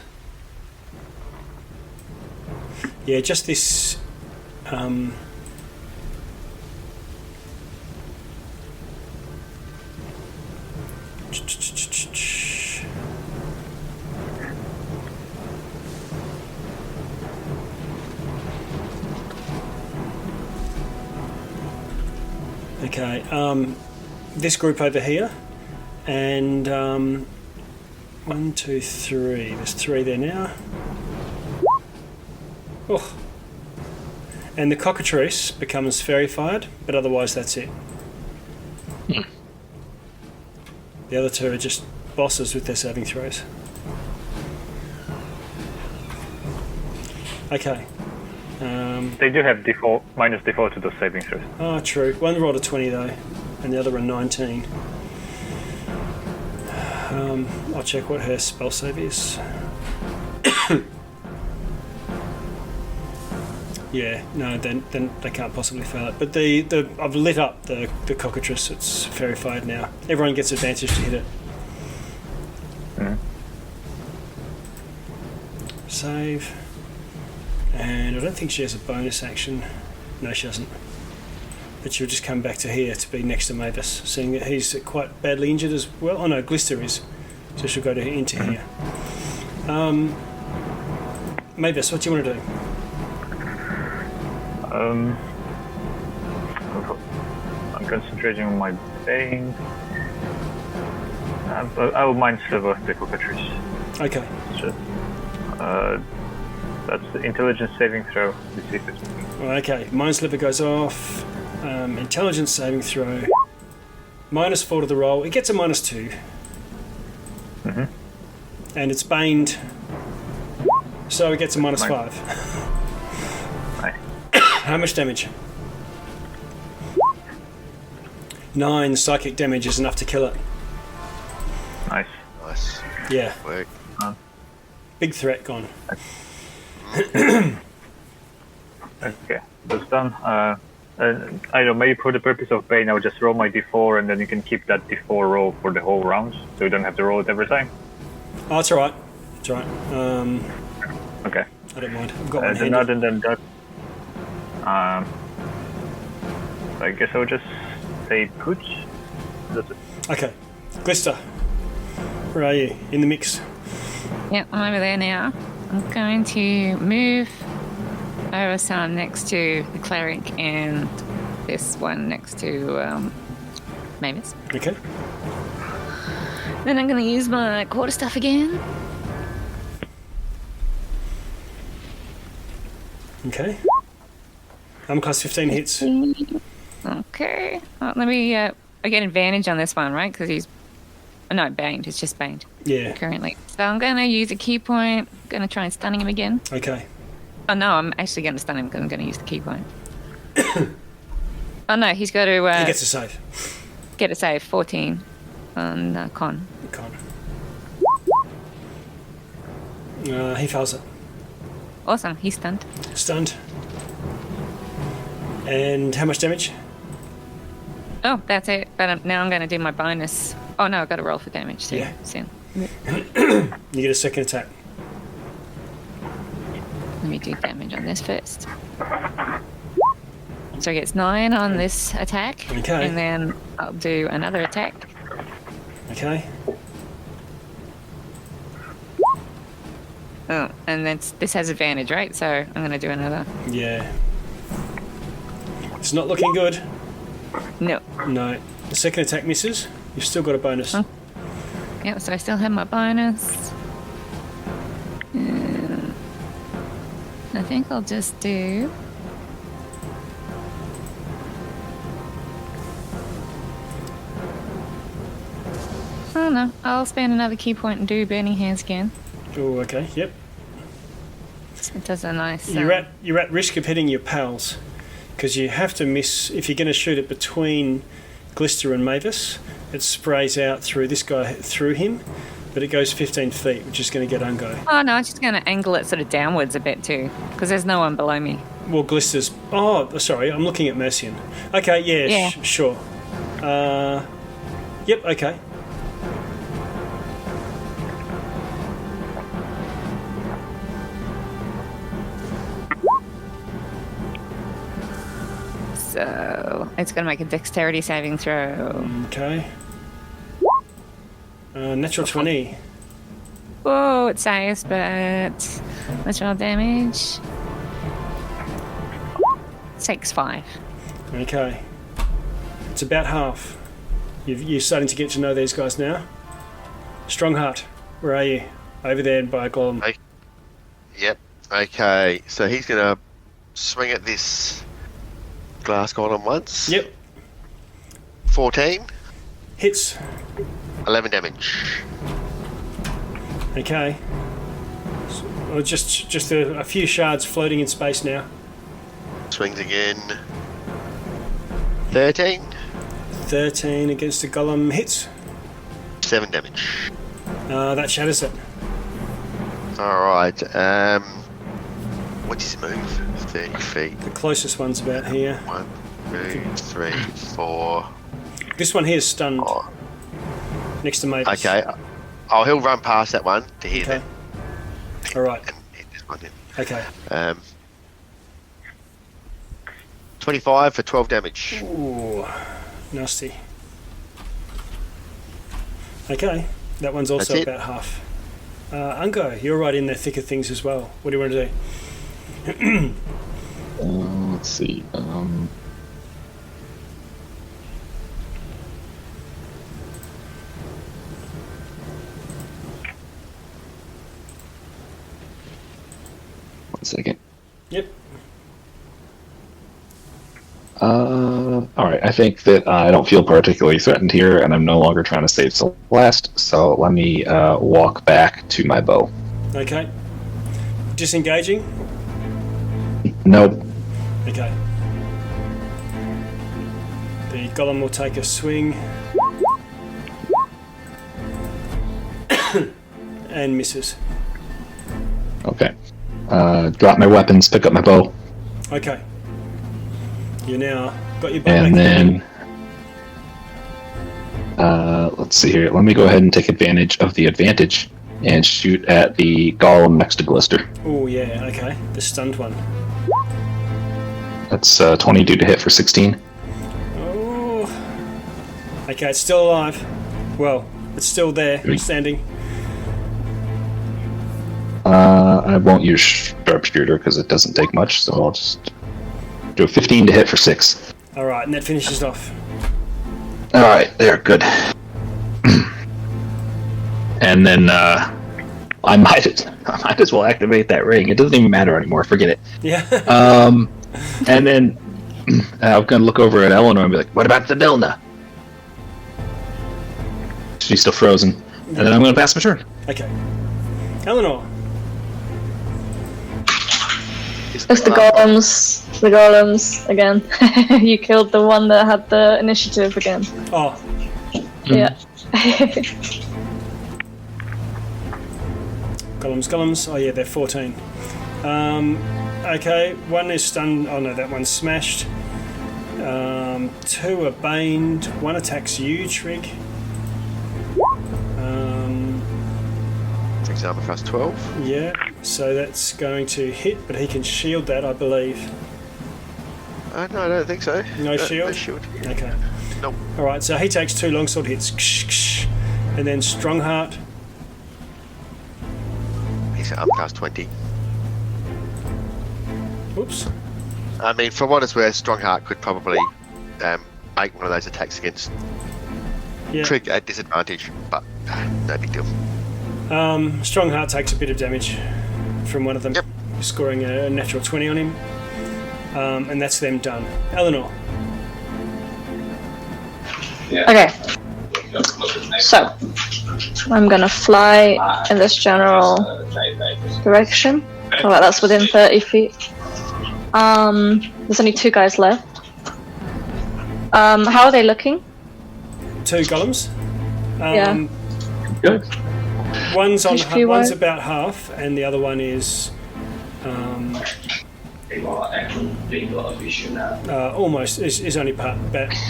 Yeah, just this. Okay, this group over here, and 1, 2, 3. There's 3 there now. Oh. And the cockatrice becomes fairy-fired, but otherwise that's it. The other 2 are just bosses with their saving throws. Okay. They do have default minus default to those saving throws. Oh, true. One rolled a 20 though, and the other a 19. I'll check what her spell save is. Yeah, no, then they can't possibly fail it. But I've lit up the cockatrice. It's fairy-fired now. Everyone gets advantage to hit it. Save. And I don't think she has a bonus action. No, she doesn't. But she'll just come back to here to be next to Mavis, seeing that he's quite badly injured as well. Oh no, Glister is. So she'll go into here. Mavis, what do you want to do? I'm concentrating on my Bane. I will mind sliver the cockatrice. Okay. So, that's the intelligence saving throw. Let's see if it's... Okay, Mind Sliver goes off. Intelligence saving throw. -4 to the roll. It gets a -2. And it's baned, so it gets a -5. Nice. How much damage? 9 psychic damage is enough to kill it. Nice. Nice. Yeah. Work. Big threat gone. Okay, that's done. I don't know, maybe for the purpose of Bane, I'll just roll my d4 and then you can keep that d4 roll for the whole round, so you don't have to roll it every time. Oh, it's alright. It's alright. Okay. I don't mind. I've got one Then handy. other than that, I guess I'll just say put. That's it. Okay. Glister, where are you? In the mix. Yep, I'm over there now. I'm going to move over so I'm next to the cleric and this one next to Mavis. Okay. Then I'm going to use my quarterstaff again. Okay. Class 15 hits. Okay. Let me... I get advantage on this one, right? Because he's... No, baned. It's just baned. Yeah. Currently. So I'm going to use a key point. I'm going to try and stunning him again. Okay. Oh, no, I'm actually going to stun him because I'm going to use the key point. Oh, no, he's got to... he gets a save. Get a save. 14 on con. He fails it. Awesome. He's stunned. Stunned. And how much damage? Oh, that's it. But now I'm going to do my bonus. Oh no, I've got to roll for damage too. Yeah. Soon. You get a second attack. Let me do damage on this first. So he gets 9 on this attack. Okay. And then I'll do another attack. Okay. Oh, and then this has advantage, right? So I'm going to do another. Yeah. It's not looking good. No. No. The second attack misses. You've still got a bonus. Huh? Yep, so I still have my bonus. I think I'll just do... Oh no, I'll spend another key point and do Burning Hands again. Oh, okay. Yep. It does a nice... You're at risk of hitting your pals because you have to miss if you're going to shoot it between Glister and Mavis. It sprays out through this guy, through him, but it goes 15 feet, which is going to get Ungo. Oh no, I'm just going to angle it sort of downwards a bit too, because there's no one below me. Well, Glister's... Oh, sorry, I'm looking at Mercian. Okay, yeah. Sure. Yep, okay. So it's going to make a dexterity saving throw. Okay. Natural 20. Whoa, it saves, but let's roll damage. 6, 5. Okay. It's about half. You're starting to get to know these guys now. Strongheart, where are you? Over there by Golem. Okay. Yep. Okay, so he's going to swing at this glass golem once. Yep. 14. Hits. 11 damage. Okay. Well, just a few shards floating in space now. Swings again. 13. 13 against the golem hits. 7 damage. That shatters it. Alright, what's his move? 30 feet. The closest one's about here. 1, 2, 3, 4. This one here is stunned. Oh. Next to Mavis. Okay. Oh, he'll run past that one to hit Okay. it. Alright. And hit this one in. Okay. 25 for 12 damage. Ooh, nasty. Okay, that one's also That's it. about half. Ungo, you're right in the thick of things as well. What do you want to do? Let's see. One second. Yep. Alright, I think that I don't feel particularly threatened here, and I'm no longer trying to save Celeste, so let me walk back to my bow. Okay. Disengaging? Nope. Okay. The golem will take a swing. And misses. Okay. Drop my weapons, pick up my bow, Okay. You now got your bow and back. then... let's see here. Let me go ahead and take advantage of the advantage and shoot at the golem next to Glister. Oh, yeah, okay. The stunned one. That's 22 to hit for 16. Oh. Okay, it's still alive. Well, it's still there, standing. I won't use sharpshooter because it doesn't take much, so I'll just do a 15 to hit for 6. Alright, and that finishes off. Alright, there, good. And then I might as well activate that ring. It doesn't even matter anymore, forget it. Yeah. And then I'm gonna look over at Eleanor and be like, what about Zybilna? She's still frozen. And then I'm gonna pass my turn. Okay. Eleanor. It's the golems. The golems again. You killed the one that had the initiative again. Oh, Yeah. golems. Oh, yeah, they're 14. Okay, one is stunned. Oh, no, that one's smashed. 2 are baned. 1 attacks you, Trig. Trig's armor class 12. Yeah, so that's going to hit, but he can shield that, I believe. No, I don't think so. No shield? No shield. Okay. Nope. Alright, so he takes 2 longsword hits. And then Strongheart. He's at armor class 20. Whoops. I mean, for what it's worth, Strongheart could probably make one of those attacks against Yeah. Trig at disadvantage, but no big deal. Strongheart takes a bit of damage from one of them, Yep. scoring a natural 20 on him. And that's them done. Eleanor. Okay. So, I'm gonna fly in this general direction. Oh, well, that's within 30 feet. There's only 2 guys left. How are they looking? 2 golems. Yeah. Good. One's on. HP One's wise? about half, and the other one is almost is only about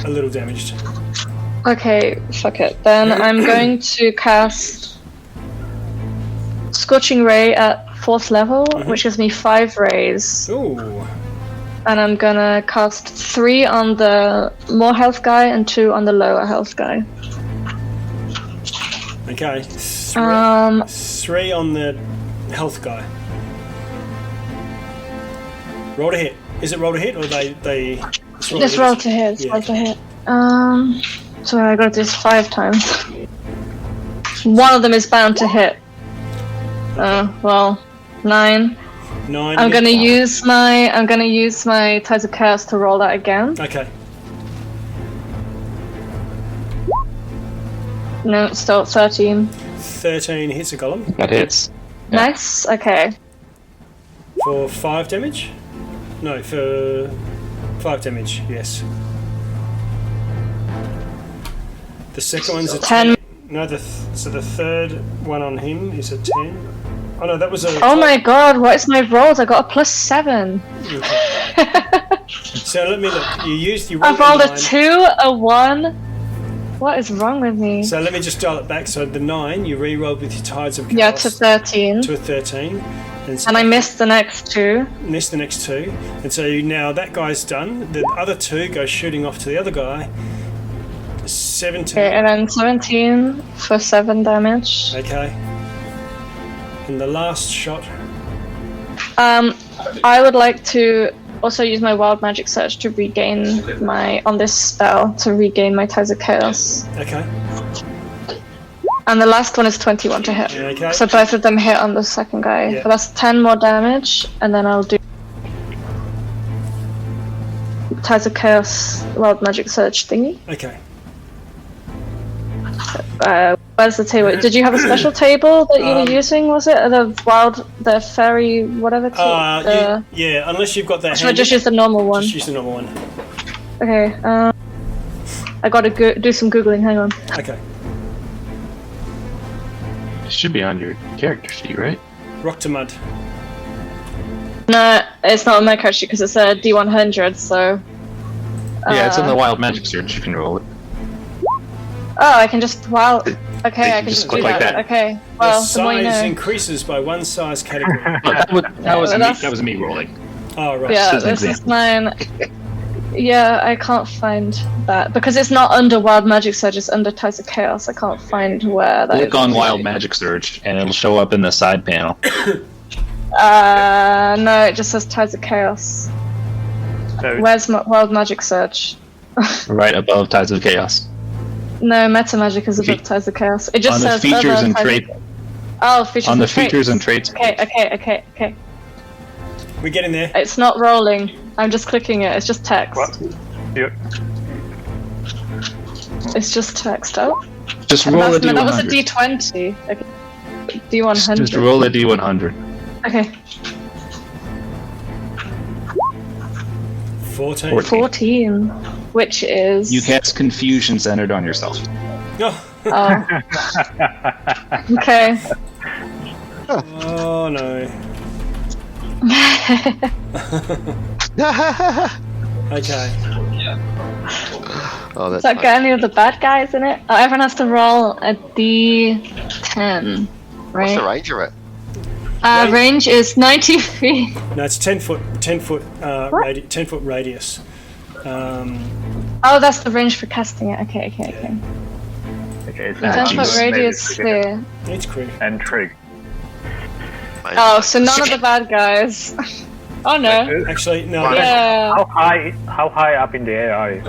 a little damaged. Okay, fuck it. Then I'm going to cast Scorching Ray at 4th level, which gives me 5 rays. Ooh. And I'm gonna cast 3 on the more health guy and 2 on the lower health guy. Okay. 3 on the health guy. Roll to hit. Is it roll to hit or they? Just roll to hit. Yeah. Roll to hit. So I got this 5 times. One of them is bound to hit. Well, 9. 9. I'm gonna use my Tides of Chaos to roll that again. Okay. No, it's still 13. 13 hits a golem That hits. Nice. Okay. for 5 damage. No, for 5 damage. Yes. The second one's a 10. No, so the third one on him is a 10. Oh no, that was a. Oh my god, what is my rolls? I got a +7. So let me look. You used your. I've rolled a 2, a 1. What is wrong with me? So let me just dial it back. So the 9 you re-rolled with your Tides of Chaos. Yeah, to 13. To a 13. So And I missed the next 2. missed the next 2. And so now that guy's done. The other 2 go shooting off to the other guy. 17. Okay, and then 17 for 7 damage. Okay. And the last shot. I would like to also use my Wild Magic Search to regain on this spell, to regain my Tides of Chaos. Okay. And the last one is 21 to hit. Okay. So both of them hit on the second guy. Yeah. But that's 10 more damage, and then I'll do Tides of Chaos Wild Magic Search thingy. Okay. Where's the table? Did you have a special table that you were using? Was it the fairy whatever? Yeah, unless you've got that. Should I just use the normal one? Just use the normal one. Okay. I gotta do some googling. Hang on. Okay. It should be on your character sheet, right? Rock to mud. No, it's not on my character sheet because it's a D100. So. Yeah, it's in the Wild Magic Search. You can roll it. Oh, I can just Okay, I can just just click do like that. that. Okay. Well, The the more you size know. increases by 1 size category. That was me rolling. Oh right. Yeah, Just an this is example. mine. Yeah, I can't find that because it's not under Wild Magic Search. It's under Tides of Chaos. I can't find where that is. Click on Wild Magic Search, and it'll show up in the side panel. No, it just says Tides of Chaos. So Where's my Wild Magic Search? Right above Tides of Chaos. No, Meta Magic is above Fe- Tides of Chaos. It just On the says features other and Tides- traits. Oh, features On and the traits. features and traits. Okay. We're getting there. It's not rolling. I'm just clicking it. It's just text. what? You, It's just text. Oh, Just roll a that was a D100. D20. Okay. D100. Just roll a D100. Okay. 14. 14, which is. You cast Confusion centered on yourself. Oh. Oh. Okay. Oh no. Okay. Oh, that's Does that fine. get any of the bad guys in it? Oh, everyone has to roll a D10, What's the right? range of it? Range is 90 feet. No, it's 10 foot 10 foot radius. Oh, that's the range for casting it. Okay. Okay, it's 10 foot maybe radius trigger sphere. It's crit. and trig. Oh, so none of the bad guys. Oh no. Actually, no. Yeah. How high up in the air are you?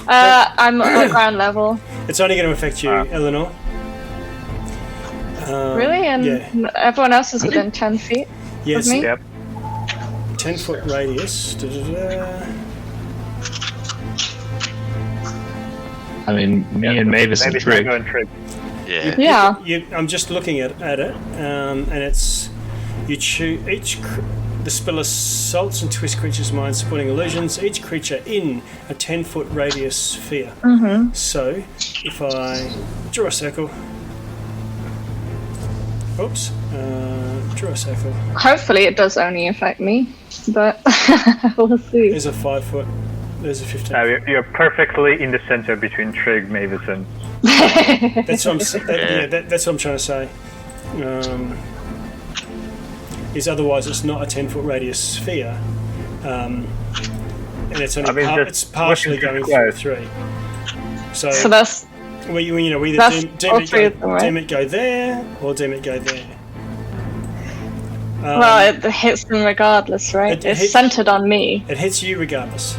I'm at ground level. It's only going to affect you, Ah. Eleanor. Really? And Yeah. everyone else is within 10 feet Yes. of me? Yep. 10 foot radius. Da-da-da. I mean, me and Mavis and Maybe Trig. Trigger and trig. Yeah. Yeah. I'm just looking at it, and it's you choose the spell assaults and twists creatures' minds, supporting illusions. Each creature in a 10 foot radius sphere. Mm-hmm. So, if I draw a circle, oops, draw a circle. Hopefully it does only affect me, but we'll see. There's a 5 foot. There's a 15. You're perfectly in the center between Trig, Mavis, and That's what that's what I'm trying to say. Is otherwise it's not a 10 foot radius sphere, and it's only it's partially going through 3. So that's we either that's deem all it three go, of them, right? deem it go there or deem it go there. well, it hits them regardless, right? it It's hits- centered on me. It hits you regardless.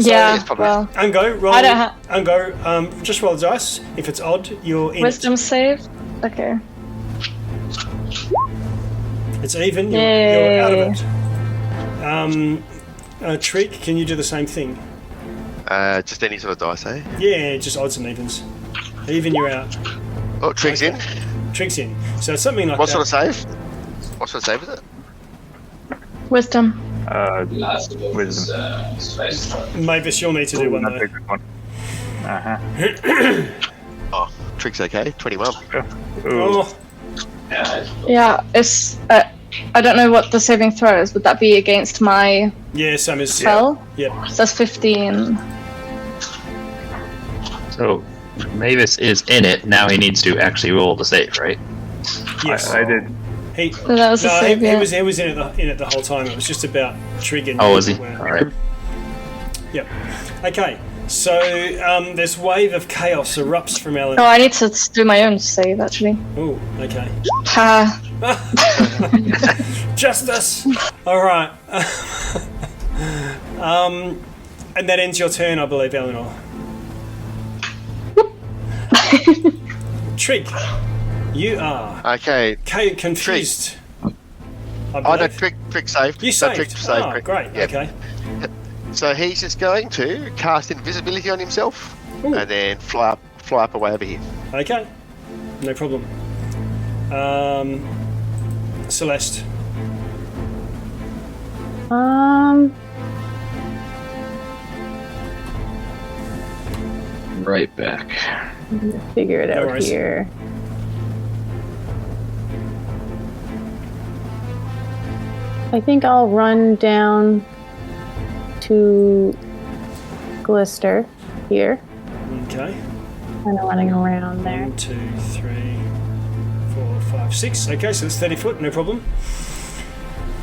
Yeah. it's probably- Well, Ungo, roll. I don't Ungo, just roll the dice. If it's odd, you're in. wisdom save. Okay. It's even. You're Yay. out of it. Trig, can you do the same thing? Just any sort of dice, eh? Yeah, just odds and evens. Even, you're out. Oh, Trig's in. Trig's in. So it's something like What that. sort of save? What sort of save is it? Wisdom. wisdom. Mavis, you'll need to do one Not a though. good one. Uh-huh. Oh, Trig's okay. 21. Oh, Yeah. It's. I don't know what the saving throw is. Would that be against my yeah, same as. spell? Yep. So that's 15. So Mavis is in it. Now he needs to actually roll the save, right? Yes. I did. He, So that was a no, save. he Yeah. was in it the whole time. It was just about Trig and. Oh, was he? Wow. All right. Yep. Okay. So this wave of chaos erupts from Oh, Alan. I need to do my own save actually. Oh, okay. Justice. All right. And that ends your turn, I believe, Eleanor. Trig, you are Okay. confused. I Oh, no, believe. Trig saved. You So saved. Trig saved. Oh, great. Yep. Okay. So he's just going to cast invisibility on himself Ooh. and then fly up away over here. Okay. No problem. Celeste. Right back. Figure it No out worries. here. I think I'll run down to Glister here. Okay. Kind of running around there. 1, 2, 3, 4, 5, 6. Okay, so it's 30 foot, no problem.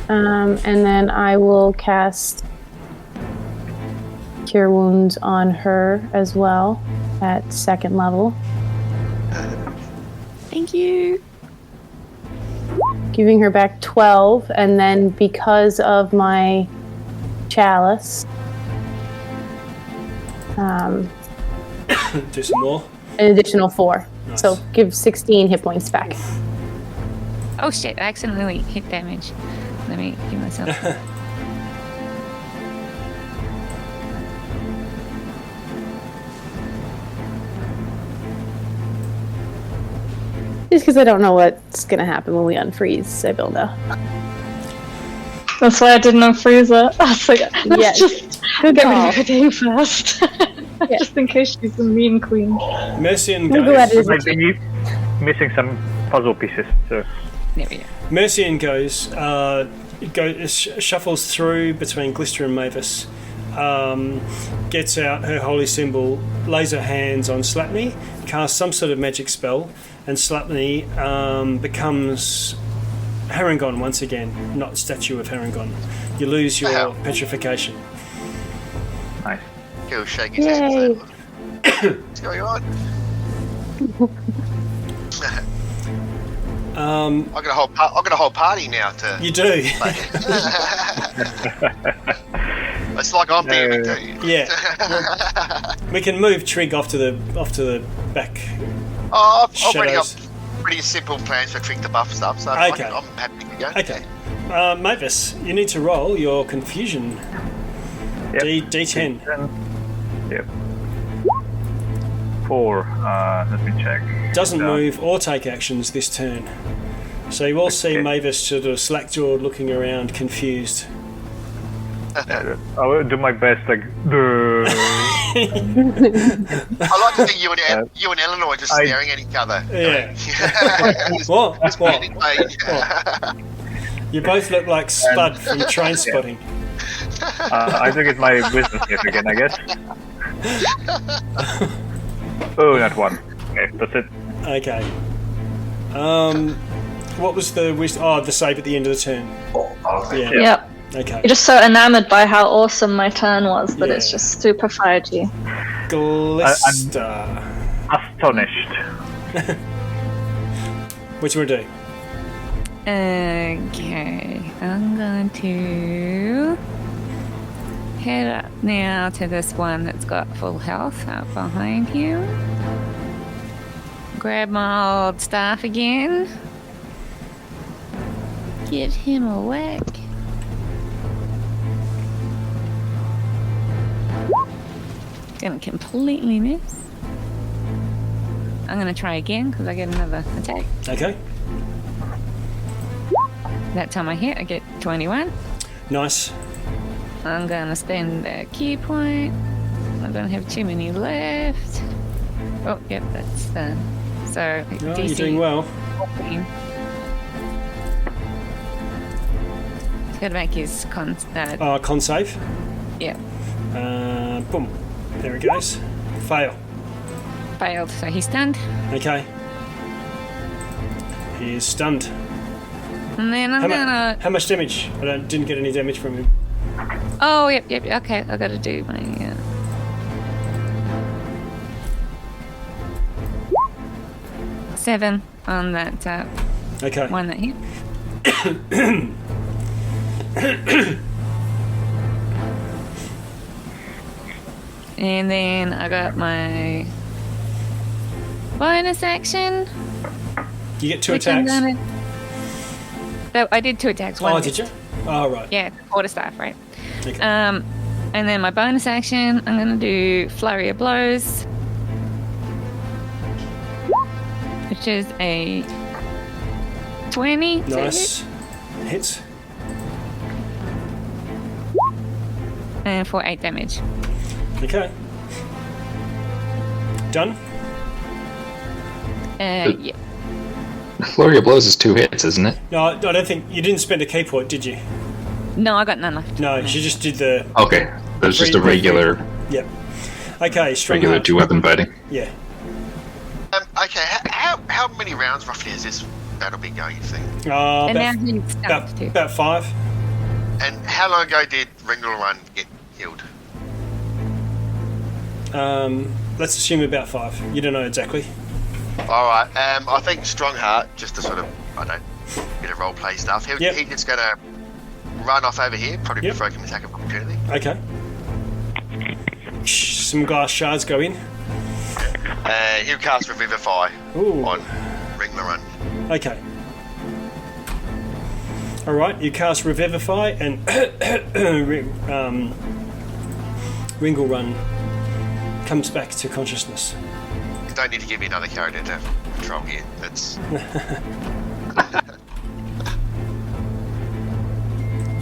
And then I will cast Cure Wounds on her as well at 2nd level, Thank you. giving her back 12, and then because of my chalice, Do some more. an additional 4. Nice. So give 16 hit points back. Oh shit, I accidentally hit damage. Let me give myself. Just because I don't know what's going to happen when we unfreeze Zybilna. That's why I didn't unfreeze it. I was like, let's Yes. just Good get call. rid of her name first. Just in case she's a mean queen. Mercian We'll go at goes. it. Might be missing some puzzle pieces. So There we go. Mercian goes. Shuffles through between Glister and Mavis. gets out her holy symbol, lays her hands on Slapney, casts some sort of magic spell, and Slapney becomes Harangon once again, not statue of Harangon. You lose your petrification. Nice. He'll shake his head and say, what's going on? I've got a whole party now to. You do. It's like I'm being too. Yeah. We can move Trig off to the back. Oh, I've already Shadows. got pretty simple plans for Trig to buff stuff, so Okay. I'm happy to go. Okay. Mavis, you need to roll your confusion. Yep. D10. Yep. 4. Let me check. Doesn't move or take actions this turn. So you all see Mavis sort of slack-jawed, looking around, confused. I will do my best, like. I like to think you and Eleanor are just staring at each other. Yeah. Just What? getting paid. You both look like Spud from Train Spotting. I think it's my wisdom save again, I guess. Oh, not one. Okay, that's it. Okay. What was the wisdom? Oh, the save at the end of the turn. Yeah. Yep. Okay. You're just so enamored by how awesome my turn was that it's Yeah. just stupefied you. Glista. Astonished. What do you want to do? Okay, I'm going to head up now to this one that's got full health out behind him. Grab my old staff again. Give him a whack. Gonna completely miss. I'm gonna try again because I get another attack. Okay. That time I hit, I get 21. Nice. I'm gonna spend a key point. I don't have too many left. Oh, yep, that's done. So, Oh, DC you're doing well. 14. He's gotta make his con Save. yeah, Boom. There it goes. Fail. failed, so he's stunned. Okay. He is stunned. And then I'm gonna. How much damage? I didn't get any damage from him. Oh, yep, okay, I gotta do my. 7 on that Okay. one that hit. And then I got my bonus action. You get 2 which I'm attacks. So I did 2 attacks. One Oh, did you? Oh, right. Yeah, quarterstaff, right? Okay. And then my bonus action, I'm gonna do flurry of blows, which is a 20. to Nice. Hits. hit, and for 8 damage. Okay. Done? Yeah. Flurry of blows is 2 hits, isn't it? No, I don't think you didn't spend a key point, did you? No, I got none left. No, she just did the. Okay, there's just a regular Yep. Okay, strong regular heart. 2-weapon fighting. Yeah. Okay, how many rounds roughly is this battle been going, you think? And now About, he's stunned too. about 5. And how long ago did Ringle Run get killed? Let's assume about 5. You don't know exactly. Alright, I think Strongheart, just to sort of, I don't know, bit of roleplay stuff, Yep. he's just going to run off over here, probably Yep. provoke an attack of opportunity. Okay. Some glass shards go in. He'll cast Revivify Ooh. on Ringle Run. Okay. Alright, you cast Revivify and Ringle Run comes back to consciousness. You don't need to give me another character to control here. That's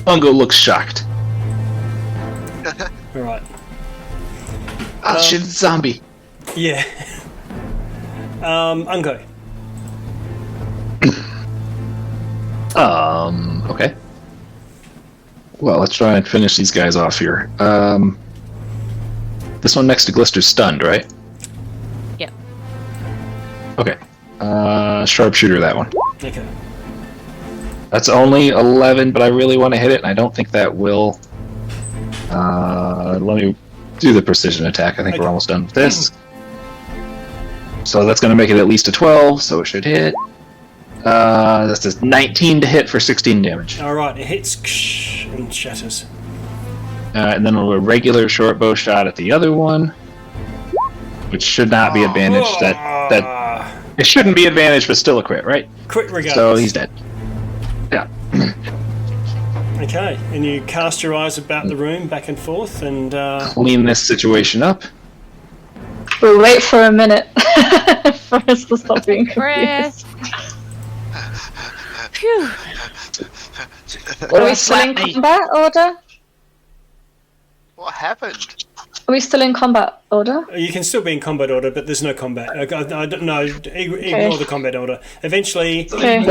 Bungo looks shocked. Alright. Oh shit, it's a zombie. Yeah. Ungo. Okay. Well, let's try and finish these guys off here. This one next to Glister's stunned, right? Yep. Okay. Sharpshooter, that one. Okay. That's only 11, but I really want to hit it, and I don't think that will. Let me do the precision attack. I think we're almost done with this. So that's going to make it at least a 12, so it should hit. That's a 19 to hit for 16 damage. All right, it hits and shatters. And then a regular short bow shot at the other one, which should not be advantaged. That it shouldn't be advantaged, but still a crit, right? Crit regardless. So he's dead. Yeah. Okay, and you cast your eyes about the room, back and forth, and Clean this situation up. We'll wait for a minute for us to stop being confused. Phew. Are we still in combat order? What happened? Are we still in combat order? you can still be in combat order, but there's no combat. I don't know. Ignore the combat order. Eventually, Okay. Come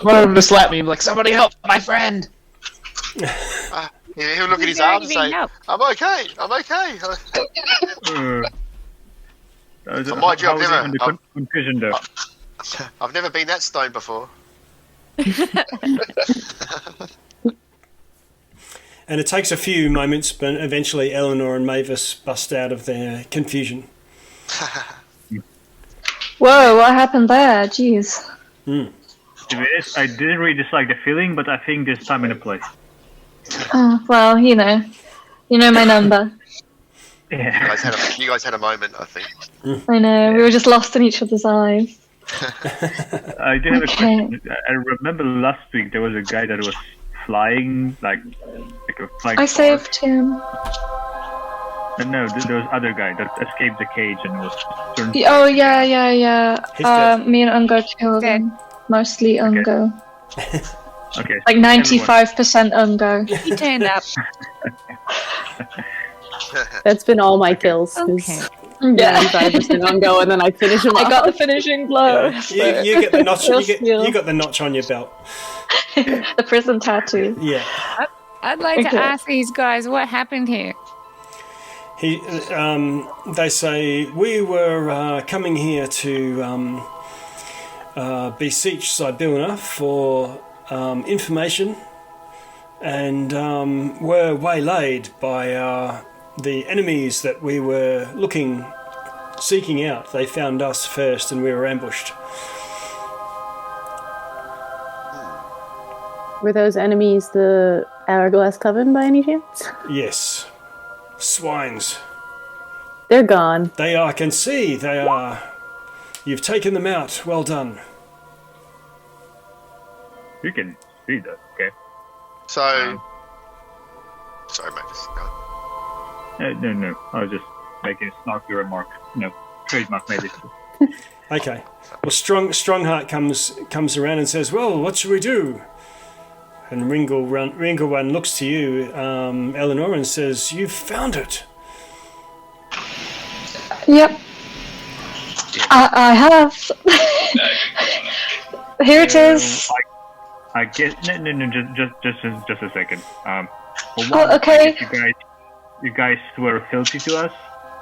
on over to slap me, like, somebody help my friend. He'll look at his arms and say, I'm okay. Mind you, Confusion though. I've never been that stoned before. and it takes a few moments, but eventually Eleanor and Mavis bust out of their confusion. Whoa, what happened there? Jeez. To be honest, I didn't really dislike the feeling, but I think there's time and a place. Oh, well, you know my number. Yeah. You guys had a moment, I think. I know, we were just lost in each other's eyes. I do have a question. I remember last week there was a guy that was flying, like a flying I car. saved him. No, there was other guy that escaped the cage and was turned. Oh, yeah. He's dead. Me and Ungo killed him. Mostly Ungo. Okay. Like 95% Ungo. He turned up. That's been all my kills. Okay. Yeah. 95% on go, and then I finish them I off. got the finishing blow. You get the notch. Real You skill. got the notch on your belt. The prison tattoo. Yeah. I'd like Okay. to ask these guys what happened here. They say we were coming here to beseech Zybilna for information, and were waylaid by the enemies that we were seeking out. They found us first, and we were ambushed. Were those enemies the Hourglass Coven by any chance? Yes, swines. They're gone. They are. I can see they are. You've taken them out. Well done. You can see that, okay? So, sorry, Max. Go on. No. I was just making a snarky remark. No, trademark maybe. Okay. Well, Strongheart comes around and says, "Well, what should we do?" And Ringelrun looks to you, Eleanor, and says, "You've found it." Yep. I have. Here it is. I guess no. Just a second. For one, Oh, okay. I guess you guys were filthy to us.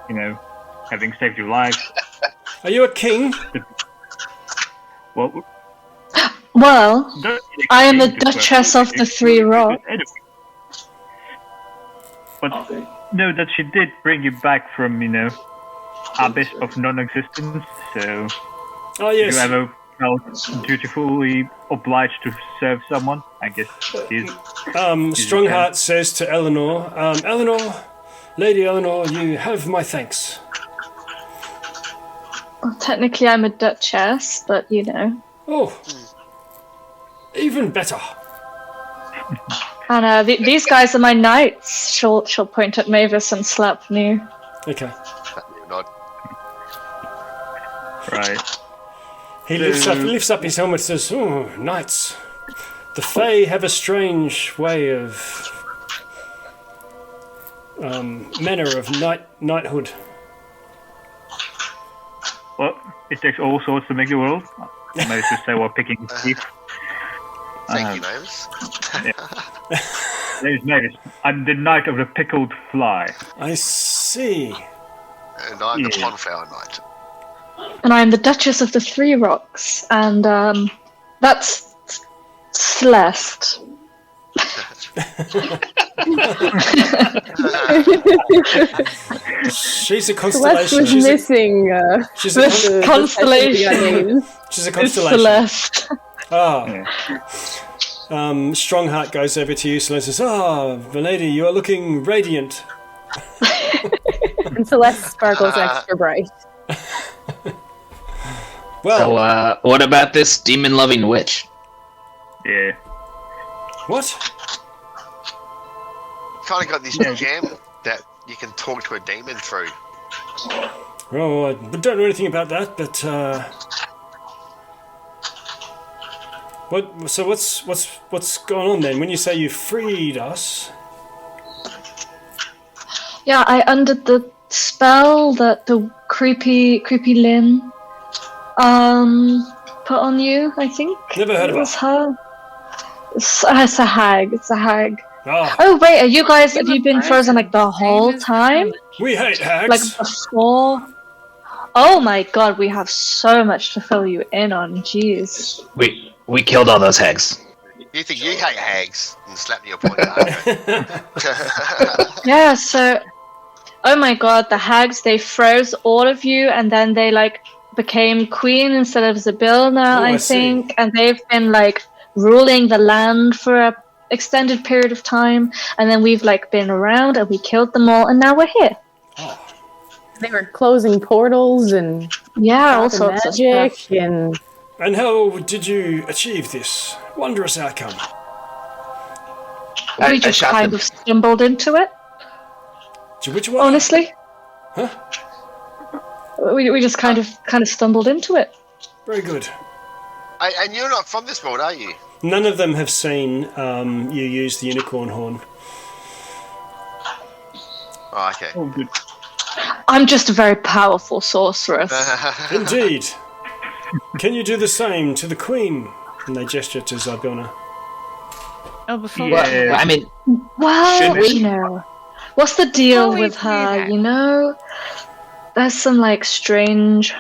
You know, having saved your lives. Are you a king? Well, Well, don't I am the exchange this Duchess weapon. of the Three Rocks. But no, that she did bring you back from, abyss of non-existence. So Oh you yes. ever felt dutifully obliged to serve someone? I guess he's Strongheart says to Eleanor, Lady Eleanor, you have my thanks. Well, technically, I'm a Duchess, but Oh, even better. And these guys are my knights. She'll point at Mavis and slap me. Okay. Nod. right. He lifts up his helmet and says, "Oh, knights. The Fae have a strange way of manner of knighthood. Well, it takes all sorts to make the world. I might just say we're picking teeth. Thank you, Mavis. Name's Mavis. I'm the Knight of the Pickled Fly. I see. And I'm the Yeah. Pondfowl Knight. And I'm the Duchess of the Three Rocks, and that's Celeste. She's a Celeste constellation. was missing. She's a This constellation She's a is constellation. Celeste. Ah. Yeah. Strongheart goes over to you, Celeste says, Valady, you are looking radiant. And Celeste sparkles extra bright. Well, So, what about this demon-loving witch? Yeah. what? Kind of got this new gem that you can talk to a demon through. Oh, I don't know anything about that, but what? So what's going on then? When you say you freed us, Yeah, I undid the spell that the creepy Lynn put on you, I think. Never heard it of was her. her. It's a hag. It's a hag. Ah, Oh wait, are you guys? Have you been frozen like the whole Famous time? we hate hags. Like before? Oh my god, we have so much to fill you in on. Jeez. We killed all those hags. You think you hate hags and slap your point out. Yeah. So, oh my god, the hags, they froze all of you, and then they like became queen instead of Zybilna, Oh, I I see. think, and they've been like ruling the land for a extended period of time, and then we've like been around and we killed them all, and now we're here. They were closing portals and Yeah, all stopping sorts of magic stuff. and And how did you achieve this wondrous outcome? I We just shot kind them. of stumbled into it, Which one? honestly. Huh? We just kind of stumbled into it. Very good. And you're not from this world, are you? None of them have seen you use the unicorn horn. Oh, okay. Oh, good. I'm just a very powerful sorceress. Indeed. Can you do the same to the queen? And they gesture to Zybilna. Oh, before Yeah. I mean, Well, Shouldn't we? you know, what's the deal Before we with do her? that- You know, there's some like strange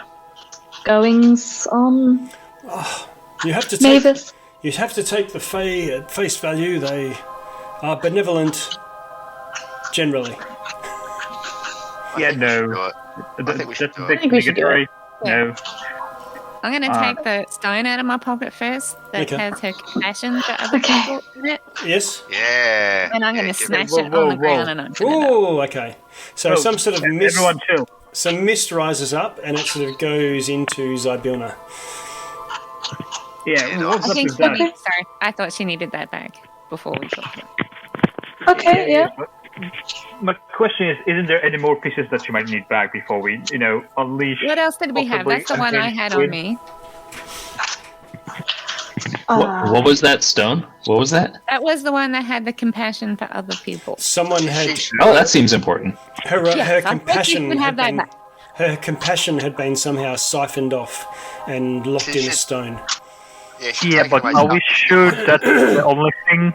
goings on. You have to take. Mavis. You have to take the Fae at face value. They are benevolent, generally. Yeah, no. I think we should That's do a it. big I think we should do negatory. No. I'm going to take the stone out of my pocket first that Okay. has her compassion for other Okay. people in it. Yes. Yeah. And I'm going Yeah, to give smash Whoa, it whoa, on the whoa. ground and open it up. Oh, okay. So Oh, some sort of mist. Everyone chill. Some mist rises up, and it sort of goes into Zybilna. Yeah, Yeah, what's I up think with she that? needed, sorry, I thought she needed that back before we took it. Okay, yeah. but my question is, isn't there any more pieces that you might need back before we, unleash? What else did we have? possibly That's the one I had queen? on me. what was that stone? What was that? That was the one that had the compassion for other people. Someone had Oh, that seems important. her Yes, I her think compassion you can have had that been, back. her compassion had been somehow siphoned off and locked in a stone. Yeah, she's Yeah, taken but away are we stuff. sure that's the only thing?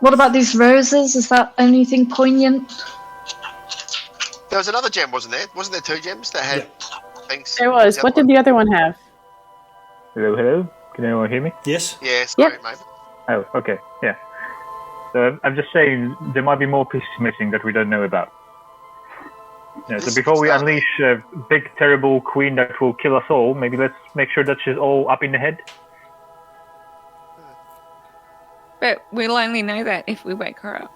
What about these roses? Is that anything poignant? There was another gem, wasn't there? Wasn't there two gems that had things? there was. What did the other one have? Hello, hello? Can anyone hear me? Yes. Yeah, sorry, mate. Oh, okay, yeah. So I'm just saying there might be more pieces missing that we don't know about. Yeah, so This before we is- unleash a big, terrible queen that will kill us all, maybe let's make sure that she's all up in the head. But we'll only know that if we wake her up.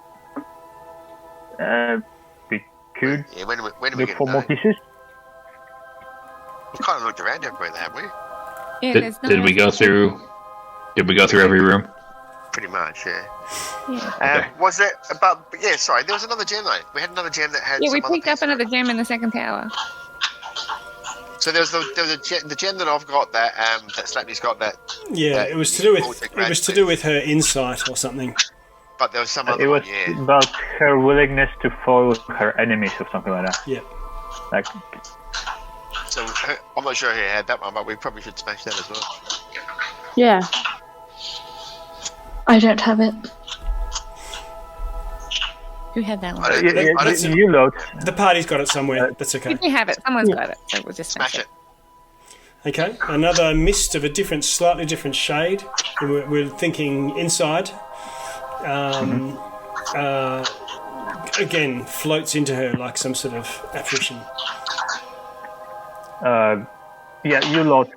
We could Yeah, when are we look going for to more know? pieces. We've kind of looked around everywhere, haven't we? Yeah, Did, there's no did we go through? Did we go through every room? Pretty much, yeah. Yeah, Was it about? Yeah, sorry. There was another gem though. We had another gem that had. yeah we some other picked up pieces. another gem in the second tower. So there was the gem that I've got that that Slapney's got that, Yeah, it was to do with her insight or something. but there was some It other was one. Yeah. about her willingness to foil her enemies or something like that. Yeah. Like, So I'm not sure who had that one, but we probably should smash that as well. Yeah. I don't have it. Who had that I one? don't, I don't see- You load. The party's got it somewhere. That's okay. If you have it, someone's got it. So we'll just Smash it. Okay, another mist of a slightly different shade. We're thinking inside. Again, floats into her like some sort of apparition. Yeah, you lot,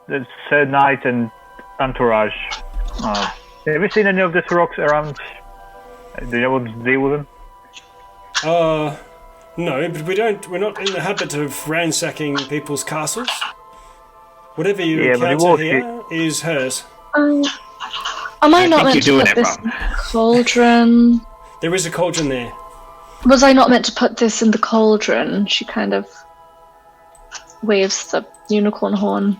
Sir Knight and Entourage. Have you seen any of these rocks around? Do you know what to do with them? No, but we're not in the habit of ransacking people's castles. Whatever you encounter here is hers. Am I not meant to put this in the cauldron? There is a cauldron there. Was I not meant to put this in the cauldron? She kind of waves the unicorn horn.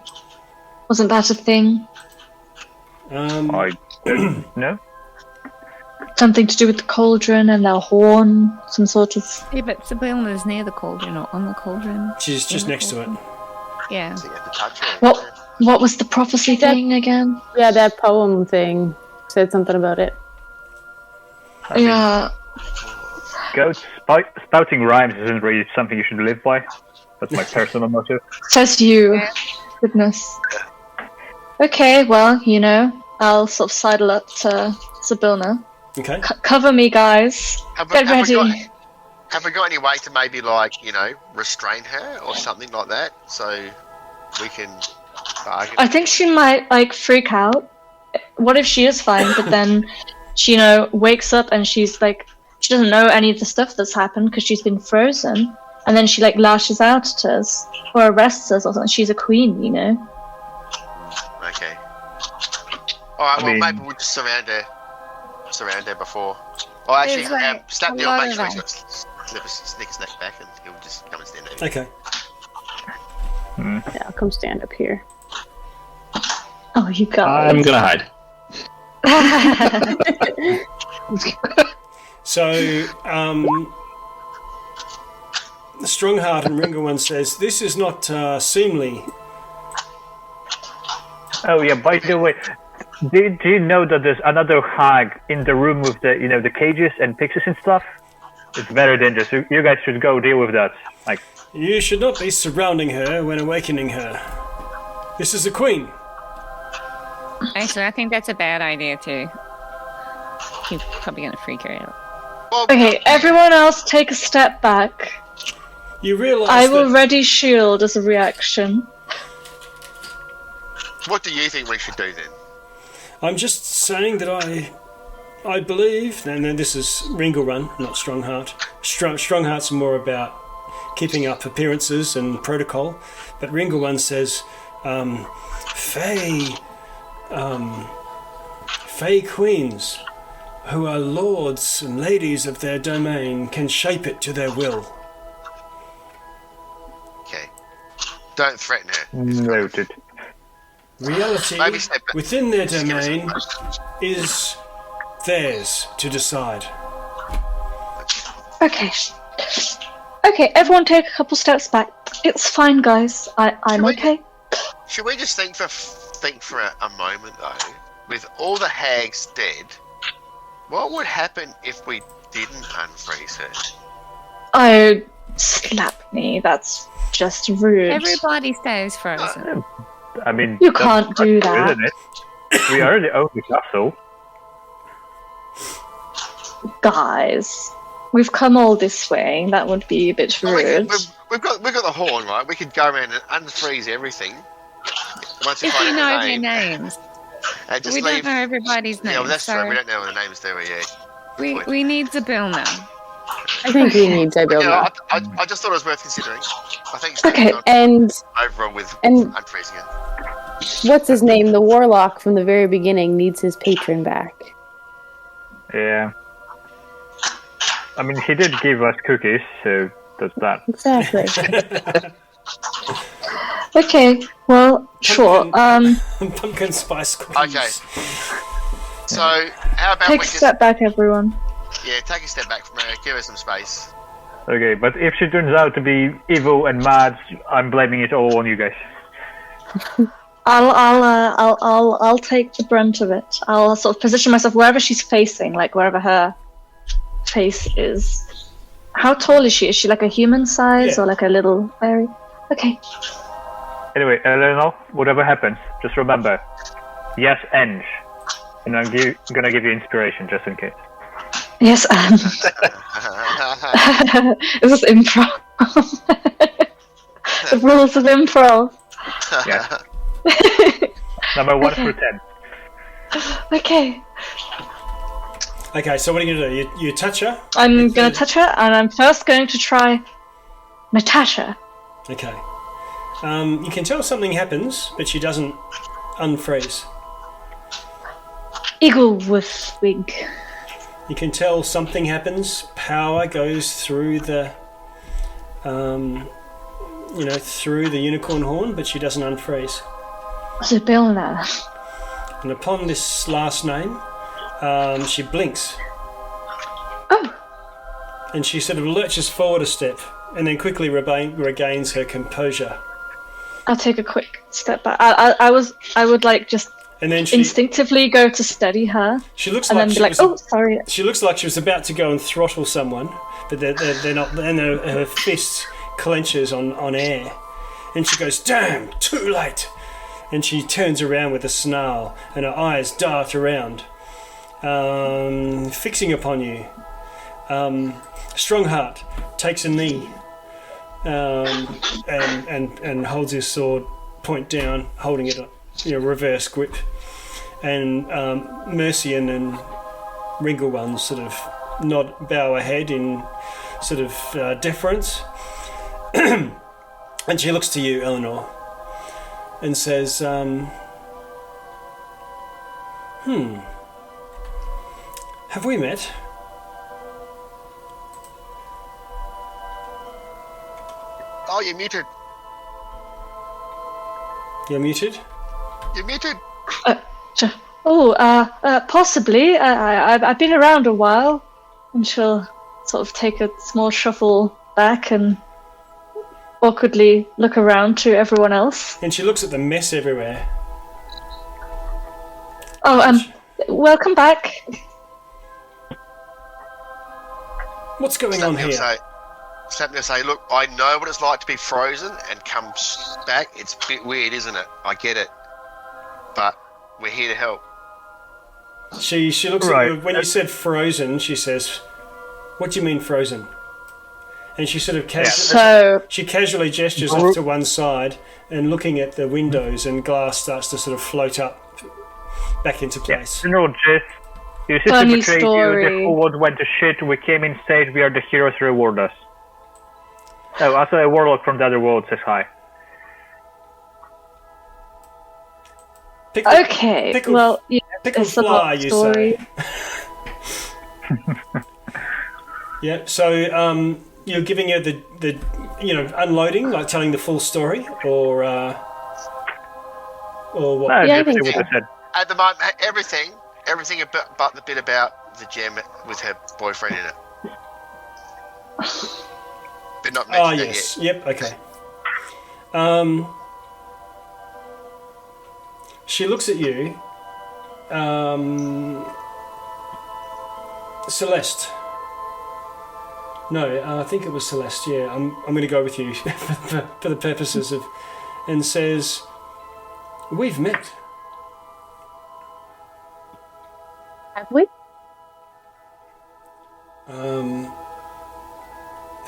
Wasn't that a thing? I don't know. Something to do with the cauldron and their horn? Some sort of... Yeah, but Zybilna is near the cauldron or on the cauldron. She's just next to it. Yeah. So you have to touch it. What was the prophecy thing again? Yeah, that poem thing said something about it. Yeah. Goats, spouting rhymes isn't really something you should live by. That's my personal motive. Says you. Goodness. Okay, well, I'll sort of sidle up to Zybilna. Okay. Cover me, guys. Get ready. Have we got any way to maybe, restrain her or something like that, so we can bargain? I think she might, freak out. What if she is fine, but then she, wakes up and she's, she doesn't know any of the stuff that's happened because she's been frozen. And then she, lashes out at us or arrests us or something. She's a queen, Okay. Alright, maybe we'll just surround her before. Oh, actually, slap Neil, make sure he's got sneak his neck back and he'll just come and stand over. Okay. Yeah, I'll come stand up here. Oh, you guys. I'm gonna hide. So, Strongheart and Ringelwan says, this is not seemly. Oh yeah, by the way, do you know that there's another hag in the room with the cages and pixies and stuff? It's very dangerous. You guys should go deal with that. You should not be surrounding her when awakening her. This is a queen. Actually, I think that's a bad idea too. He's probably gonna freak her out. Okay, everyone else take a step back. You realise I will ready shield as a reaction. What do you think we should do then? I'm just saying that I believe, and then this is Ringelrun, not Strongheart. Strongheart's more about keeping up appearances and protocol, but Ringelrun says, Fey queens, who are lords and ladies of their domain, can shape it to their will. Okay. Don't threaten her. Noted. Reality within their domain is theirs to decide. Okay, everyone take a couple steps back. It's fine, guys. I'm okay. Should we just think for a moment though? With all the hags dead, what would happen if we didn't unfreeze her? Oh, slap me. That's just rude. Everybody stays frozen. I mean, You can't do that. Isn't it? We are the only castle. Guys, we've come all this way. That would be a bit rude. We've got the horn, right? We could go around and unfreeze everything. Once we If find we out know the their name, names. and just We leave. don't know everybody's names. Yeah, well, that's so true. We don't know what the names do. Yeah. we need Zybilna. I think we need Zybilna. Yeah, I just thought it was worth considering. I think. Okay, And overall with and- unfreezing it. what's his name? The warlock from the very beginning needs his patron back. Yeah. I mean, he did give us cookies, so that's that. Exactly. Okay, well, sure. Pumpkin spice cookies. Okay. So how about Take we a just step back, everyone. take a step back from her, give her some space. Okay, but if she turns out to be evil and mad, I'm blaming it all on you guys. I'll take the brunt of it. I'll sort of position myself wherever she's facing, like wherever her face is. How tall is she? Is she like a human size Yeah. or like a little fairy? Okay. Anyway, Eleanor, whatever happens, just remember, yes, Eng. And I'm gonna give you inspiration just in case. Yes, this is improv. The rules of improv. Yeah. Number 1 through 10. Okay. Okay, so what are you going to do? You touch her? I'm gonna touch her, and I'm first going to try Natasha. Okay. You can tell something happens, but she doesn't unfreeze. Iggwilv wig. You can tell something happens. Power goes through the, through the unicorn horn, but she doesn't unfreeze. Zybilna. And upon this last name, she blinks. Oh. And she sort of lurches forward a step, and then quickly regains her composure. I'll take a quick step back. I would like just And then she instinctively go to study her, she looks and like then she be like, was, "Oh, sorry." she looks like she was about to go and throttle someone, but they're not. And her fist clenches on air, and she goes, "Damn, too late!" And she turns around with a snarl, and her eyes dart around, fixing upon you. Strongheart takes a knee, and holds his sword point down, holding it, reverse grip. And Mercian and Ringlewand sort of bow ahead in sort of deference. And she looks to you, Eleanor, and says, have we met? Oh, you're muted. You're muted? You're muted. Possibly. I've been around a while, and she'll sort of take a small shuffle back and awkwardly look around to everyone else. And she looks at the mess everywhere. Oh, welcome back. What's going on here? Just happened to say, look, I know what it's like to be frozen and come back. It's a bit weird, isn't it? I get it. But we're here to help. She looks at you. When you said frozen, she says, "What do you mean frozen?" And she sort of casually gestures off to one side, and looking at the windows, and glass starts to sort of float up back into place. General gist. Your sister Funny betrayed story. you, the whole world went to shit, we came in stage, we are the heroes, reward us. Oh, also a warlock from the other world says hi. Okay, well, yeah, pickle it's a fly, long you story. say. Yeah. So you're giving her the unloading, like telling the full story, or what? No, Yeah, I just think say what so. I said. At the moment, everything but the bit about the gem with her boyfriend in it. But not Oh mentioned yes. yet. Yep. Okay. She looks at you, Celeste. No, I think it was Celeste. Yeah, I'm going to go with you for the purposes of, and says, "We've met." Have we?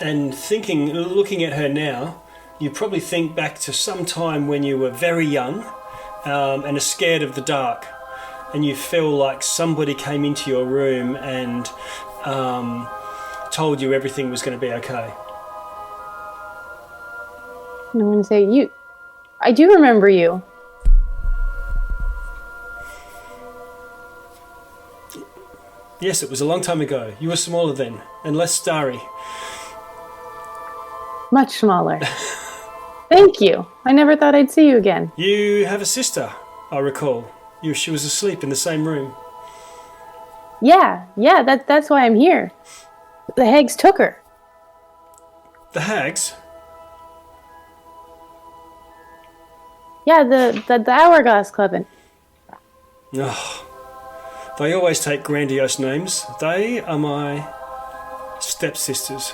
And looking at her now, you probably think back to some time when you were very young, and are scared of the dark, and you feel like somebody came into your room and told you everything was going to be okay. No one say you. I do remember you. Yes, it was a long time ago. You were smaller then, and less starry. Much smaller. Thank you. I never thought I'd see you again. You have a sister, I recall. She was asleep in the same room. Yeah, that's why I'm here. The hags took her. The hags? Yeah, the hourglass clubbing. Oh, they always take grandiose names. They are my stepsisters.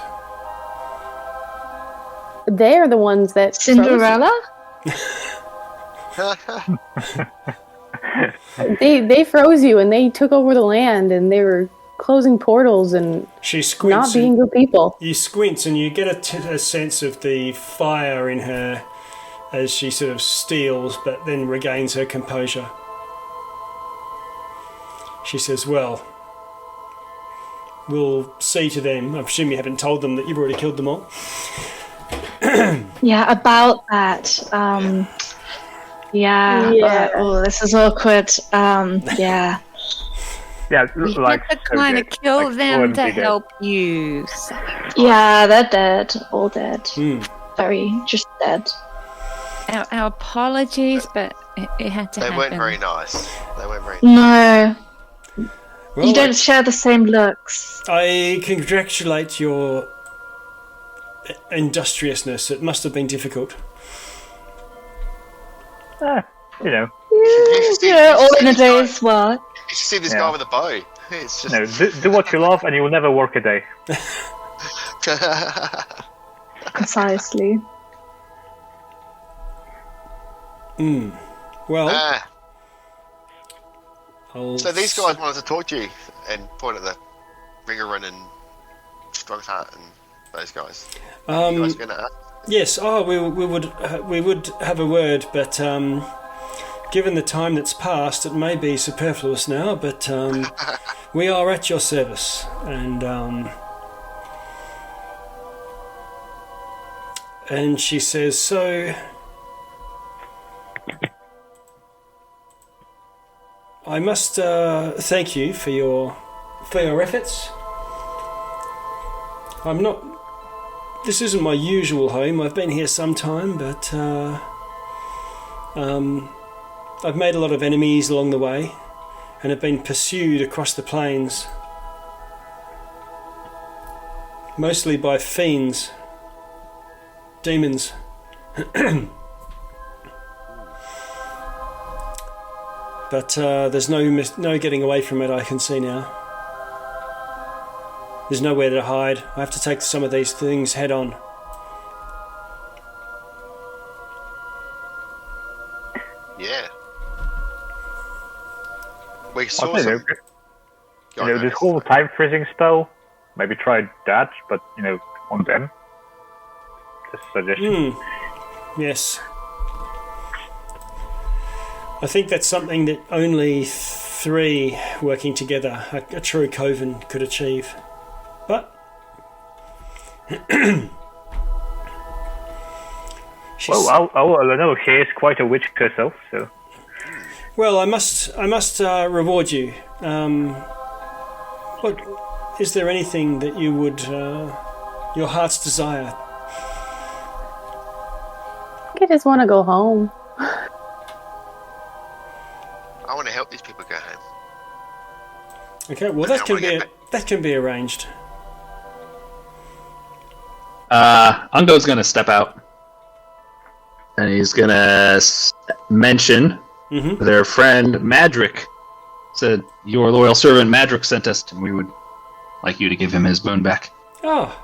they are the ones that Cinderella? They froze you, and they took over the land, and they were closing portals and She squints. not being good people. You squint and you get a sense of the fire in her as she sort of steals but then regains her composure. She says, well, we'll see to them. I presume you haven't told them that you've already killed them all. Yeah, about that. Yeah. Oh, this is awkward. Yeah. Yeah, We like had to kind of kill like them to OMG did. help you. So, Yeah, they're dead. All dead. Very, just dead. our apologies, but it had to They happen. weren't very nice. They weren't very. No, Well, you don't share the same looks. I congratulate your industriousness. It must have been difficult. You know, All in a day's work. You should see this Yeah. guy with a bow. It's just. no, do what you love, and you will never work a day. Precisely. Well, Ah, I'll so these guys wanted to talk to you and point at the Ringerin and Strongheart and those guys. You guys gonna ask? Yes. Oh, we would have a word, but given the time that's passed, it may be superfluous now. But we are at your service, and she says so. I must thank you for your efforts. I'm not. This isn't my usual home. I've been here some time, but I've made a lot of enemies along the way, and have been pursued across the plains, mostly by fiends, demons. But there's no getting away from it, I can see now. There's nowhere to hide. I have to take some of these things head on. Yeah. We I saw don't know, some. you know, this whole time freezing spell. Maybe try that, but you know, on them. Just a suggestion. Yes. I think that's something that only 3 working together, a true coven, could achieve. But Well, I know she is quite a witch herself, so. well, I must reward you. What is there anything that you would your heart's desire? I think I just want to go home. I want to help these people go home. Okay, well that can be arranged. Ungo's gonna step out, and he's gonna mention their friend Madrick. Said your loyal servant Madrick sent us, and we would like you to give him his boon back. Oh,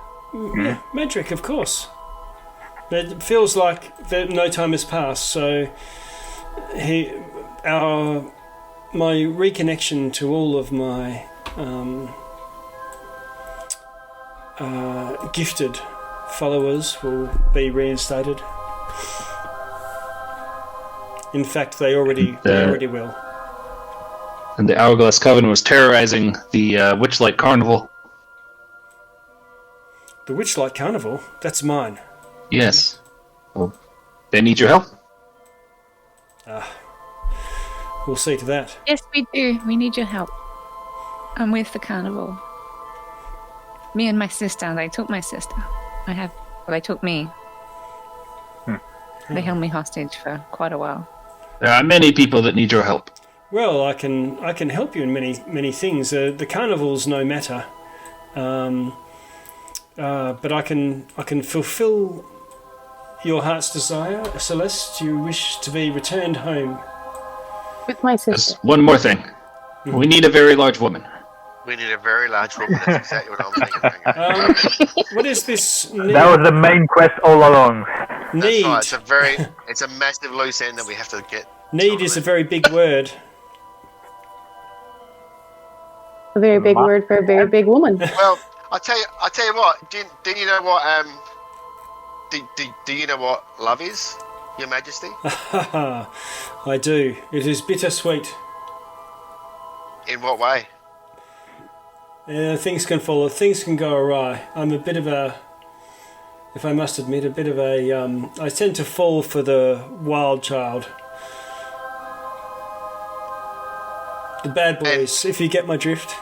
yeah, Medrick, of course. It feels like that no time has passed, so my reconnection to all of my gifted followers will be reinstated. In fact, they already will. And the Hourglass Coven was terrorizing the Witchlight Carnival. The Witchlight Carnival? That's mine. Yes. Well, they need your help. We'll see to that. Yes, we do. We need your help. I'm with the carnival. Me and my sister. They took my sister. They took me. They held me hostage for quite a while. There are many people that need your help. Well, I can help you in many things. The carnival's no matter, but I can fulfil your heart's desire, Celeste. You wish to be returned home. With my There's sister. one more thing. We need a very large woman. We need a very large room. That's exactly what I'm thinking. What is this need? That was the main quest all along. Need. That's right. It's a massive loose end that we have to get. Need is a very big word. A very big word for a very big woman. Well, I tell you what. Do you know what? Do you know what love is, Your Majesty? I do. It is bittersweet. In what way? Things can fall. Things can go awry. I'm a bit of a, if I must admit, a bit of a. I tend to fall for the wild child. The bad boys, if you get my drift.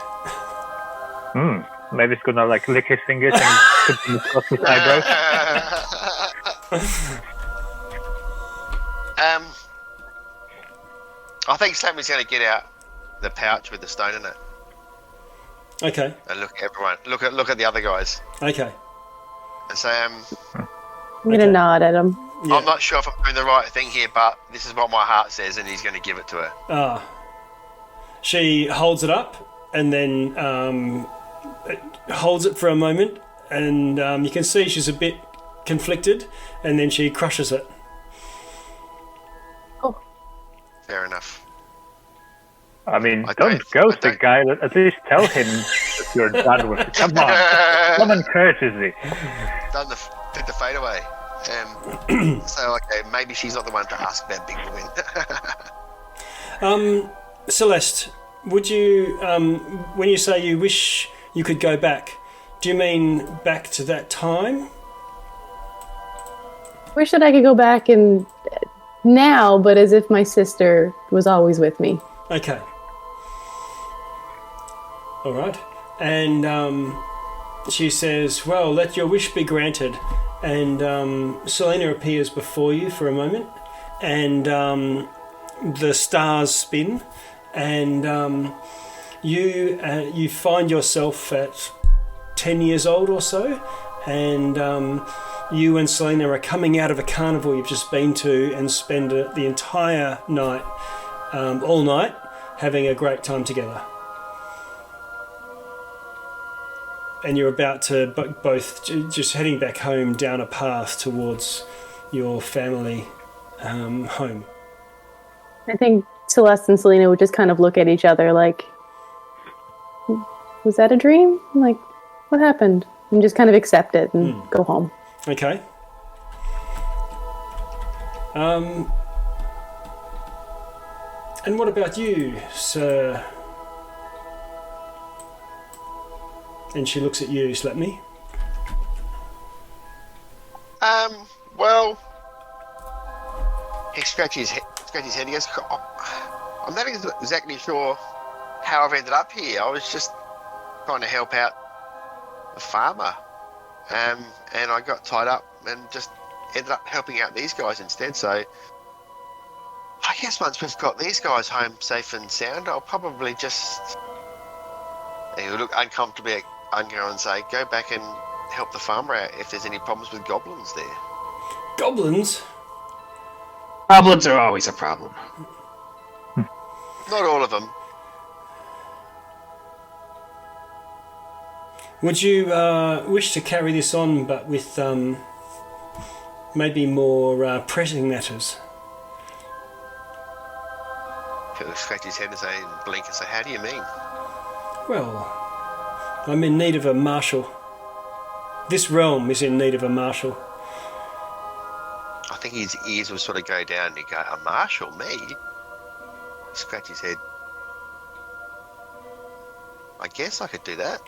Maybe it's gonna like lick his fingers and put them across his eyebrows. I think Slammy's going to get out the pouch with the stone in it Okay. and look at everyone. Look at the other guys Okay. and say, I'm gonna nod at him. Yeah. I'm not sure if I'm doing the right thing here, but this is what my heart says, and he's going to give it to her. Ah. She holds it up and then holds it for a moment, and you can see she's a bit conflicted, and then she crushes it. Fair enough. I mean, I don't don't- ghost I the guy. At least tell him that you're done with it. Come on, common courtesy. Did the fade away. So okay, maybe she's not the one to ask that big woman. Celeste, would you, when you say you wish you could go back, do you mean back to that time? Wish that I could go back and now, but as if my sister was always with me. Okay. All right. And she says, well, let your wish be granted. And Selena appears before you for a moment, and the stars spin, and you find yourself at 10 years old or so, and you and Selena are coming out of a carnival you've just been to and spend the entire night, all night, having a great time together. And you're about to both just heading back home down a path towards your family home. I think Celeste and Selena would just kind of look at each other like, was that a dream? Like, what happened? And just kind of accept it and go home. Okay. And what about you, sir? And she looks at you, Slapney. Well, he scratches his head. He goes, I'm not exactly sure how I've ended up here. I was just trying to help out a farmer, and I got tied up and just ended up helping out these guys instead. So I guess once we've got these guys home safe and sound, I'll probably just... And he'll look uncomfortably at Ungo and say, go back and help the farmer out if there's any problems with goblins there. Goblins? Goblins are always a problem. Not all of them. Would you wish to carry this on, but with maybe more pressing matters? He'll scratch his head and say, blink and say, how do you mean? Well, I'm in need of a marshal. This realm is in need of a marshal. I think his ears will sort of go down and he'll go, a marshal, me? Scratch his head. I guess I could do that.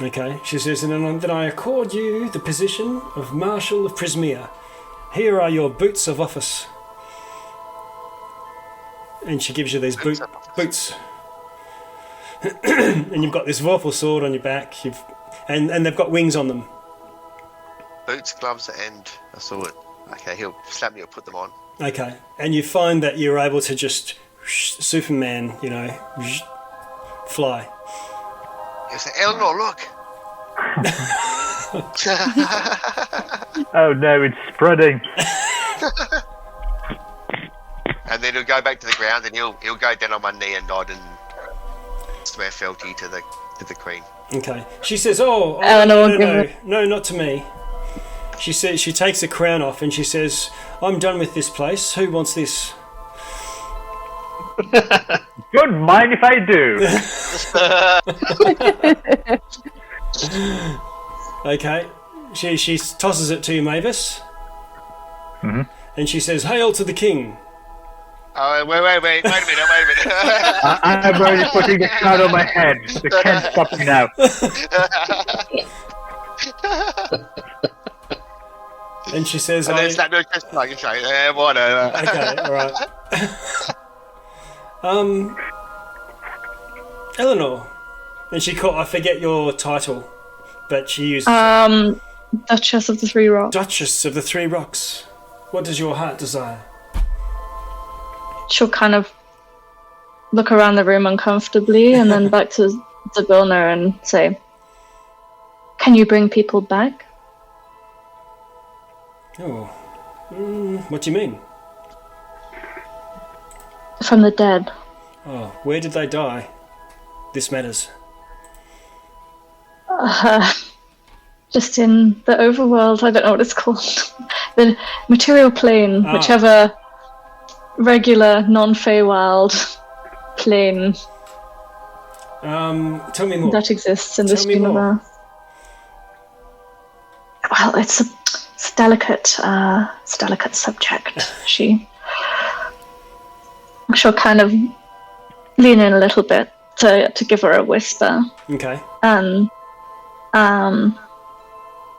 Okay, she says, and then I accord you the position of Marshal of Prismea. Here are your boots of office. And she gives you these boots. And you've got this vorpal sword on your back, and they've got wings on them. Boots, gloves, and a sword. Okay, he'll slap me or put them on. Okay, and you find that you're able to just Superman, fly. He'll say, Eleanor, look! Oh no, it's spreading. And then he'll go back to the ground and he'll go down on one knee and nod swear fealty to the Queen. Okay. She says, "Oh, Eleanor, no, not to me." She says she takes the crown off and she says, "I'm done with this place. Who wants this?" Don't mind if I do. Okay. She tosses it to you, Mavis. Mhm. And she says, "Hail to the king." Oh, wait a minute. I'm already putting the crown on my head. They can't stop me now. And she says, And then slap your chest like it's like, whatever. Okay, alright. Eleanor. And I forget your title, but she used Duchess of the Three Rocks. Duchess of the Three Rocks. What does your heart desire? She'll kind of look around the room uncomfortably and then back to Zybilna and say, "Can you bring people back?" Oh. What do you mean? From the dead. Oh, where did they die? This matters. Just in the overworld. I don't know what it's called. The material plane, whichever regular non-Feywild plane Tell me more. that exists in this Tell me more. universe. Well, it's a delicate subject. She'll kind of lean in a little bit to give her a whisper Okay. and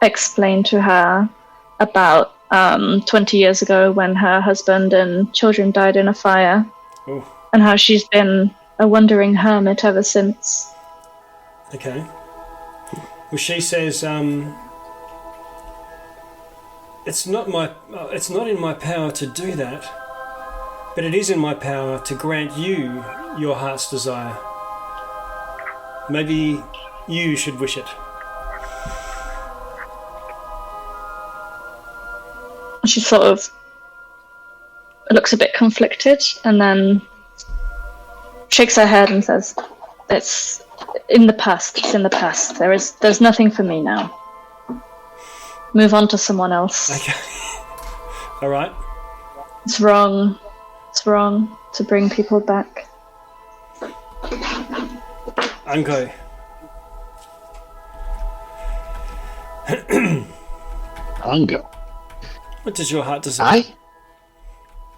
explain to her about 20 years ago when her husband and children died in a fire, Oh, and how she's been a wandering hermit ever since. okay. Well, she says, it's not in my power to do that, but it is in my power to grant you your heart's desire. Maybe you should wish it. She sort of looks a bit conflicted and then shakes her head and says, "It's in the past. It's in the past. There's nothing for me now. Move on to someone else. Okay. All right. It's wrong. It's wrong to bring people back." Ungo. Ungo. What does your heart desire?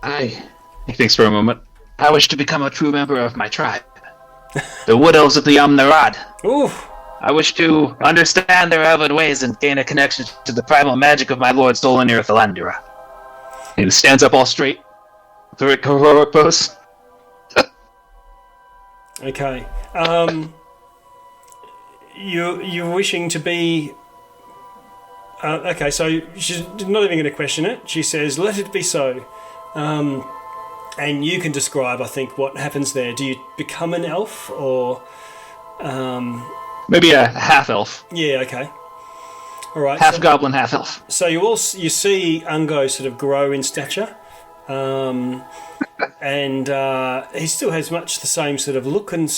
He thinks for a moment. I wish to become a true member of my tribe. The Wood Elves of the Amnarad. Ooh. I wish to understand their elven ways and gain a connection to the primal magic of my lord Solanir Thalandira. He stands up all straight. The heroic pose. Okay. You're wishing to be. Okay, so she's not even going to question it. She says, "Let it be so." And you can describe, I think, what happens there. Do you become an elf, or? Maybe a half elf. Yeah. Okay. All right. Half goblin, half elf. So you see Ungo sort of grow in stature, and he still has much the same sort of look and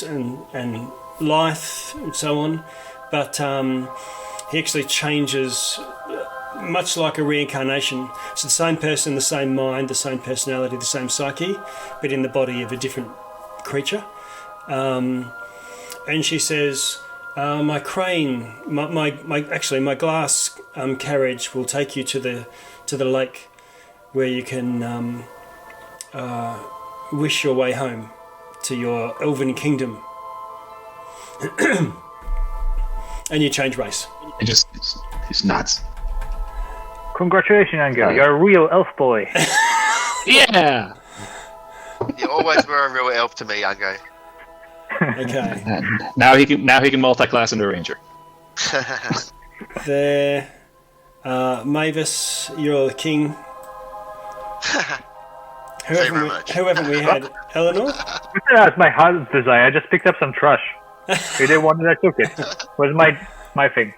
lithe and so on, but he actually changes, much like a reincarnation. It's the same person, the same mind, the same personality, the same psyche, but in the body of a different creature. And she says, "My crane, my glass carriage will take you to the lake, where you can wish your way home to your elven kingdom." And you change race. He just nods. Congratulations, Angel. You're a real elf boy. Yeah. You always were a real elf to me, Ungo. Okay. And now he can multi-class into ranger. There, Mavis, you're the king. Who haven't we had? Eleanor? That's my heart's desire. I just picked up some trash. You didn't want it, I took it. Was my thing.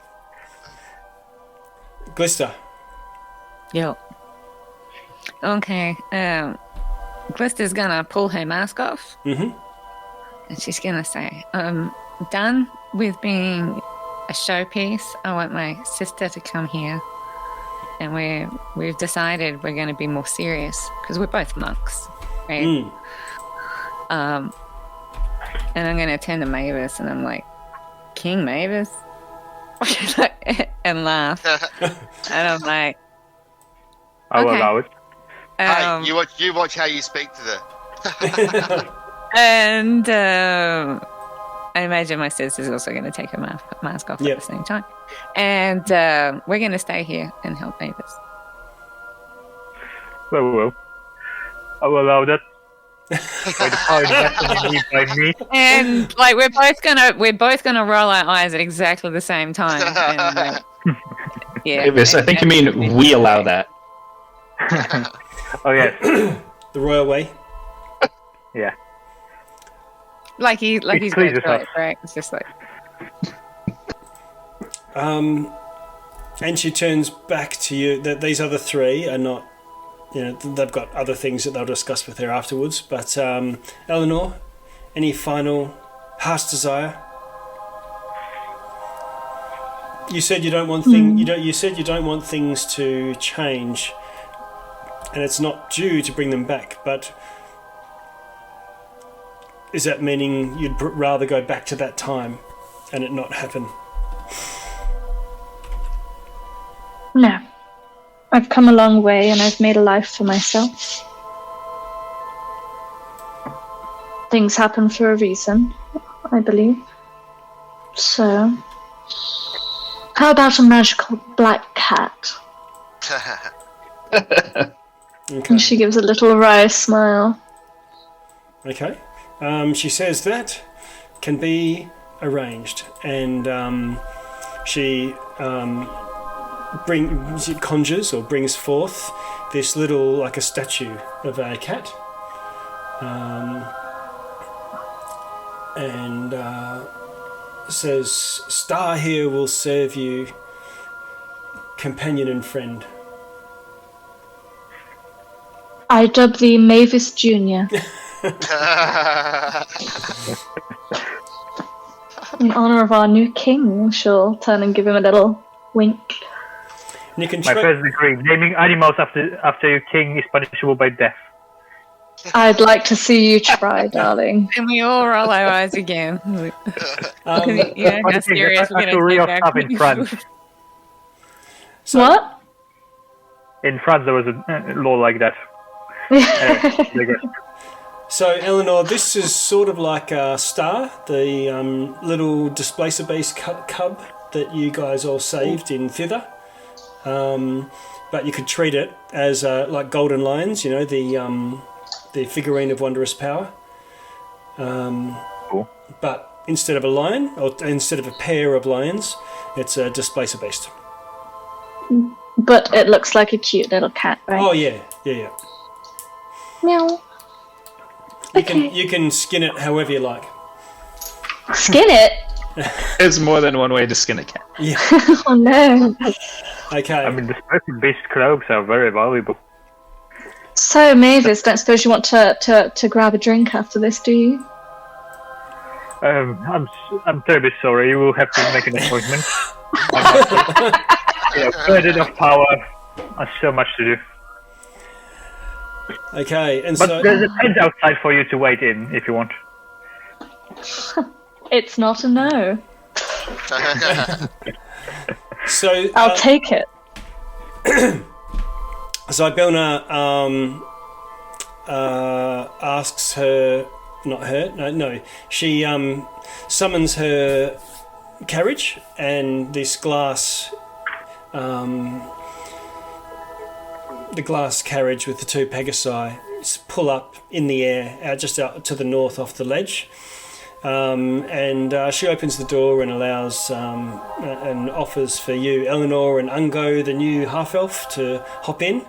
Glister. Yo. Okay. Glister's gonna pull her mask off. Mm-hmm. And she's going to say, I'm done with being a showpiece. I want my sister to come here. And we've decided we're going to be more serious because we're both monks, right? And I'm going to turn to Mavis and I'm like, King Mavis? And laugh. And I'm like, I will okay. allow it. Hey, you watch how you speak to the. And I imagine my sister's also going to take her mask off at the same time. And we're going to stay here and help Mavis. Well. I will allow that. By the power invested in by me. And like we're both gonna roll our eyes at exactly the same time. And, yeah. Mavis, I think you mean we allow that. Oh yes. The royal way. Yeah. Like he's going to do it, right? It's just like. And she turns back to you. That these other three are not. They've got other things that they'll discuss with her afterwards. But Eleanor, any final heart's desire? You said you don't want You said you don't want things to change, and it's not due to bring them back. But is that meaning you'd rather go back to that time and it not happen? No. I've come a long way and I've made a life for myself. Things happen for a reason, I believe. So, how about a magical black cat? Okay. And she gives a little wry smile. Okay. She says that can be arranged, and she conjures or brings forth this little, like a statue of a cat, and says, "Star here will serve you, companion and friend." I dub thee Mavis Jr. In honor of our new king, she'll turn and give him a little wink. And you can My first degree, naming animals after your king is punishable by death. I'd like to see you try, darling. And we all roll our eyes again. How serious we're Actual real stuff in France. What? In France, there was a law like that. So, Eleanor, this is sort of like a Star, the little displacer-based cub that you guys all saved in Thither. But you could treat it as like golden lions, the figurine of wondrous power. Cool. But instead of a lion, or instead of a pair of lions, it's a displacer-based. But it looks like a cute little cat, right? Oh, yeah. Meow. You can skin it however you like. Skin it? There's more than one way to skin a cat. Yeah. Oh no. Okay. I mean, the displacer-based cloaks are very valuable. So, Mavis, don't suppose you want to grab a drink after this, do you? I'm terribly sorry. You will have to make an appointment. Burden of power. There's so much to do. Okay, and But so there's a tent outside for you to wait in if you want. It's not a no. so I'll take it. Zybilna asks her, not her, no, she summons her carriage, and this glass, the glass carriage with the two Pegasi pull up in the air, just out to the north off the ledge. And she opens the door and allows and offers for you, Eleanor and Ungo, the new half-elf, to hop in,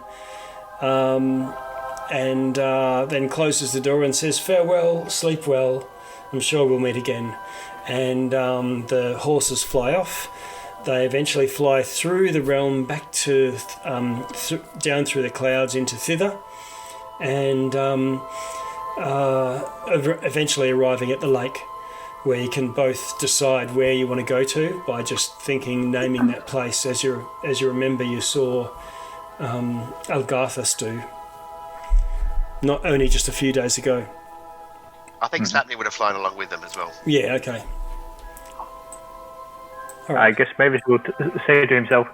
and then closes the door and says, "Farewell, sleep well, I'm sure we'll meet again." And the horses fly off. They eventually fly through the realm back to down through the clouds into Thither, and eventually arriving at the lake, where you can both decide where you want to go to by just naming that place as you remember you saw Algarthus do, not only just a few days ago. I think Slapney would have flown along with them as well. Yeah, okay. I guess maybe he would say to himself,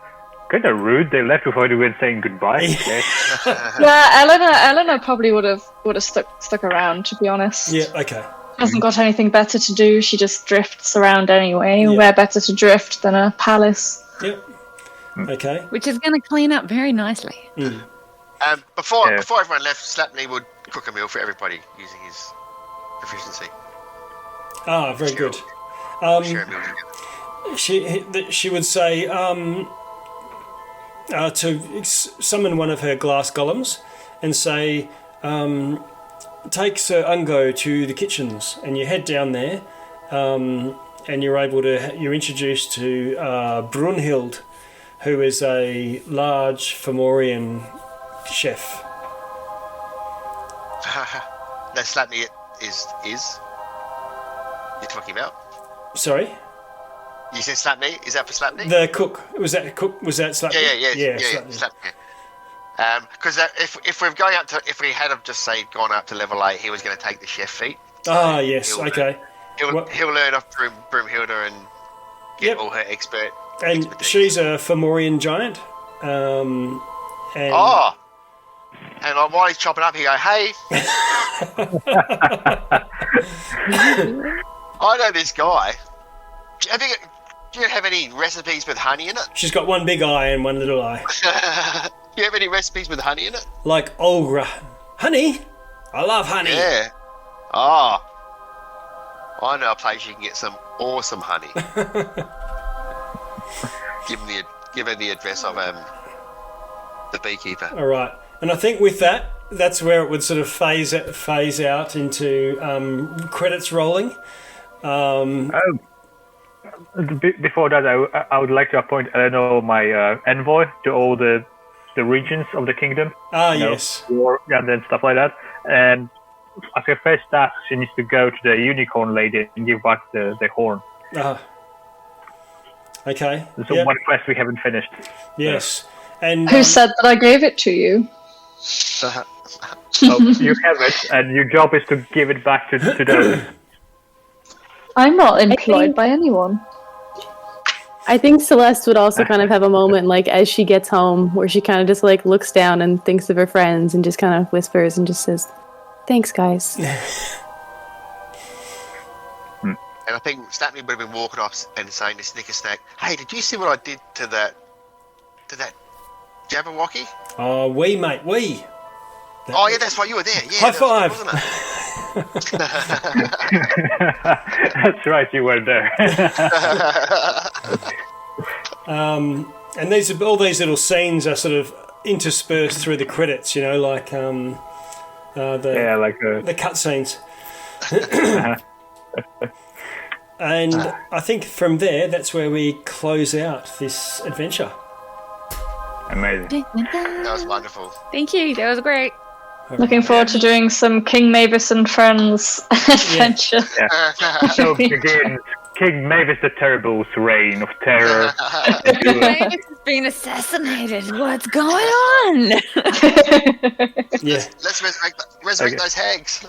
kind of rude, they left before they were saying goodbye. Yeah, Eleanor probably would have stuck around, to be honest. Yeah, okay. Hasn't got anything better to do, she just drifts around anyway. Yeah. Where better to drift than a palace? Yep. Okay. Which is going to clean up very nicely. Before everyone left, Slapney would cook a meal for everybody using his proficiency. Ah, very good. Share a meal together. She would say to summon one of her glass golems and say, take Sir Ungo to the kitchens, and you head down there, and you're introduced to Brunhild, who is a large Fomorian chef. No, Slapney is you're talking about? Sorry? You said Slapney? Is that for Slapney? The cook. Was that cook? Was that Slapney? Yeah, Slapney. Slapney. Because if we're going up to, if we had have just say gone up to level 8, he was going to take the chef feat. So yes, okay. He'll learn off Broomhilda and get all her expertise. And she's a Fomorian giant. And while he's chopping up, he go, "Hey, I know this guy. Do you have any recipes with honey in it?" She's got one big eye and one little eye. Do you have any recipes with honey in it? Like Olgra. Honey? I love honey. Yeah. I know a place you can get some awesome honey. Give her the address of the beekeeper. All right. And I think with that, that's where it would sort of phase out into credits rolling. Before that, I would like to appoint Eleanor my envoy to all the regions of the kingdom. Yes. War and then stuff like that. And as her first task, she needs to go to the unicorn lady and give back the horn. Okay. There's one quest we haven't finished. Yes. And Who said that I gave it to you? You have it, and your job is to give it back to those. I'm not employed by anyone. I think Celeste would also kind of have a moment, like, as she gets home, where she kind of just, like, looks down and thinks of her friends and just kind of whispers and just says, "Thanks, guys." And I think Slapney would have been walking off and saying to Snickersnack, "Hey, did you see what I did to that Jabberwocky?" Oh, mate. Oh, yeah, that's right, you were there. Yeah, High five. Wasn't it? That's right, you were there. And all these little scenes are sort of interspersed through the credits, like the cut scenes. And I think from there, that's where we close out this adventure. Amazing. That was wonderful. Thank you. That was great. Looking forward to doing some King Mavis and Friends adventure. Yeah. So begins King Mavis the Terrible's reign of terror. Mavis has been assassinated. What's going on? Yeah. Let's resurrect those hags.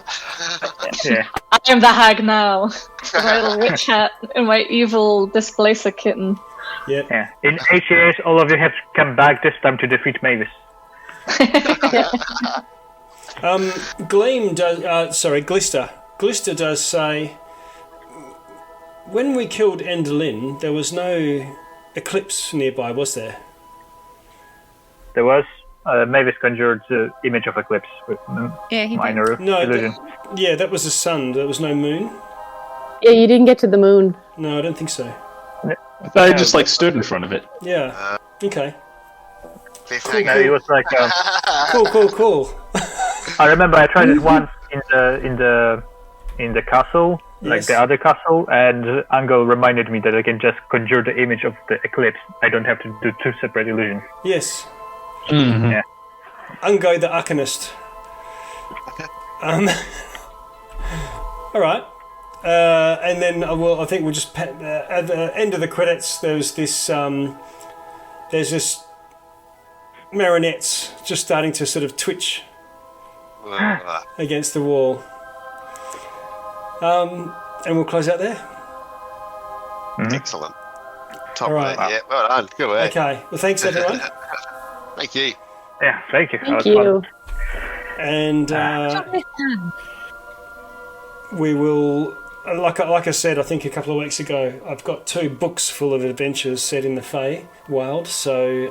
Yeah. I am the hag now. My little witch hat and my evil displacer kitten. Yeah. In 8 years, all of you have to come back this time to defeat Mavis. Glister does say, when we killed Enderlin, there was no eclipse nearby, was there? There was. Mavis conjured the image of eclipse with minor illusion. That was the sun. There was no moon. Yeah, you didn't get to the moon. No, I don't think so. I thought I just stood in front of it. Yeah. Okay. No, it was like Cool. I remember I tried it once in the castle, like the other castle, and Ango reminded me that I can just conjure the image of the eclipse. I don't have to do 2 separate illusions. Yes. Mm-hmm. Yeah. Ungo the Arcanist. All right. And then I think we'll just at the end of the credits. There's this marionettes just starting to sort of twitch against the wall. And we'll close out there. Excellent. Top All right. mate. Yeah, well done. Good work. Okay. Well, thanks everyone. Thank you. Yeah, thank you. Thank That was you. And we will, like I said, I think a couple of weeks ago, I've got 2 books full of adventures set in the Feywild, so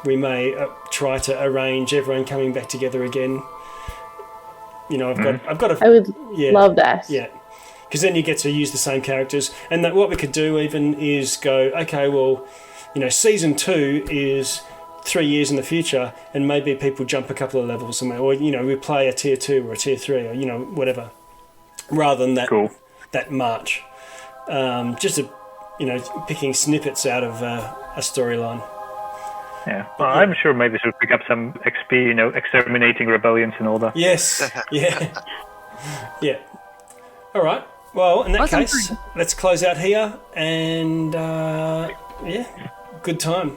we may try to arrange everyone coming back together again. You know, I've got I would love that. Yeah, because then you get to use the same characters, and what we could do even is go, okay, well, you know, season 2 is 3 years in the future, and maybe people jump a couple of levels somewhere, or you know, we play a tier 2 or a tier 3, or you know, whatever, rather than that march. Just picking snippets out of a storyline. Yeah, well, I'm sure maybe she'll pick up some XP, you know, exterminating rebellions and all that. Yes. Yeah. Yeah. All right. Well, in that case, let's close out here, and good time.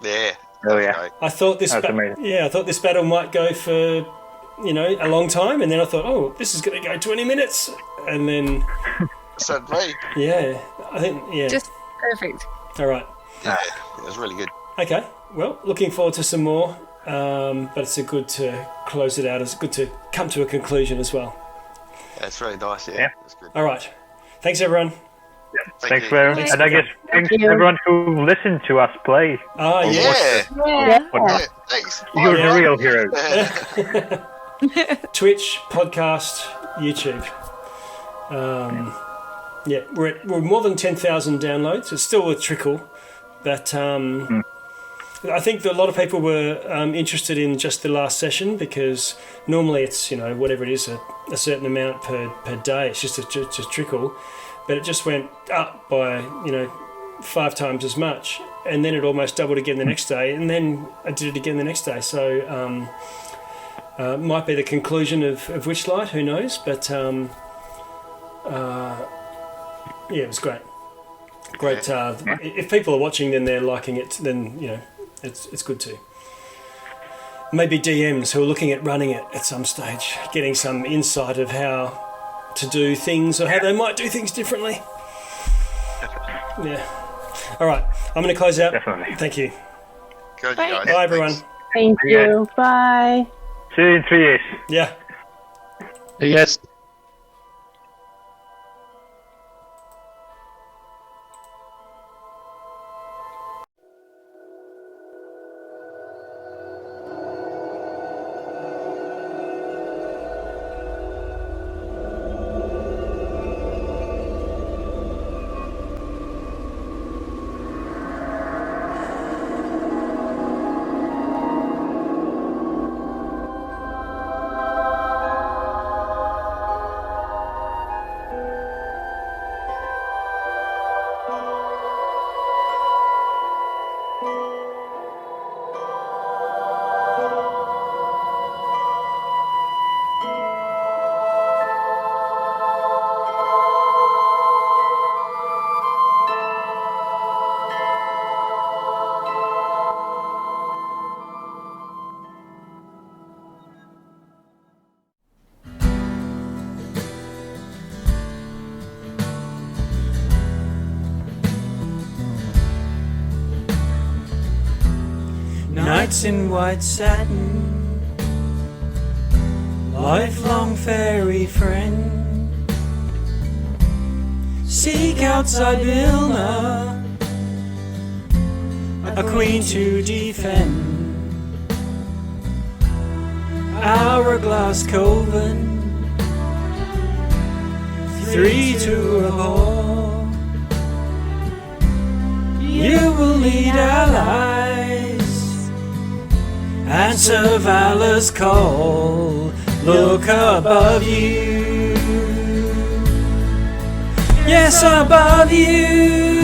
Yeah. Oh yeah. Great. I thought this. Amazing. I thought this battle might go for, you know, a long time, and then I thought, oh, this is going to go 20 minutes, and then. So great. Yeah, I think Just perfect. All right. Yeah, it was really good. Okay. Well, looking forward to some more, but it's good to close it out. It's good to come to a conclusion as well. That's really nice. Yeah. Yeah. That's good. All right. Thanks, everyone. Thanks you. very much. And I guess thanks to everyone who listened to us play. Oh, Yeah. yes. Yeah. Yeah. Thanks. You're yeah. the real heroes. Twitch, podcast, YouTube. Yeah, we're more than 10,000 downloads. It's still a trickle, but I think that a lot of people were interested in just the last session, because normally it's, you know, whatever it is, a certain amount per day. It's just a trickle, but it just went up by, you know, 5 times as much, and then it almost doubled again the next day, and then I did it again the next day. So might be the conclusion of Witchlight, who knows? But yeah, it was great. Great. If people are watching, then they're liking it. Then, you know, it's good too. Maybe DMs who are looking at running it at some stage, getting some insight of how to do things, or how they might do things differently. Yeah. All right. I'm going to close out. Definitely. Thank you. Good, Bye. guys. Bye, everyone. Thanks. Thank you. Bye. See you in 3 years. Yeah. Yes. Nights in white satin, lifelong fairy friend. Seek out Zybilna, a queen to defend. Hourglass coven, 3 to abhor. You will need allies. Answer Valor's call, look above you. Yes, above you.